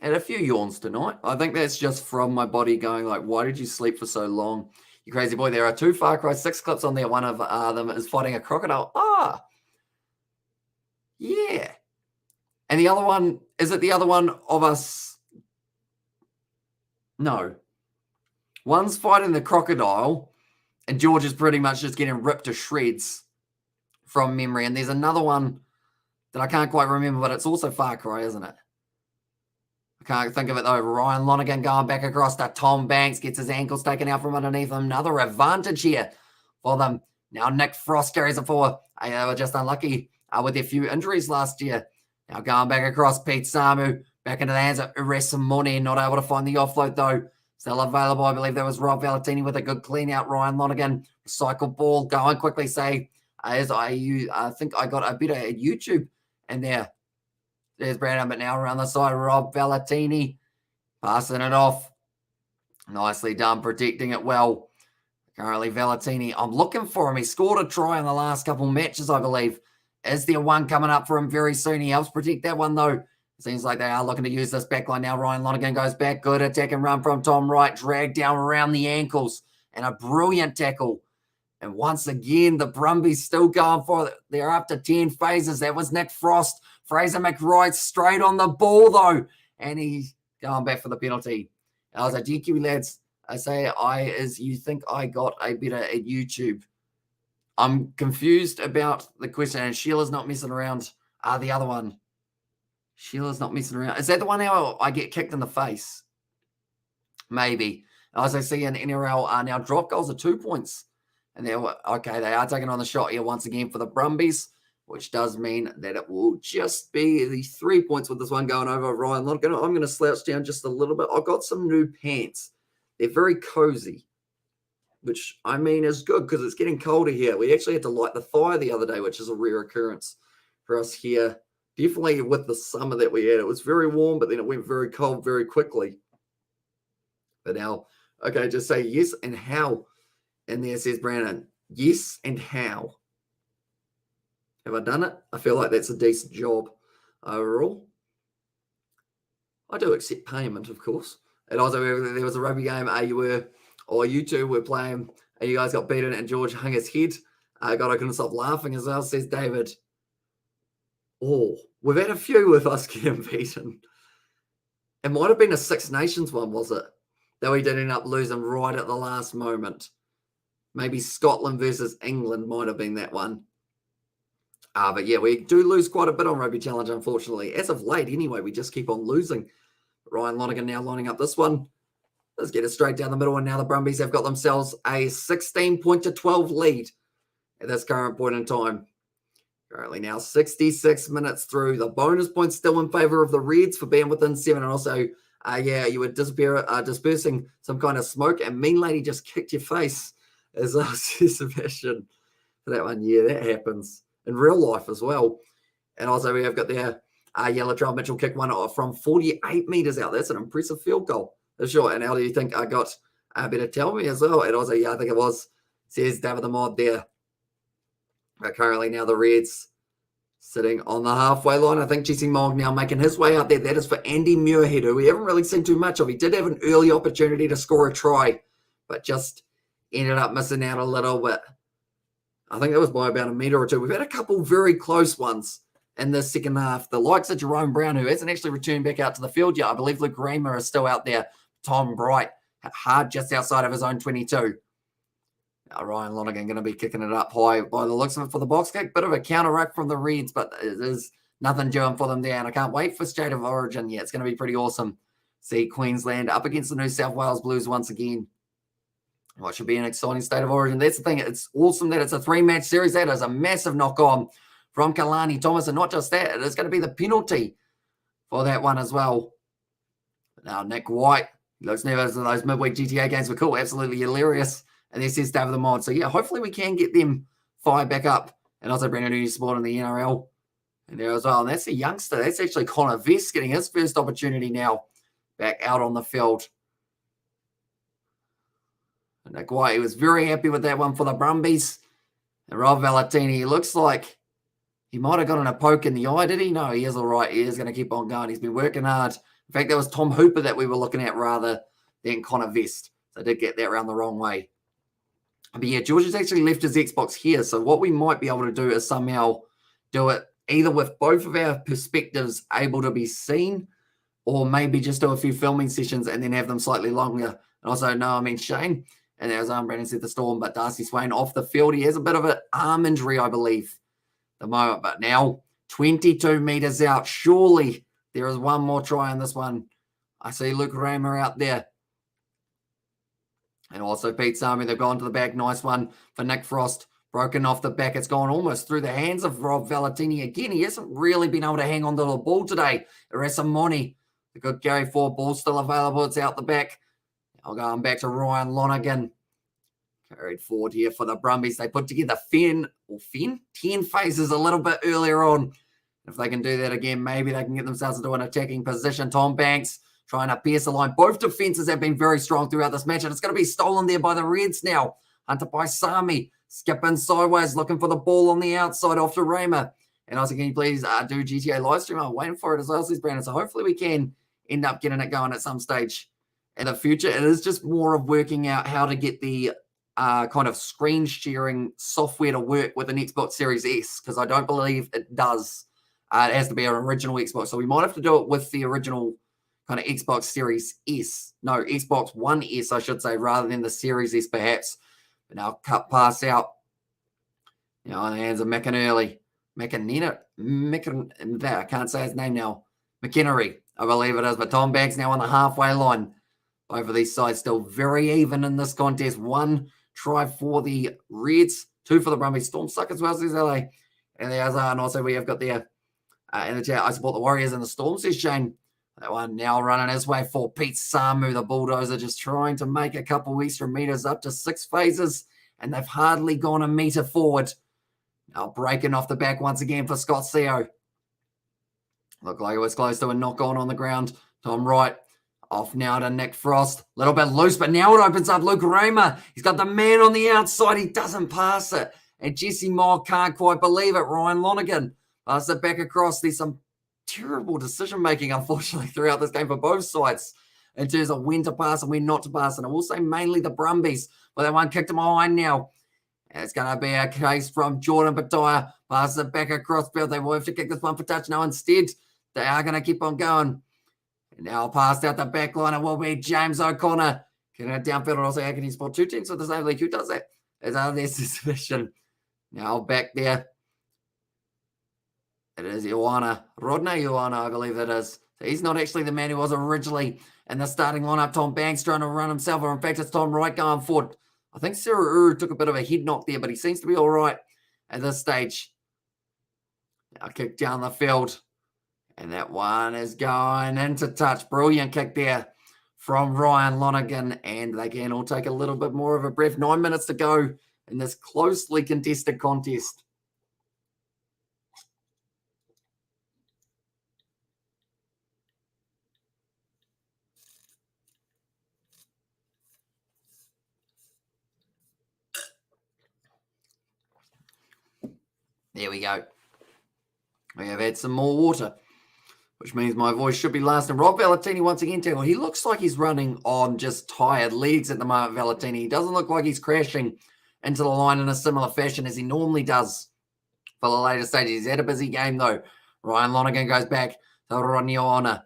And a few yawns tonight. I think that's just from my body going like, why did you sleep for so long? You crazy boy. There are 2 Far Cry 6 clips on there. One of them is fighting a crocodile. Yeah. And the other one, is it the other one of us? No. One's fighting the crocodile, and George is pretty much just getting ripped to shreds from memory. And there's another one that I can't quite remember, but it's also Far Cry, isn't it? Can't think of it though. Ryan Lonergan going back across to Tom Banks. Gets his ankles taken out from underneath him. Another advantage here for them. Now Nick Frost carries it forward. They were just unlucky with their few injuries last year. Now going back across, Pete Samu. Back into the hands of Uresamone. Not able to find the offload though. Still available. I believe that was Rob Valentini with a good clean out. Ryan Lonergan. Recycle ball. Going quickly. I think I got a bit of YouTube in there. There's Brandon, but now around the side, Rob Valentini passing it off. Nicely done, protecting it well. Currently, Valentini, I'm looking for him. He scored a try in the last couple matches, I believe. Is there one coming up for him very soon? He helps protect that one, though. Seems like they are looking to use this back line now. Ryan Lonergan goes back. Good attack and run from Tom Wright. Dragged down around the ankles. And a brilliant tackle. And once again, the Brumbies still going for it. They're up to 10 phases. That was Nick Frost. Fraser McRoy straight on the ball, though. And he's going back for the penalty. I was like, GQ lads, I say you think I got a better at YouTube. I'm confused about the question. And Sheila's not messing around. The other one. Sheila's not messing around. Is that the one how I get kicked in the face? Maybe. As I see in NRL, now drop goals are 2 points. And they are taking on the shot here once again for the Brumbies, which does mean that it will just be the 3 points with this one going over Ryan Lonergan. I'm going to slouch down just a little bit. I've got some new pants. They're very cozy. which I mean is good because it's getting colder here. We actually had to light the fire the other day, which is a rare occurrence for us here. Definitely with the summer that we had, it was very warm, but then it went very cold very quickly. But now, okay, just say yes and how. And there says Brandon, yes and how. Have I done it? I feel like that's a decent job overall. I do accept payment, of course. And also, there was a rugby game. You two were playing, and you guys got beaten, and George hung his head. God, I couldn't stop laughing as well, says David. Oh, we've had a few with us getting beaten. It might have been a Six Nations one, was it? That we did end up losing right at the last moment. Maybe Scotland versus England might have been that one. But yeah, we do lose quite a bit on Rugby Challenge, unfortunately. As of late, anyway, we just keep on losing. Ryan Lonergan now lining up this one. Let's get it straight down the middle, and now the Brumbies have got themselves a 16-12 lead at this current point in time. Currently now 66 minutes through. The bonus points still in favour of the Reds for being within 7. And also, you were dispersing some kind of smoke, and Mean Lady just kicked your face, as says Sebastian. For that one, yeah, that happens in real life as well. And also we have got there Yellow Trail Mitchell kick one from 48 metres out. That's an impressive field goal. For sure. And how do you think I got better tell me as well? And also, yeah, I think it was, says David the Mod there. But currently now the Reds sitting on the halfway line. I think Jesse Mogg now making his way out there. That is for Andy Muirhead, who we haven't really seen too much of. He did have an early opportunity to score a try, but just ended up missing out a little bit. I think that was by about a metre or two. We've had a couple very close ones in the second half. The likes of Jerome Brown, who hasn't actually returned back out to the field yet. I believe Luke Raymer is still out there. Tom Bright, hard just outside of his own 22. Now Ryan Lonergan going to be kicking it up high by the looks of it for the box kick. Bit of a counter ruck from the Reds, but it is nothing doing for them there. And I can't wait for State of Origin. Yeah, it's going to be pretty awesome. See Queensland up against the New South Wales Blues once again. What should be an exciting State of Origin. That's the thing. It's awesome that it's a 3-match series. That is a massive knock-on from Kalani Thomas. And not just that, it is going to be the penalty for that one as well. Now, Nick White looks nervous. Those midweek GTA games were cool. Absolutely hilarious. And this is David the Mod. So, yeah, hopefully we can get them fired back up. And also bring a new sport in the NRL in there as well. And that's a youngster. That's actually Connor Vest getting his first opportunity now back out on the field. And Nick White, he was very happy with that one for the Brumbies. And Rob Valentini, looks like he might have gotten a poke in the eye, did he? No, he is all right. He is going to keep on going. He's been working hard. In fact, that was Tom Hooper that we were looking at rather than Connor Vest. So I did get that round the wrong way. But yeah, George has actually left his Xbox here. So what we might be able to do is somehow do it either with both of our perspectives able to be seen, or maybe just do a few filming sessions and then have them slightly longer. And also, no, I mean Shane. And there's Brandon said the Storm, but Darcy Swain off the field. He has a bit of an arm injury, I believe, at the moment. But now 22 metres out. Surely there is one more try on this one. I see Luke Raymer out there. And also Pete Sami. They've gone to the back. Nice one for Nick Frost. Broken off the back. It's gone almost through the hands of Rob Valentini. Again, he hasn't really been able to hang on to the ball today. Rasamoni, the good Gary Ford ball still available. It's out the back. I'll go back to Ryan Lonergan. Carried forward here for the Brumbies. They put together 10 phases a little bit earlier on. If they can do that again, maybe they can get themselves into an attacking position. Tom Banks trying to pierce the line. Both defenses have been very strong throughout this match, and it's going to be stolen there by the Reds now. Hunter by Sami, skipping sideways, looking for the ball on the outside off to Raymer. And also, can you please do GTA Livestream? I'm waiting for it as well, says Brandon. So hopefully we can end up getting it going at some stage in the future. It is just more of working out how to get the kind of screen sharing software to work with an Xbox Series S, because I don't believe it does. It has to be an original Xbox. So we might have to do it with the original kind of Xbox Series S. No, Xbox One S, I should say, rather than the Series S perhaps. But now cut pass out. On the hands of McInerney. I can't say his name now. McInerney, I believe it is. But Tom Banks now on the halfway line. Both of these sides still very even in this contest. 1 try for the Reds, 2 for the Brumbies. Storm suck as well, says LA. And there's and also we have got there in the chat, I support the Warriors and the Storm, says Shane. That one now running his way for Pete Samu. The Bulldozer just trying to make a couple extra meters up to 6 phases, and they've hardly gone a meter forward. Now breaking off the back once again for Scott Seo. Looked like it was close to a knock-on the ground. Tom Wright off now to Nick Frost. A little bit loose, but now it opens up Luke Raymer. He's got the man on the outside. He doesn't pass it. And Jesse Moore can't quite believe it. Ryan Lonergan passes it back across. There's some terrible decision-making, unfortunately, throughout this game for both sides in terms of when to pass and when not to pass. And I will say mainly the Brumbies, but that one kicked him behind now. And it's going to be a case from Jordan Bataya. Passes it back across field. They will have to kick this one for touch. No, instead, they are going to keep on going. And now passed out the back line. It will be James O'Connor. Getting it downfield. And also, how can he spot 2 teams with the same league? Who does that? Is out of their suspicion. Now back there. It is Ioana. Rodney Ioana, I believe it is. So he's not actually the man who was originally in the starting lineup. Tom Banks trying to run himself. Or in fact, it's Tom Wright going forward. I think Sarah Uru took a bit of a head knock there, but he seems to be all right at this stage. Now kick down the field. And that one is going into touch. Brilliant kick there from Ryan Lonergan. And they can all take a little bit more of a breath. 9 minutes to go in this closely contested contest. There we go. We have had some more water, which means my voice should be lasting. Rob Valentini once again, he looks like he's running on just tired legs at the moment, Valentini. He doesn't look like he's crashing into the line in a similar fashion as he normally does for the later stages. He's had a busy game, though. Ryan Lonergan goes back to Roniona.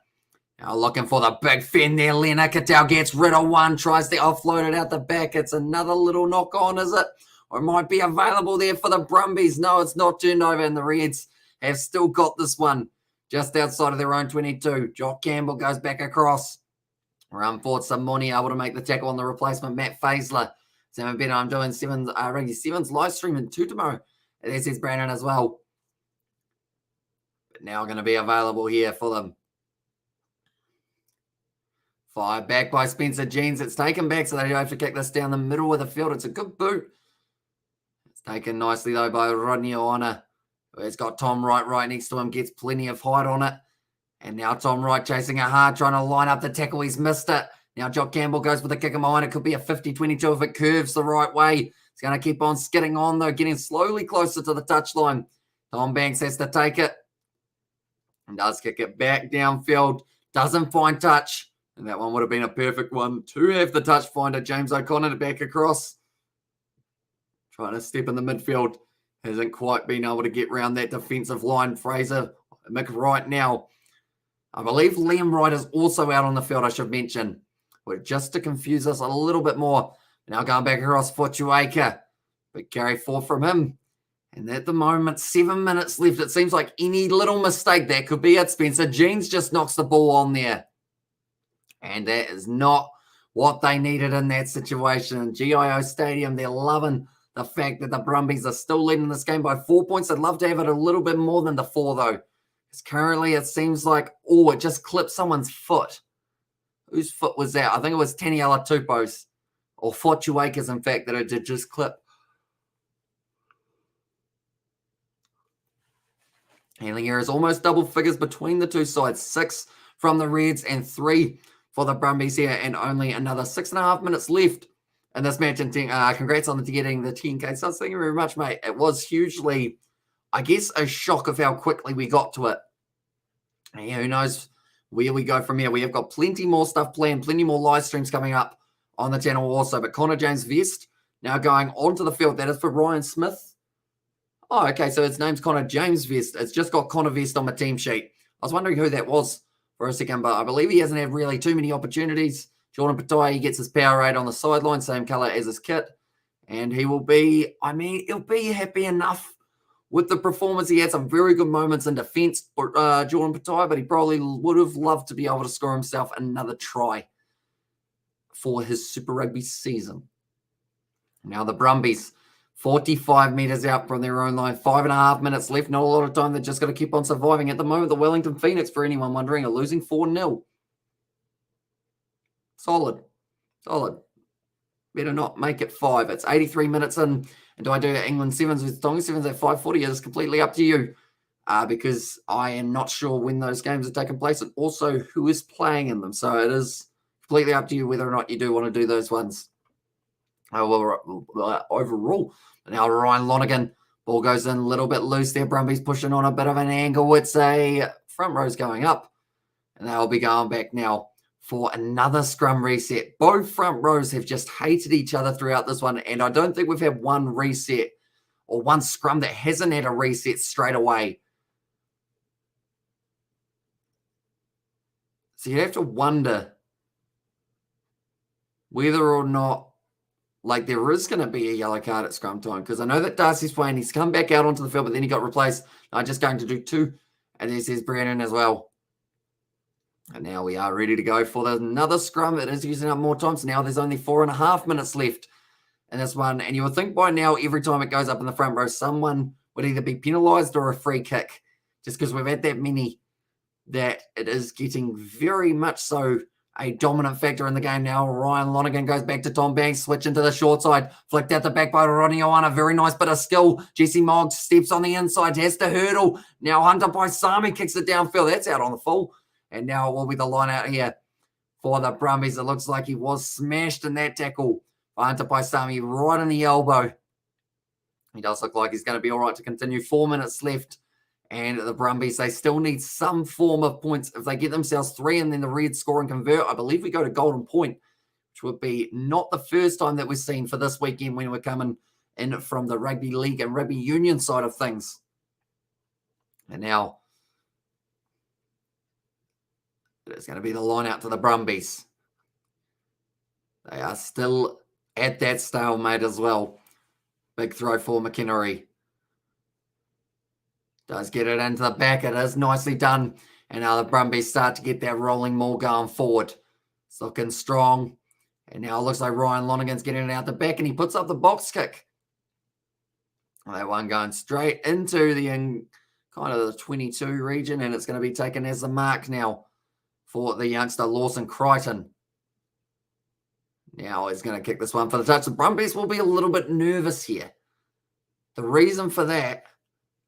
Now looking for the big fend there. Lena Cattell gets rid of one, tries to offload it out the back. It's another little knock-on, is it? Or it might be available there for the Brumbies. No, it's not turned over, and the Reds have still got this one just outside of their own 22. Jock Campbell goes back across. Run forward, Simoni able to make the tackle on the replacement, Matt Faisler. Sam Better, I'm doing Randy Sevens live streaming too tomorrow. This is Brandon as well. But now going to be available here for them. Fired back by Spencer Jeans. It's taken back, so they have to kick this down the middle of the field. It's a good boot. It's taken nicely, though, by Rodney O'Connor. It's got Tom Wright right next to him. Gets plenty of height on it. And now Tom Wright chasing it hard, trying to line up the tackle. He's missed it. Now Jock Campbell goes with the kick in behind. It could be a 50-22 if it curves the right way. It's going to keep on skidding on, though, getting slowly closer to the touchline. Tom Banks has to take it. And does kick it back downfield. Doesn't find touch. And that one would have been a perfect one to have the touch finder. James O'Connor to back across. Trying to step in the midfield. Hasn't quite been able to get around that defensive line. Fraser, Mick Wright now. I believe Liam Wright is also out on the field, I should mention. But just to confuse us a little bit more. Now going back across for Chuaka. Big carry forward from him. And at the moment, 7 minutes left. It seems like any little mistake that could be it. Spencer Jeans just knocks the ball on there. And that is not what they needed in that situation. GIO Stadium, they're loving the fact that the Brumbies are still leading this game by 4 points. I'd love to have it a little bit more than the 4, though. Because currently it seems like, it just clipped someone's foot. Whose foot was that? I think it was Taniela Tupou's. Or Fortuaka's, in fact, that it did just clip. Handling here is almost double figures between the two sides. 6 from the Reds and 3 for the Brumbies here. And only another 6.5 minutes left in this match. And congrats on getting the 10K subs. Thank you very much, mate. It was hugely, I guess, a shock of how quickly we got to it. And who knows where we go from here. We have got plenty more stuff planned, plenty more live streams coming up on the channel also. But Connor James Vest now going onto the field. That is for Ryan Smith. Oh, okay, so his name's Connor James Vest. It's just got Connor Vest on my team sheet. I was wondering who that was for a second, but I believe he hasn't had really too many opportunities. Jordan Patai, he gets his power rate on the sideline, same colour as his kit. And he will be, he'll be happy enough with the performance. He had some very good moments in defence, Jordan Patai, but he probably would have loved to be able to score himself another try for his Super Rugby season. Now the Brumbies 45 metres out from their own line. 5.5 minutes left. Not a lot of time. They're just got to keep on surviving. At the moment, the Wellington Phoenix, for anyone wondering, are losing 4-0. Solid. Better not make it 5. It's 83 minutes in. And do I do England Sevens with Tonga Sevens at 5:40? It's completely up to you. Because I am not sure when those games are taking place and also who is playing in them. So it is completely up to you whether or not you do want to do those ones. Overall, now Ryan Lonergan, ball goes in a little bit loose there. Brumbies pushing on a bit of an angle. It's a front row's going up. And they'll be going back now for another scrum reset. Both front rows have just hated each other throughout this one. And I don't think we've had one reset or one scrum that hasn't had a reset straight away. So you have to wonder whether or not, like, there is going to be a yellow card at scrum time, because I know that Darcy's playing. He's come back out onto the field, but then he got replaced. I'm just going to do 2. And this is Brandon as well. And now we are ready to go for another scrum that is using up more time. So now there's only 4.5 minutes left in this one. And you would think by now, every time it goes up in the front row, someone would either be penalised or a free kick, just because we've had that many, that it is getting very much so a dominant factor in the game now. Ryan Lonergan goes back to Tom Banks, switch into the short side, flicked out the back by Ronnie Oana. Very nice bit of skill. Jesse Moggs steps on the inside, has to hurdle. Now Hunter Paisami kicks it downfield. That's out on the full. And now it will be the line out here for the Brumbies. It looks like he was smashed in that tackle by Hunter Paisami right in the elbow. He does look like he's going to be all right to continue. 4 minutes left. And the Brumbies, they still need some form of points. If they get themselves 3 and then the Reds score and convert, I believe we go to golden point, which would be not the first time that we've seen for this weekend when we're coming in from the rugby league and rugby union side of things. And now it's going to be the line out to the Brumbies. They are still at that stalemate as well. Big throw for McInnery. Does get it into the back. It is nicely done. And now the Brumbies start to get that rolling maul going forward. It's looking strong. And now it looks like Ryan Lonergan's getting it out the back, and he puts up the box kick. That one going straight into the kind of the 22 region, and it's going to be taken as the mark now for the youngster Lawson Crichton. Now he's going to kick this one for the touch. The Brumbies will be a little bit nervous here. The reason for that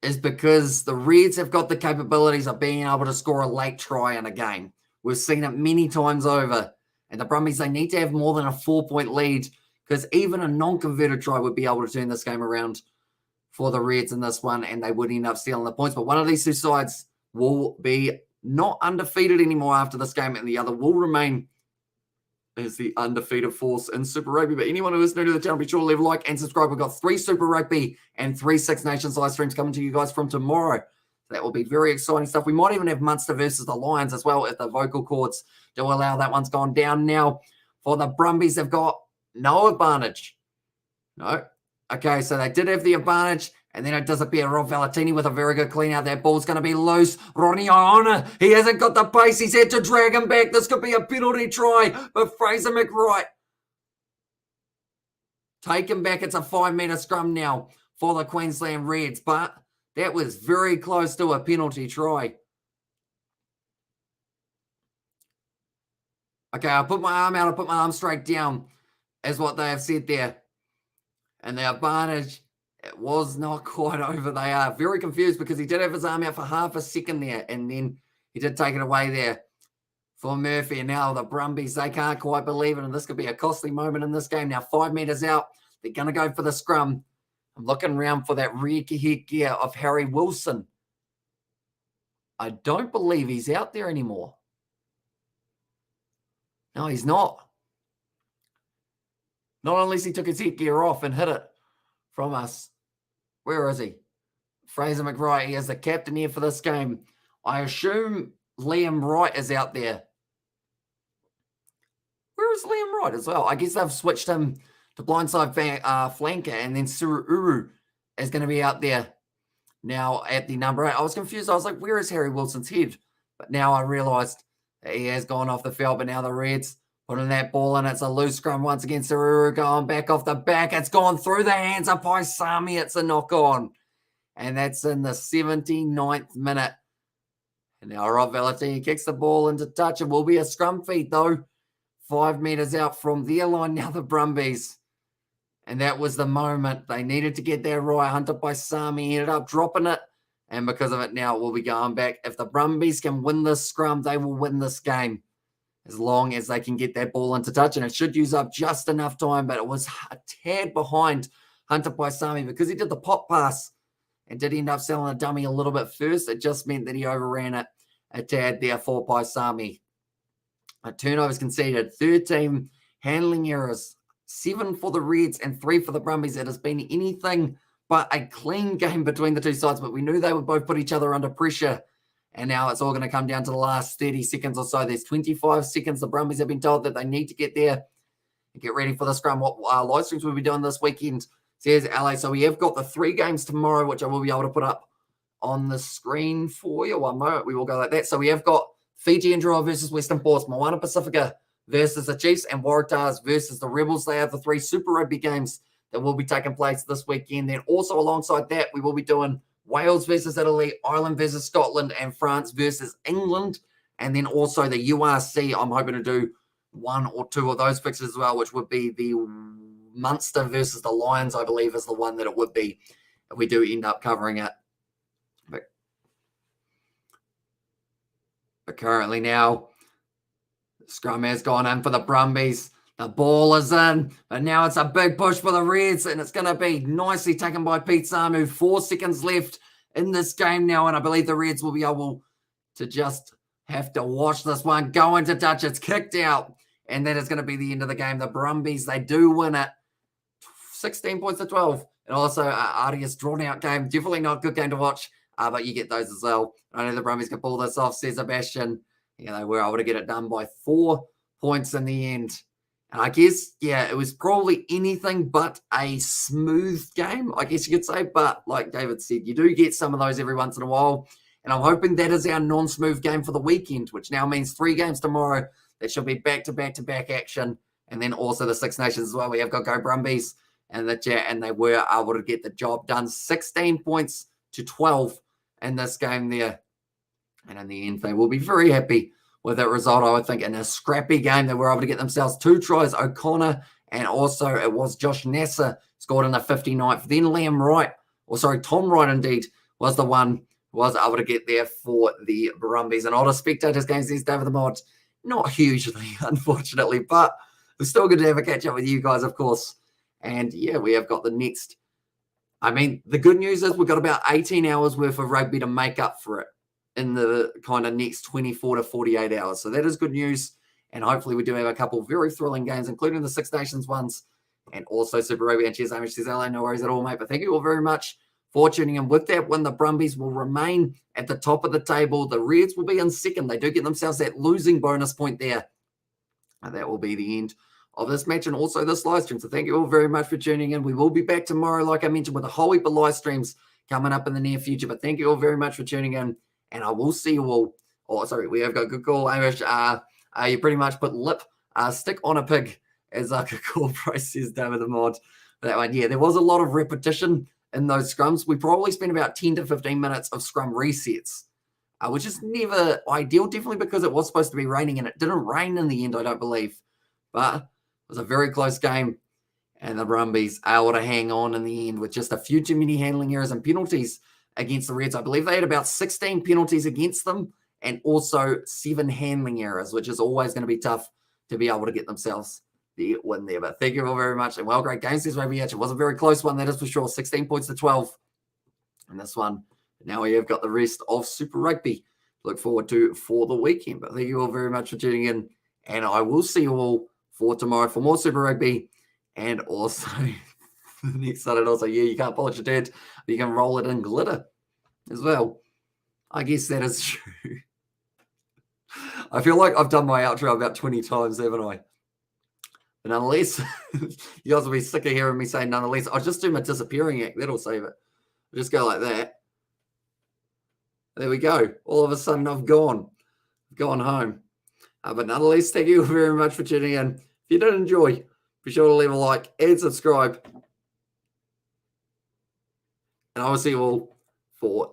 is because the Reds have got the capabilities of being able to score a late try in a game. We've seen it many times over. And the Brumbies, they need to have more than a 4-point lead, because even a non-converted try would be able to turn this game around for the Reds in this one, and they would end up stealing the points. But one of these two sides will be not undefeated anymore after this game, and the other will remain as the undefeated force in Super Rugby. But anyone who is new to the channel, be sure to leave a like and subscribe. We've got 3 Super Rugby and 3 Six Nations live streams coming to you guys from tomorrow. That will be very exciting stuff. We might even have Munster versus the Lions as well if the vocal cords do allow. That one's gone down now for the Brumbies. They've got no advantage. No. Okay, so they did have the advantage, and then it disappeared. Rob Valentini with a very good clean out. That ball's going to be loose. Ronnie Iona, he hasn't got the pace. He's had to drag him back. This could be a penalty try, but Fraser McWright take him back. It's a 5-metre scrum now for the Queensland Reds, but that was very close to a penalty try. Okay, I'll put my arm out. I'll put my arm straight down, is what they have said there. And the advantage, it was not quite over. They are very confused because he did have his arm out for half a second there, and then he did take it away there for Murphy. And now the Brumbies, they can't quite believe it, and this could be a costly moment in this game. Now 5 metres out, they're going to go for the scrum. I'm looking around for that rear headgear of Harry Wilson. I don't believe he's out there anymore. No, he's not. Not unless he took his headgear off and hit it from us. Where is he? Fraser McWright. He is the captain here for this game. I assume Liam Wright is out there. Where is Liam Wright as well? I guess they've switched him to blindside flanker, and then Suru Uru is going to be out there now at the number 8. I was confused. I was like, where is Harry Wilson's head? But now I realised that he has gone off the field, but now the Reds Putting that ball in. It's a loose scrum once again. Saruru going back off the back. It's gone through the hands of Paisami. It's a knock on. And that's in the 79th minute. And now Rob Valentini kicks the ball into touch. It will be a scrum feed, though. 5 meters out from their line now, the Brumbies. And that was the moment. They needed to get that right. Hunter Paisami ended up dropping it. And because of it now, it will be going back. If the Brumbies can win this scrum, they will win this game. As long as they can get that ball into touch. And it should use up just enough time. But it was a tad behind Hunter Paisami because he did the pop pass and did end up selling a dummy a little bit first. It just meant that he overran it a tad there for Paisami. Turnovers conceded, 13 handling errors, 7 for the Reds and 3 for the Brumbies. It has been anything but a clean game between the two sides, but we knew they would both put each other under pressure. And now it's all going to come down to the last 30 seconds or so. There's 25 seconds. The Brumbies have been told that they need to get there and get ready for the scrum. What live streams we'll be doing this weekend, says LA. So we have got the 3 games tomorrow, which I will be able to put up on the screen for you. One moment, we will go like that. So we have got Fiji and Drua versus Western Force, Moana Pacifica versus the Chiefs, and Waratahs versus the Rebels. They have the 3 Super Rugby games that will be taking place this weekend. Then also alongside that, we will be doing Wales versus Italy, Ireland versus Scotland, and France versus England. And then also the URC, I'm hoping to do 1 or 2 of those fixtures as well, which would be the Munster versus the Lions, I believe, is the one that it would be if we do end up covering it. But currently now, scrum has gone in for the Brumbies. The ball is in, but now it's a big push for the Reds, and it's going to be nicely taken by Pete Samu. 4 seconds left in this game now, and I believe the Reds will be able to just have to watch this one go into touch. It's kicked out, and that is going to be the end of the game. The Brumbies, they do win it, 16 points to 12. And also, arduous, drawn-out game. Definitely not a good game to watch, but you get those as well. I know the Brumbies can pull this off, says Sebastian. Yeah, they were able to get it done by 4 points in the end. And I guess, yeah, it was probably anything but a smooth game, I guess you could say. But like David said, you do get some of those every once in a while. And I'm hoping that is our non-smooth game for the weekend, which now means 3 games tomorrow. That should be back-to-back-to-back action. And then also the Six Nations as well. We have got Go Brumbies and the chat, and they were able to get the job done. 16 points to 12 in this game there. And in the end, they will be very happy with that result, I would think. In a scrappy game, they were able to get themselves 2 tries. O'Connor, and also it was Josh Nasser scored in the 59th. Then Liam Wright, Tom Wright indeed, was the one who was able to get there for the Brumbies. And older spectators games these David the Mod, not hugely, unfortunately, but it's still good to have a catch up with you guys, of course. And yeah, we have got the next. I mean, the good news is we've got about 18 hours worth of rugby to make up for it in the kind of next 24 to 48 hours. So that is good news. And hopefully we do have a couple of very thrilling games, including the Six Nations ones and also Super Rugby. And cheers, Amish says, hello, no worries at all, mate. But thank you all very much for tuning in. With that win, the Brumbies will remain at the top of the table. The Reds will be in second. They do get themselves that losing bonus point there. And that will be the end of this match and also this live stream. So thank you all very much for tuning in. We will be back tomorrow, like I mentioned, with a whole heap of live streams coming up in the near future. But thank you all very much for tuning in. And I will see you all. Oh, sorry, we have got a good call, Amish. You pretty much put stick on a pig as a good call price, says David the Mod. That one, yeah, there was a lot of repetition in those scrums. We probably spent about 10 to 15 minutes of scrum resets, which is never ideal, definitely because it was supposed to be raining, and it didn't rain in the end, I don't believe. But it was a very close game, and the Brumbies are able to hang on in the end with just a few too many handling errors and penalties against the Reds. I believe they had about 16 penalties against them and also 7 handling errors, which is always going to be tough to be able to get themselves the win there. But thank you all very much. And well, great game, says Rugby Match. It was a very close one, that is for sure. 16 points to 12 in this one. Now we have got the rest of Super Rugby to look forward to for the weekend. But thank you all very much for tuning in. And I will see you all for tomorrow for more Super Rugby and also the next Saturday. Also, yeah, you can't polish your dirt, but you can roll it in glitter as well. I guess that is true. I feel like I've done my outro about 20 times, haven't I? But nonetheless, you guys will be sick of hearing me say nonetheless. I'll just do my disappearing act. That'll save it. I'll just go like that. There we go. All of a sudden, I've gone home. But nonetheless, thank you very much for tuning in. If you did enjoy, be sure to leave a like and subscribe. And I will see you all for